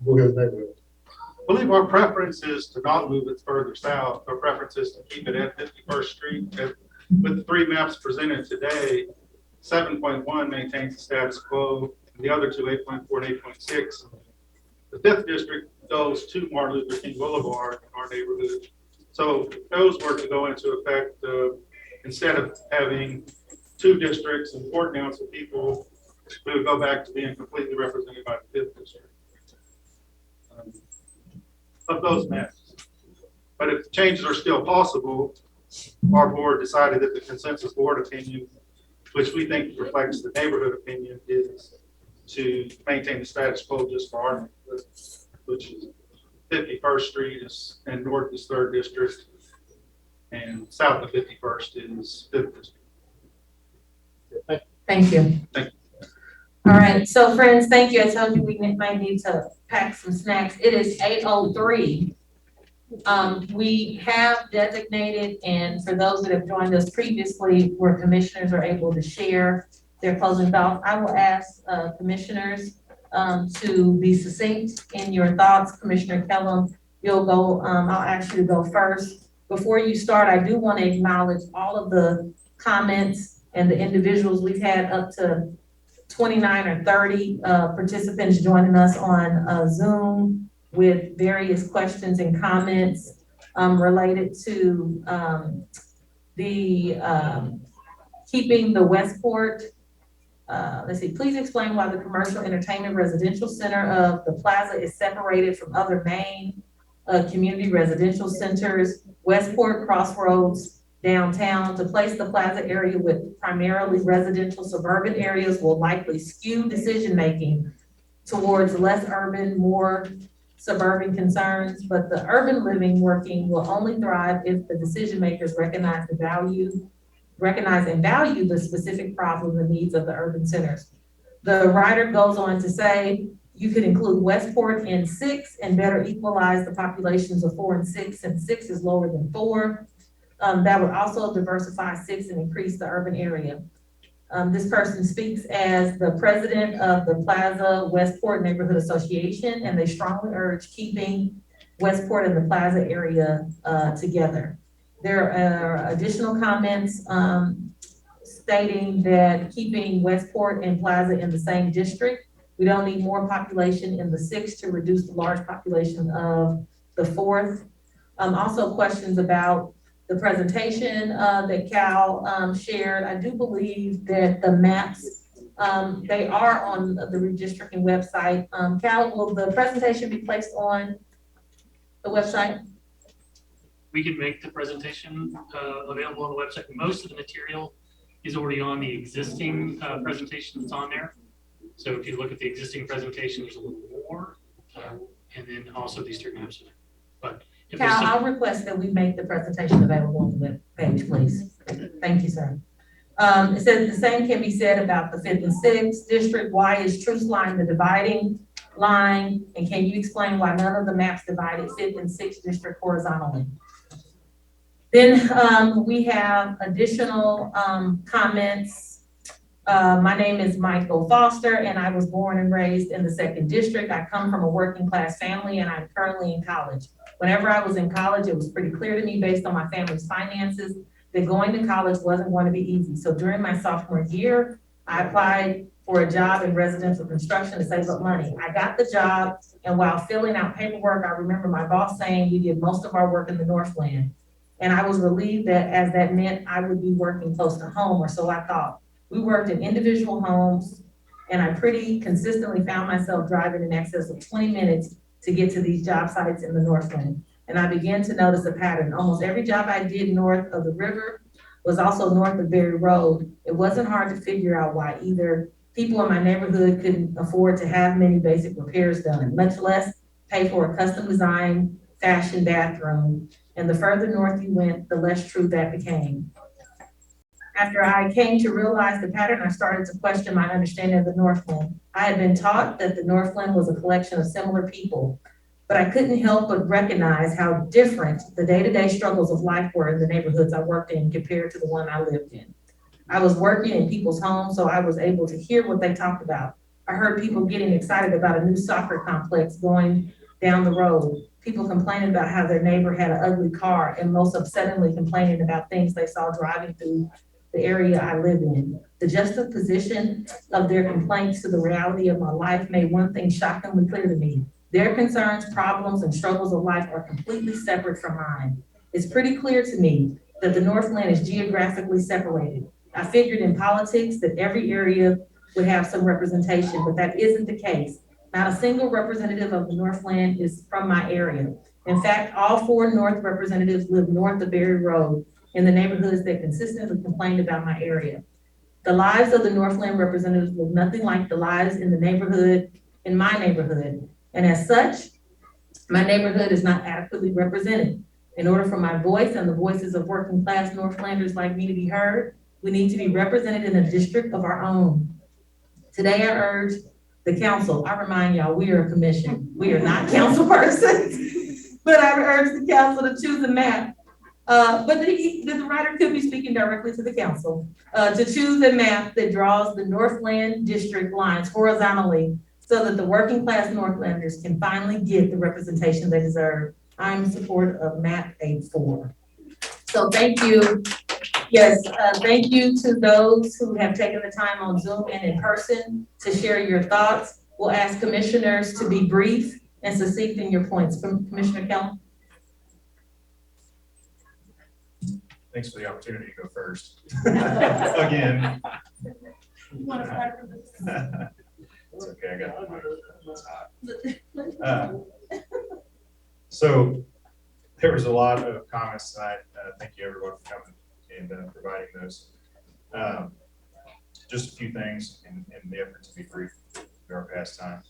Blue Hills neighborhood? I believe our preference is to not move it further south. Our preference is to keep it at 51st Street. With the 3 maps presented today, 7.1 maintains the status quo, and the other 2, 8.4 and 8.6. The 5th District goes to Martin Luther King Boulevard in our neighborhood. So if those were to go into effect, instead of having 2 districts and 4 council people, we would go back to being completely represented by the 5th District of those maps. But if changes are still possible, our board decided that the consensus board opinion, which we think reflects the neighborhood opinion, is to maintain the status quo just for our neighborhood, which is 51st Street and north is 3rd District, and south of 51st is 5th District. Thank you. Thank you. All right, so friends, thank you. I told you we might need to pack some snacks. It is 8:03. We have designated, and for those that have joined us previously, where commissioners are able to share their closing thoughts, I will ask commissioners to be succinct in your thoughts. Commissioner Kellum, you'll go, I'll ask you to go first. Before you start, I do want to acknowledge all of the comments and the individuals. We've had up to 29 or 30 participants joining us on Zoom with various questions and comments related to keeping the Westport. Let's see, please explain why the commercial entertainment residential center of the plaza is separated from other main community residential centers. Westport Crossroads downtown. To place the plaza area with primarily residential suburban areas will likely skew decision-making towards less urban, more suburban concerns, but the urban living working will only thrive if the decision makers recognize and value the specific problems and needs of the urban centers. The writer goes on to say, you could include Westport in 6 and better equalize the populations of 4 and 6, since 6 is lower than 4. That would also diversify 6 and increase the urban area. This person speaks as the president of the Plaza Westport Neighborhood Association, and they strongly urge keeping Westport and the Plaza area together. There are additional comments stating that keeping Westport and Plaza in the same district, we don't need more population in the 6 to reduce the large population of the 4th. Also questions about the presentation that Cal shared. I do believe that the maps, they are on the redistricting website. Cal, will the presentation be placed on the website? We can make the presentation available on the website. Most of the material is already on the existing presentation that's on there. So if you look at the existing presentation, there's a little more and then also these three maps. But if Cal, there's some- I'll request that we make the presentation available on the web page, please. Thank you, sir. It says the same can be said about the 5th and 6th district. Why is Truce Line the dividing line? And can you explain why none of the maps divided 5th and 6th district horizontally? Then we have additional comments. My name is Michael Foster, and I was born and raised in the 2nd district. I come from a working class family, and I'm currently in college. Whenever I was in college, it was pretty clear to me based on my family's finances that going to college wasn't going to be easy. So during my sophomore year, I applied for a job in residential construction to save up money. I got the job, and while filling out paperwork, I remember my boss saying we did most of our work in the Northland. And I was relieved that as that meant I would be working close to home, or so I thought. We worked in individual homes, and I pretty consistently found myself driving in excess of 20 minutes to get to these job sites in the Northland. And I began to notice a pattern. Almost every job I did north of the river was also north of Berry Road. It wasn't hard to figure out why either people in my neighborhood couldn't afford to have many basic repairs done, much less pay for a custom design fashion bathroom. And the further north you went, the less true that became. After I came to realize the pattern, I started to question my understanding of the Northland. I had been taught that the Northland was a collection of similar people, but I couldn't help but recognize how different the day-to-day struggles of life were in the neighborhoods I worked in compared to the one I lived in. I was working in people's homes, so I was able to hear what they talked about. I heard people getting excited about a new soccer complex going down the road, people complaining about how their neighbor had an ugly car, and most upsettingly complaining about things they saw driving through the area I live in. The juxtaposition of their complaints to the reality of my life made one thing shockingly clear to me. Their concerns, problems, and struggles of life are completely separate from mine. It's pretty clear to me that the Northland is geographically separated. I figured in politics that every area would have some representation, but that isn't the case. Not a single representative of the Northland is from my area. In fact, all 4 North representatives live north of Berry Road in the neighborhoods that consistently complained about my area. The lives of the Northland representatives look nothing like the lives in my neighborhood. And as such, my neighborhood is not adequately represented. In order for my voice and the voices of working class Northlanders like me to be heard, we need to be represented in a district of our own. Today I urge the council, I remind y'all, we are a commission. We are not council persons, but I urge the council to choose a map. But the writer could be speaking directly to the council, to choose a map that draws the Northland district lines horizontally so that the working class Northlanders can finally get the representation they deserve. I'm in support of map 84. So thank you. Yes, thank you to those who have taken the time on Zoom and in person to share your thoughts. We'll ask commissioners to be brief and succinct in your points. Commissioner Kellum. Thanks for the opportunity to go first. Again. You want to start from this? It's okay, I got the mic. It's hot. So there was a lot of comments tonight. Thank you everyone for coming and providing those. Just a few things in the effort to be brief in our past time.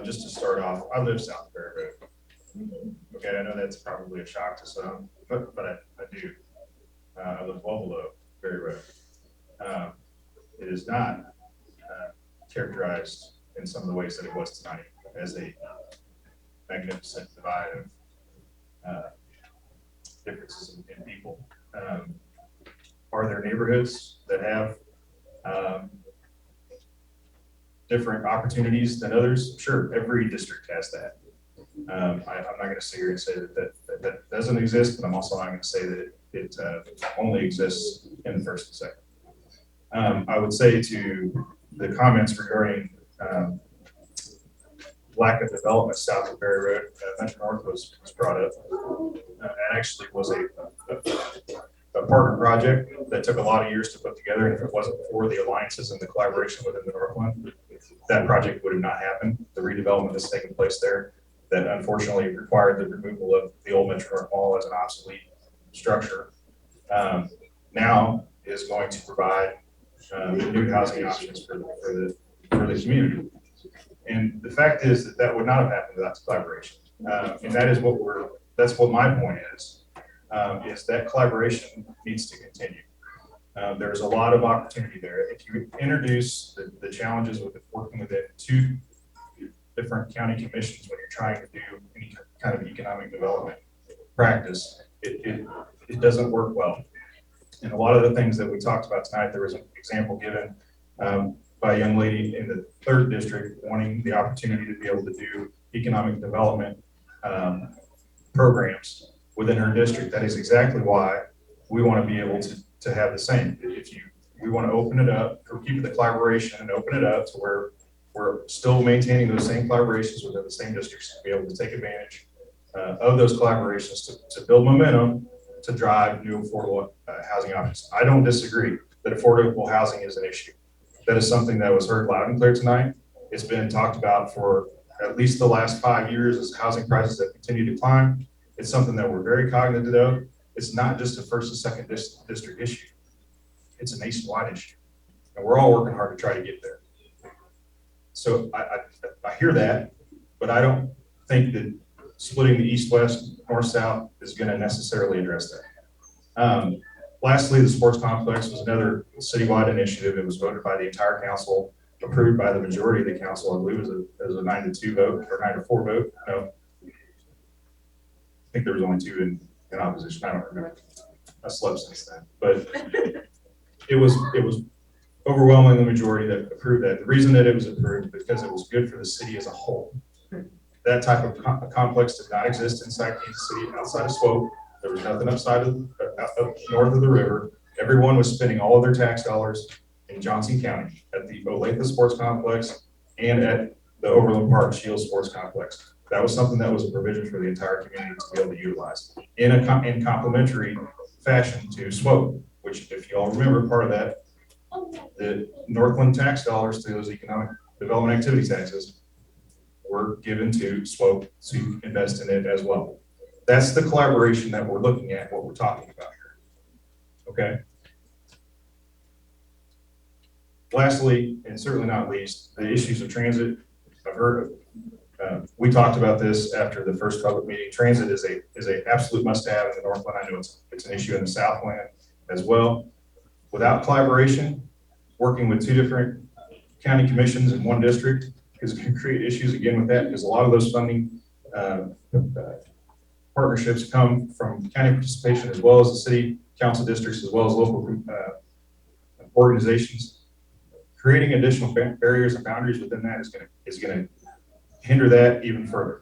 Just to start off, I live south of Berry Road. Okay, I know that's probably a shock to some, but I do. I live well below Berry Road. It is not characterized in some of the ways that it was tonight as a magnificent divide of differences in people. Are there neighborhoods that have different opportunities than others? Sure, every district has that. I'm not going to sit here and say that doesn't exist, but I'm also not going to say that it only exists in the first and second. I would say to the comments regarding lack of development south of Berry Road, Metro North was brought up. And actually was a partner project that took a lot of years to put together. And if it wasn't for the alliances and the collaboration within the Northland, that project would have not happened. The redevelopment that's taken place there that unfortunately required the removal of the old Metro North Mall as an obsolete structure, now is going to provide new housing options for the community. And the fact is that that would not have happened without collaboration. And that is that's what my point is that collaboration needs to continue. There's a lot of opportunity there. If you introduce the challenges with working within two different county commissions when you're trying to do any kind of economic development practice, it doesn't work well. And a lot of the things that we talked about tonight, there was an example given by a young lady in the 3rd district wanting the opportunity to be able to do economic development programs within her district. That is exactly why we want to be able to have the same. We want to open it up, or keep the collaboration and open it up to where we're still maintaining those same collaborations within the same districts to be able to take advantage of those collaborations to build momentum to drive new affordable housing options. I don't disagree that affordable housing is an issue. That is something that was heard loud and clear tonight. It's been talked about for at least the last 5 years as housing prices have continued to climb. It's something that we're very cognizant of. It's not just a 1st and 2nd district issue. It's a nationwide issue. And we're all working hard to try to get there. So I hear that, but I don't think that splitting the east-west, north-south is going to necessarily address that. Lastly, the sports complex was another citywide initiative. It was voted by the entire council, approved by the majority of the council. I believe it was a 9-2 vote or 9-4 vote. No, I think there was only 2 in opposition. I don't remember. I slept since then, but it was overwhelmingly the majority that approved that. The reason that it was approved because it was good for the city as a whole. That type of complex did not exist inside Kansas City, outside of Swope. There was nothing up north of the river. Everyone was spending all of their tax dollars in Johnson County at the Olathe Sports Complex and at the Overland Park Shield Sports Complex. That was something that was a provision for the entire community to be able to utilize in complementary fashion to Swope, which, if you all remember, part of that, the Northland tax dollars through those economic development activity taxes were given to Swope to invest in it as well. That's the collaboration that we're looking at, what we're talking about here. Okay. Lastly, and certainly not least, the issues of transit. I've heard we talked about this after the first public meeting. Transit is a absolute must-have in the Northland. I know it's an issue in the Southland as well. Without collaboration, working with 2 different county commissions in 1 district is going to create issues again with that, because a lot of those funding partnerships come from county participation as well as the city council districts as well as local organizations. Creating additional barriers and boundaries within that is going to hinder that even further,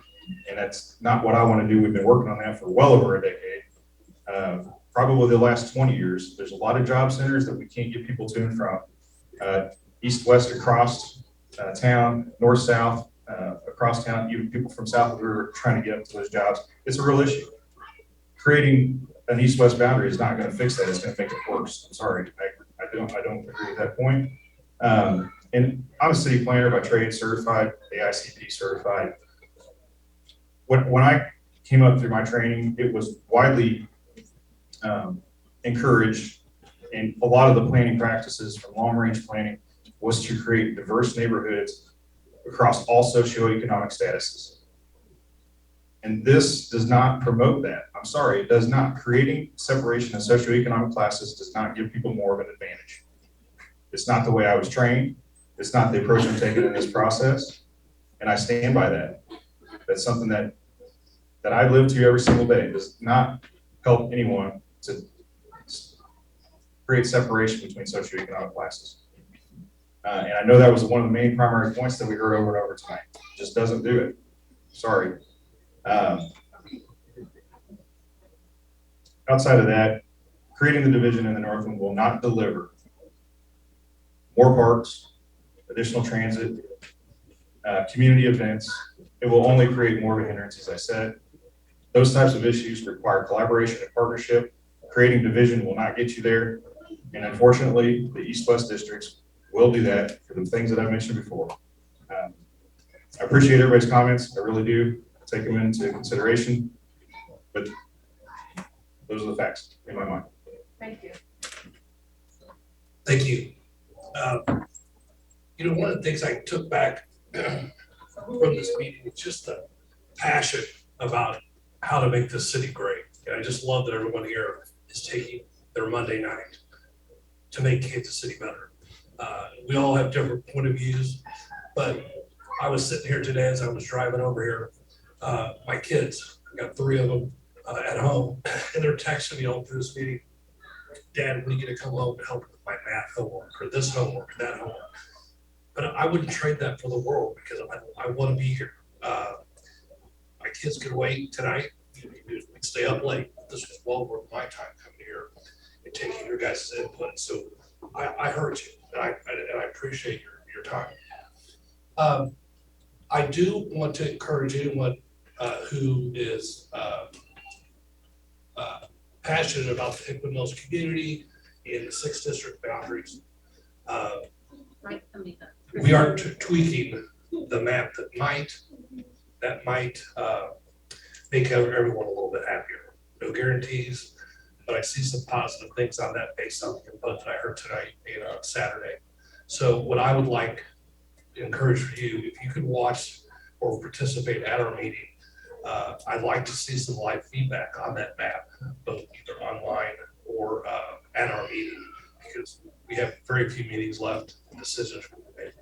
and that's not what I want to do. We've been working on that for well over a decade, probably the last 20 years. There's a lot of job centers that we can't get people to and from, east-west across town, north-south across town. Even people from south of the river trying to get up to those jobs. It's a real issue. Creating an east-west boundary is not going to fix that. It's going to make it worse. I'm sorry. I don't agree with that point. And I'm a city planner by trade, certified, AICP certified. When I came up through my training, it was widely encouraged, and a lot of the planning practices from long-range planning was to create diverse neighborhoods across all socioeconomic statuses. And this does not promote that. I'm sorry, it does not. Creating separation of socioeconomic classes does not give people more of an advantage. It's not the way I was trained. It's not the approach I'm taking in this process. And I stand by that. That's something that I live to every single day. It does not help anyone to create separation between socioeconomic classes. And I know that was one of the main primary points that we heard over and over tonight. It just doesn't do it. Sorry. Outside of that, creating the division in the Northland will not deliver more parks, additional transit, community events. It will only create more of a hindrance, as I said. Those types of issues require collaboration and partnership. Creating division will not get you there. And unfortunately, the East-West districts will do that for the things that I mentioned before. I appreciate everybody's comments. I really do. Take them into consideration. But those are the facts in my mind. Thank you. Thank you. One of the things I took back from this meeting is just the passion about how to make this city great. And I just love that everyone here is taking their Monday night to make Kansas City better. We all have different point of views, but I was sitting here today as I was driving over here. My kids, I got 3 of them at home, and they're texting me all through this meeting, Dad, when are you gonna come home to help with my math homework or this homework or that homework? But I wouldn't trade that for the world because I want to be here. My kids could wait tonight. We can stay up late. This was well worth my time coming here and taking your guys' input. So I heard you, and I appreciate your time. I do want to encourage anyone who is passionate about the Hickman Mills community and the 6th district boundaries. We are tweaking the map that might make everyone a little bit happier. No guarantees, but I see some positive things on that based on the input that I heard tonight and on Saturday. So what I would like to encourage for you, if you could watch or participate at our meeting, I'd like to see some live feedback on that map, both either online or at our meeting, because we have very few meetings left and decisions will be made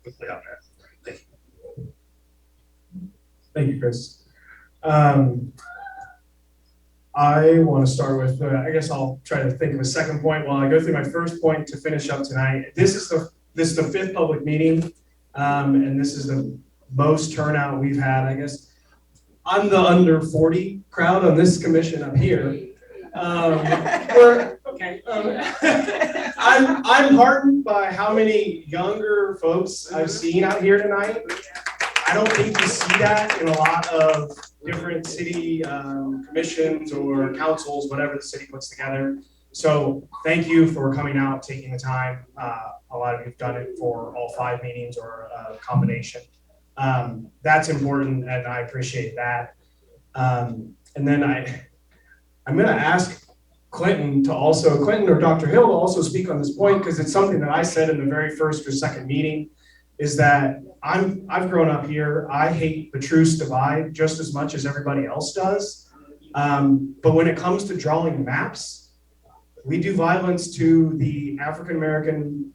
quickly on that. Thank you. Thank you, Chris. I want to start with, I guess I'll try to think of a second point while I go through my first point to finish up tonight. This is the 5th public meeting, and this is the most turnout we've had, I guess. I'm the under 40 crowd on this commission up here. I'm heartened by how many younger folks I've seen out here tonight. I don't think you see that in a lot of different city commissions or councils, whatever the city puts together. So thank you for coming out, taking the time. A lot of you have done it for all 5 meetings or a combination. That's important, and I appreciate that. And then I'm going to ask Clinton or Dr. Hill to also speak on this point, because it's something that I said in the very first or second meeting, is that I've grown up here. I hate the truce divide just as much as everybody else does. But when it comes to drawing maps, we do violence to the African-American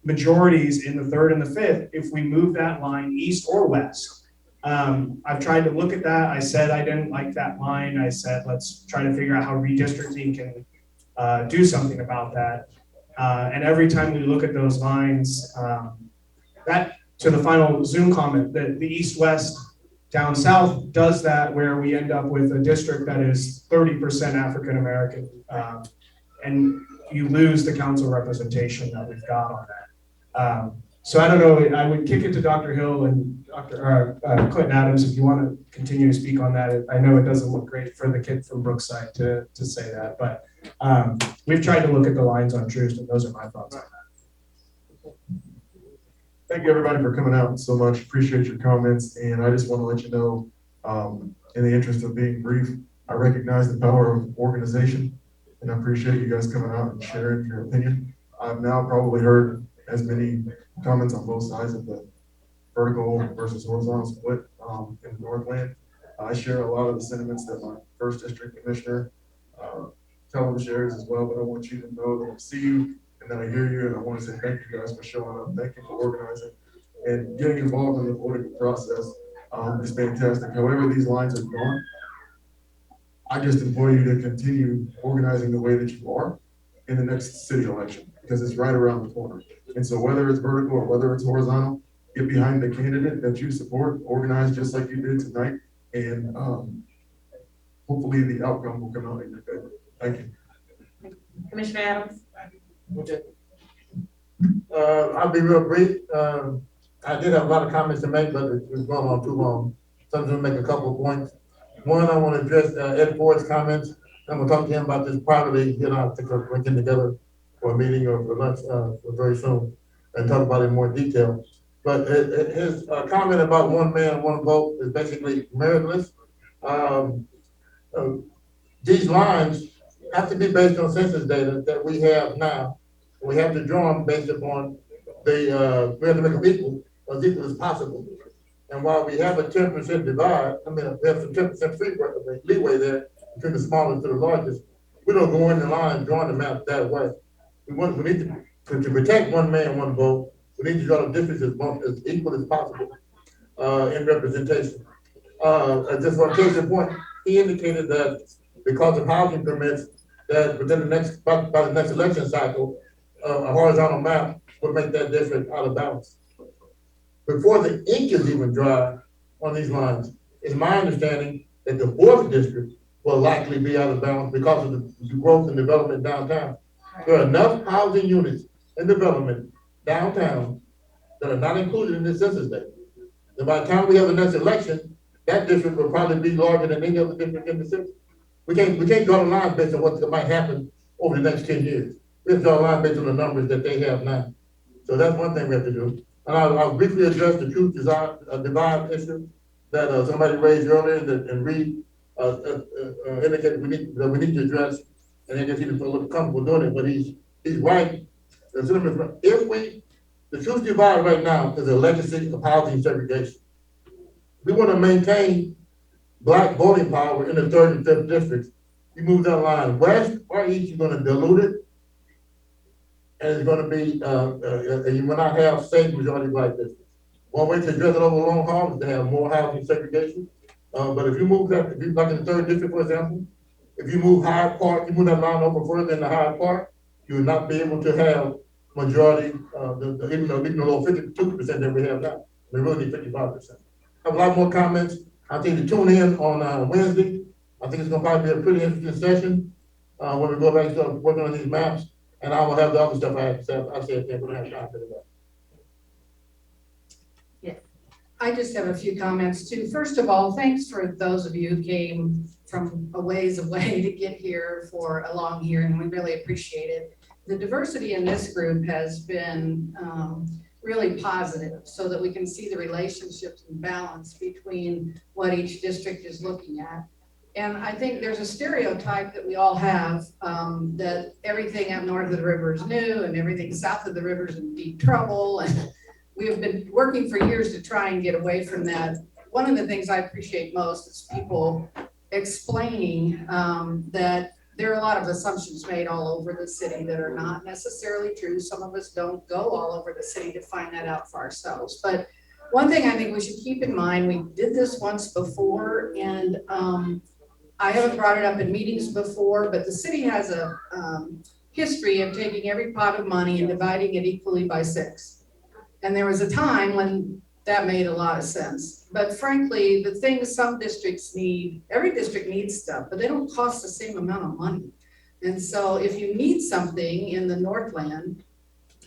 majorities in the 3rd and the 5th if we move that line east or west. I've tried to look at that. I said I didn't like that line. I said, let's try to figure out how redistricting can do something about that. And every time we look at those lines, that to the final Zoom comment, that the east-west down south does that, where we end up with a district that is 30% African-American, and you lose the council representation that we've got on that. So I don't know, I would kick it to Dr. Hill and Clinton Adams if you want to continue to speak on that. I know it doesn't look great for the kid from Brookside to say that, but we've tried to look at the lines on truth, and those are my thoughts on that. Thank you, everybody, for coming out so much. Appreciate your comments, and I just want to let you know, in the interest of being brief, I recognize the power of organization, and I appreciate you guys coming out and sharing your opinion. I've now probably heard as many comments on both sides of the vertical versus horizontal split in the Northland. I share a lot of the sentiments that my 1st district commissioner Telem shares as well, but I want you to know that I see you and that I hear you, and I want to say thank you guys for showing up. Thank you for organizing and getting involved in the political process. It's fantastic. However these lines are going, I just implore you to continue organizing the way that you are in the next city election, because it's right around the corner. And so whether it's vertical or whether it's horizontal, get behind the candidate that you support, organize just like you did tonight, and hopefully the outcome will come out in your favor. Thank you. Commissioner Adams? Okay. I'll be real brief. I did have a lot of comments to make, but it's going on too long. So I'm going to make a couple of points. One, I want to address Ed Ford's comments. I'm going to talk to him about this privately. I think we're getting together for a meeting or for lunch very soon and talk about it in more detail. But his comment about one man, one vote is basically meritless. These lines have to be based on census data that we have now. We have to draw them based upon we have to make them equal as equal as possible. And while we have a 10% divide, we have some 10% leeway there between the smallest to the largest. We don't go in the line drawing the map that way. We need to protect one man, one vote. We need to draw the difference as equal as possible in representation. Just for a case in point, he indicated that because of housing permits, that within the next, by the next election cycle, a horizontal map would make that district out of balance. Before the ink is even dry on these lines, it's my understanding that the fourth district will likely be out of balance because of the growth and development downtown. There are enough housing units in development downtown that are not included in this census data. And by the time we have the next election, that district will probably be larger than any other district in the city. We can't draw the line based on what might happen over the next 10 years. We have to draw a line based on the numbers that they have now. So that's one thing we have to do. And I'll briefly address the truth divide issue that somebody raised earlier and Reed indicated that we need to address. And I guess he didn't feel a little comfortable doing it, but he's right. The truth divide right now is a legacy of housing segregation. We want to maintain Black voting power in the 3rd and 5th districts. You move that line west or east, you're going to dilute it. And it's going to be, and you will not have safe majority Black districts. One way to address it over the long haul is to have more housing segregation. But if you move that, if you like in the 3rd district, for example, if you move Hyde Park, you move that line over further in the Hyde Park, you will not be able to have majority, even the low 52% that we have now. We really need 55%. I have a lot more comments. I think to tune in on Wednesday. I think it's going to probably be a pretty interesting session when we go back and start working on these maps. And I will have the other stuff I have to say. I said we don't have time for that. I just have a few comments too. First of all, thanks for those of you who came from a ways away to get here for a long hearing. We really appreciate it. The diversity in this group has been really positive so that we can see the relationships and balance between what each district is looking at. And I think there's a stereotype that we all have that everything up north of the river is new and everything south of the river is in deep trouble. And we have been working for years to try and get away from that. One of the things I appreciate most is people explaining that there are a lot of assumptions made all over the city that are not necessarily true. Some of us don't go all over the city to find that out for ourselves. But one thing I think we should keep in mind, we did this once before, and I haven't brought it up in meetings before, but the city has a history of taking every pot of money and dividing it equally by 6. And there was a time when that made a lot of sense. But frankly, the things some districts need, every district needs stuff, but they don't cost the same amount of money. And so if you need something in the Northland,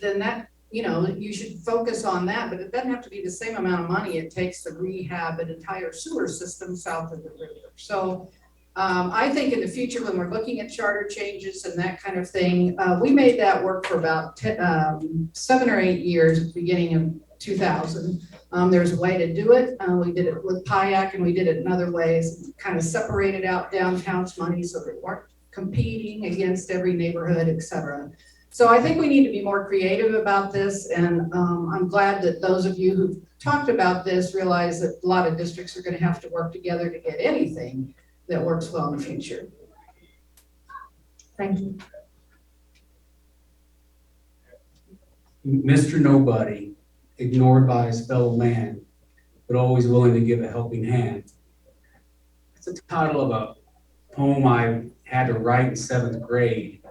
then that, you should focus on that, but it doesn't have to be the same amount of money it takes to rehab an entire sewer system south of the river. So I think in the future, when we're looking at charter changes and that kind of thing, we made that work for about 7 or 8 years at the beginning of 2000. There's a way to do it. We did it with PIAC and we did it in other ways, kind of separated out downtown's money so they weren't competing against every neighborhood, et cetera. So I think we need to be more creative about this. And I'm glad that those of you who've talked about this realize that a lot of districts are going to have to work together to get anything that works well in the future. Thank you. Mr. Nobody, ignored by his fellow man, but always willing to give a helping hand. It's the title of a poem I had to write in 7th grade.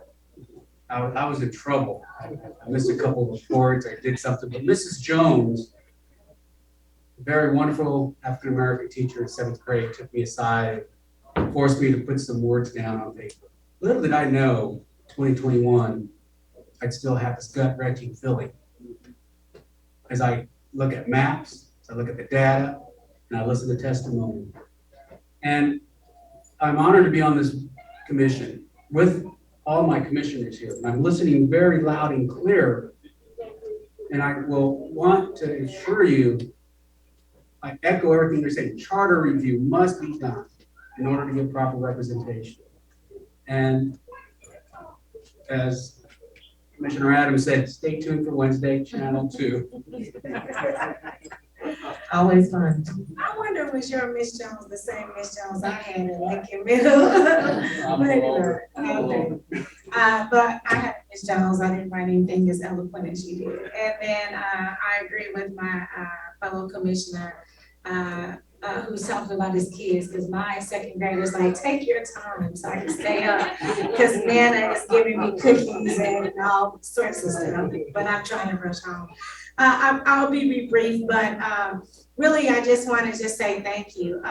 I was in trouble. I missed a couple of reports. I did something, but Mrs. Jones, a very wonderful African-American teacher in 7th grade, took me aside, forced me to put some words down on paper. Little did I know, 2021, I'd still have this gut-wrenching feeling. As I look at maps, as I look at the data, and I listen to testimony. And I'm honored to be on this commission with all my commissioners here. And I'm listening very loud and clear. And I will want to assure you, I echo everything they're saying. Charter review must be done in order to get proper representation. And as Commissioner Adams said, stay tuned for Wednesday, Channel 2. Always fun. I wonder, was your Miss Jones the same Miss Jones I had in Lincoln Middle? Maybe not. Okay. But I had Miss Jones, I didn't write anything as eloquent as you did. And then I agree with my fellow commissioner who's talking about his kids, because my second grader's like, take your time so I can stay up. Because Nana is giving me cookies and all sorts of stuff, but I'm trying to rush home. I'll be brief, but really, I just want to just say thank you.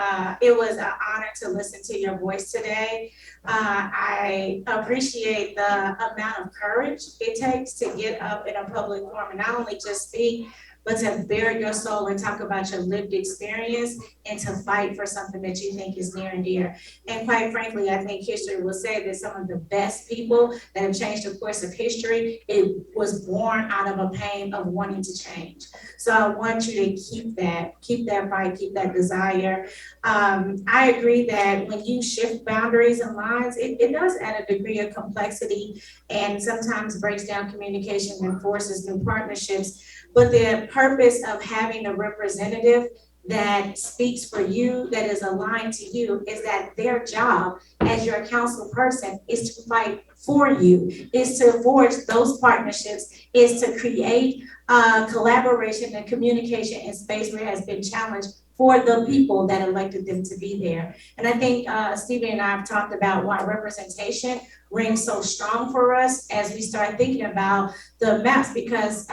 It was an honor to listen to your voice today. I appreciate the amount of courage it takes to get up in a public forum and not only just speak, but to bare your soul and talk about your lived experience and to fight for something that you think is near and dear. And quite frankly, I think history will say that some of the best people that have changed the course of history, it was born out of a pain of wanting to change. So I want you to keep that fight, keep that desire. I agree that when you shift boundaries and lines, it does add a degree of complexity and sometimes breaks down communication and forces new partnerships. But the purpose of having a representative that speaks for you, that is aligned to you, is that their job as your council person is to fight for you, is to forge those partnerships, is to create collaboration and communication in space where it has been challenged for the people that elected them to be there. And I think Stevie and I have talked about why representation rings so strong for us as we start thinking about the maps, because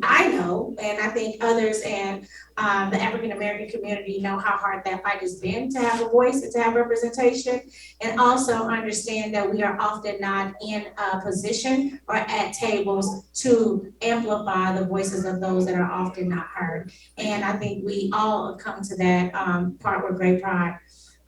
I know, and I think others and the African-American community know how hard that fight has been to have a voice and to have representation, and also understand that we are often not in a position or at tables to amplify the voices of those that are often not heard. And I think we all come to that part with great pride.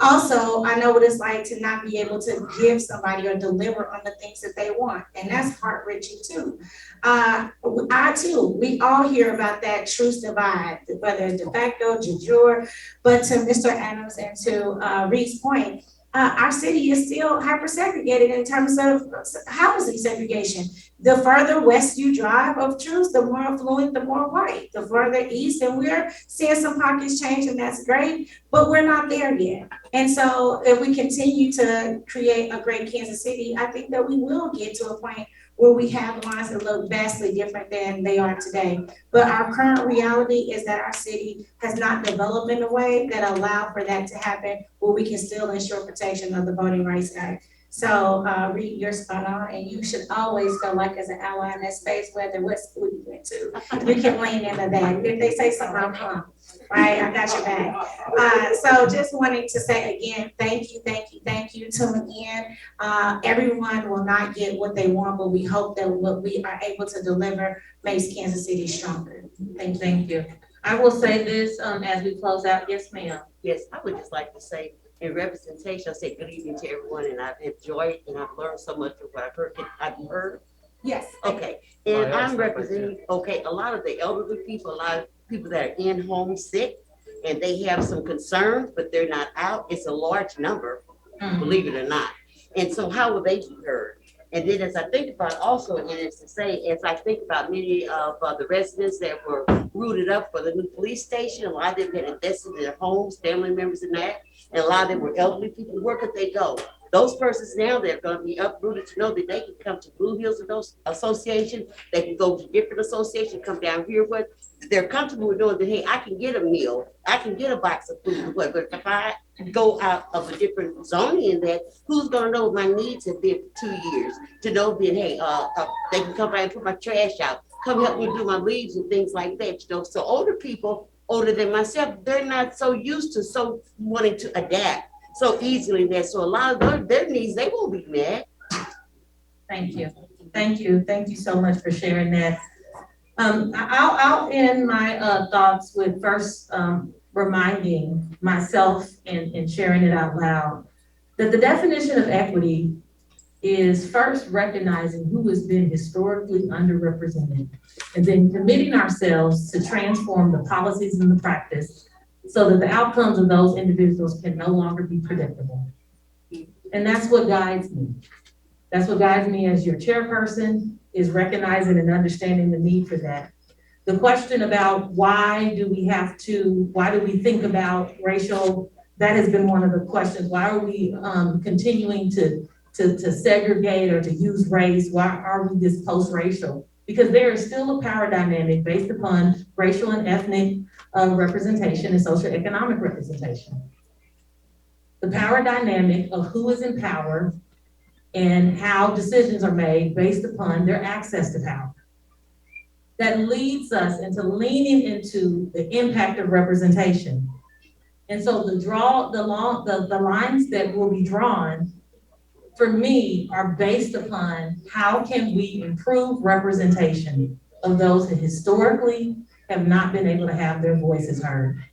Also, I know what it's like to not be able to give somebody or deliver on the things that they want. And that's heart-wrenching too. We all hear about that truth divide, whether it's de facto, de jure, but to Mr. Adams and to Reed's point, our city is still hyper-segregated in terms of housing segregation. The further west you drive of truth, the more affluent, the more white. The further east, and we're seeing some pockets change, and that's great, but we're not there yet. And so if we continue to create a great Kansas City, I think that we will get to a point where we have lines that look vastly different than they are today. But our current reality is that our city has not developed in a way that allow for that to happen, where we can still ensure protection of the Voting Rights Act. So Reed, you're spot on, and you should always feel like as an ally in that space, whether what school you went to, you can lean into that. If they say something, I'll come, right? I got your back. So just wanting to say again, thank you. Tune in. Everyone will not get what they want, but we hope that what we are able to deliver makes Kansas City stronger. Thank you. I will say this as we close out. Yes, ma'am. Yes, I would just like to say, in representation, I say good evening to everyone, and I've enjoyed and I've learned so much of what I've heard. Yes. Okay, and I'm representing, a lot of the elderly people, a lot of people that are in home sick, and they have some concerns, but they're not out. It's a large number, believe it or not. And so how will they be heard? And then as I think about also, and it's to say, as I think about many of the residents that were rooted up for the new police station, a lot of them had invested in their homes, family members and that, and a lot of them were elderly people. Where could they go? Those persons now, they're going to be uprooted to know that they can come to Blue Hills Association, they can go to different associations, come down here, but they're comfortable with knowing that, hey, I can get a meal, I can get a box of food, but if I go out of a different zoning in that, who's going to know what my needs have been for 2 years? To know that, hey, they can come by and put my trash out, come help me do my leaves and things like that, you know. So older people, older than myself, they're not so used to wanting to adapt so easily there. So a lot of their needs, they won't be met. Thank you so much for sharing that. I'll end my thoughts with first reminding myself and sharing it out loud that the definition of equity is first recognizing who has been historically underrepresented, and then committing ourselves to transform the policies and the practice so that the outcomes of those individuals can no longer be predictable. And that's what guides me. That's what guides me as your chairperson, is recognizing and understanding the need for that. The question about why do we think about racial, that has been one of the questions. Why are we continuing to segregate or to use race? Why are we this post-racial? Because there is still a power dynamic based upon racial and ethnic representation and socioeconomic representation. The power dynamic of who is in power and how decisions are made based upon their access to power. That leads us into leaning into the impact of representation. And so the lines that will be drawn for me are based upon how can we improve representation of those who historically have not been able to have their voices heard.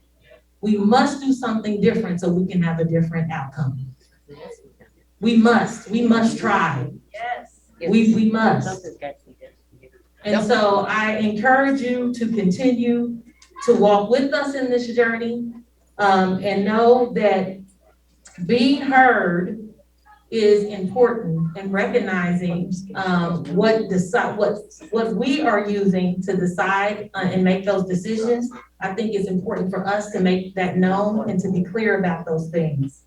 We must do something different so we can have a different outcome. We must try. Yes. We must. And so I encourage you to continue to walk with us in this journey, and know that being heard is important, and recognizing what we are using to decide and make those decisions. I think it's important for us to make that known and to be clear about those things.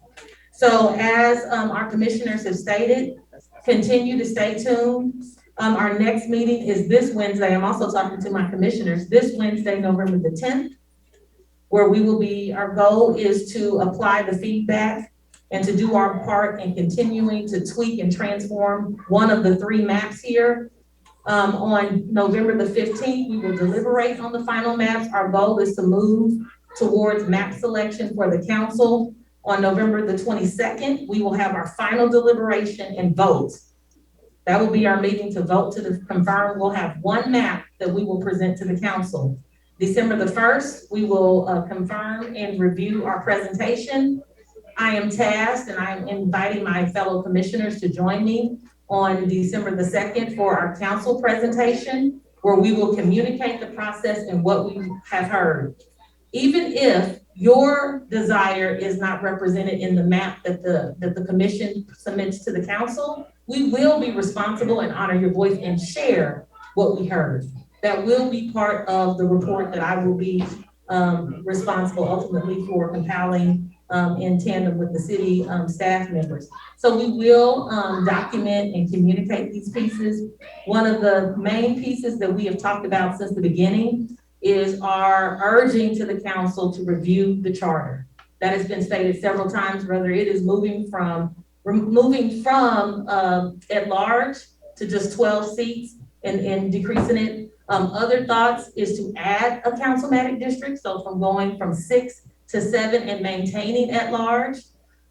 So as our commissioners have stated, continue to stay tuned. Our next meeting is this Wednesday. I'm also talking to my commissioners this Wednesday, November the 10th, where our goal is to apply the feedback and to do our part in continuing to tweak and transform one of the 3 maps here. On November the 15th, we will deliberate on the final maps. Our goal is to move towards map selection for the council. On November the 22nd, we will have our final deliberation and vote. That will be our meeting to vote to confirm. We'll have 1 map that we will present to the council. December the 1st, we will confirm and review our presentation. I am tasked, and I am inviting my fellow commissioners to join me on December the 2nd for our council presentation, where we will communicate the process and what we have heard. Even if your desire is not represented in the map that the commission submits to the council, we will be responsible and honor your voice and share what we heard. That will be part of the report that I will be responsible ultimately for compiling in tandem with the city staff members. So we will document and communicate these pieces. One of the main pieces that we have talked about since the beginning is our urging to the council to review the charter. That has been stated several times, whether it is moving from at large to just 12 seats and decreasing it. Other thoughts is to add a councilmatic district, so from going from 6 to 7 and maintaining at large.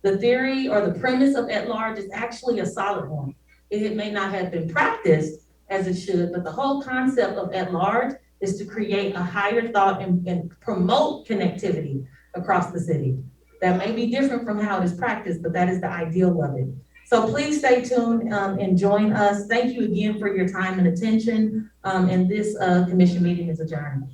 The theory or the premise of at large is actually a solid one. It may not have been practiced as it should, but the whole concept of at large is to create a higher thought and promote connectivity across the city. That may be different from how it is practiced, but that is the ideal of it. So please stay tuned and join us. Thank you again for your time and attention. And this commission meeting is adjourned.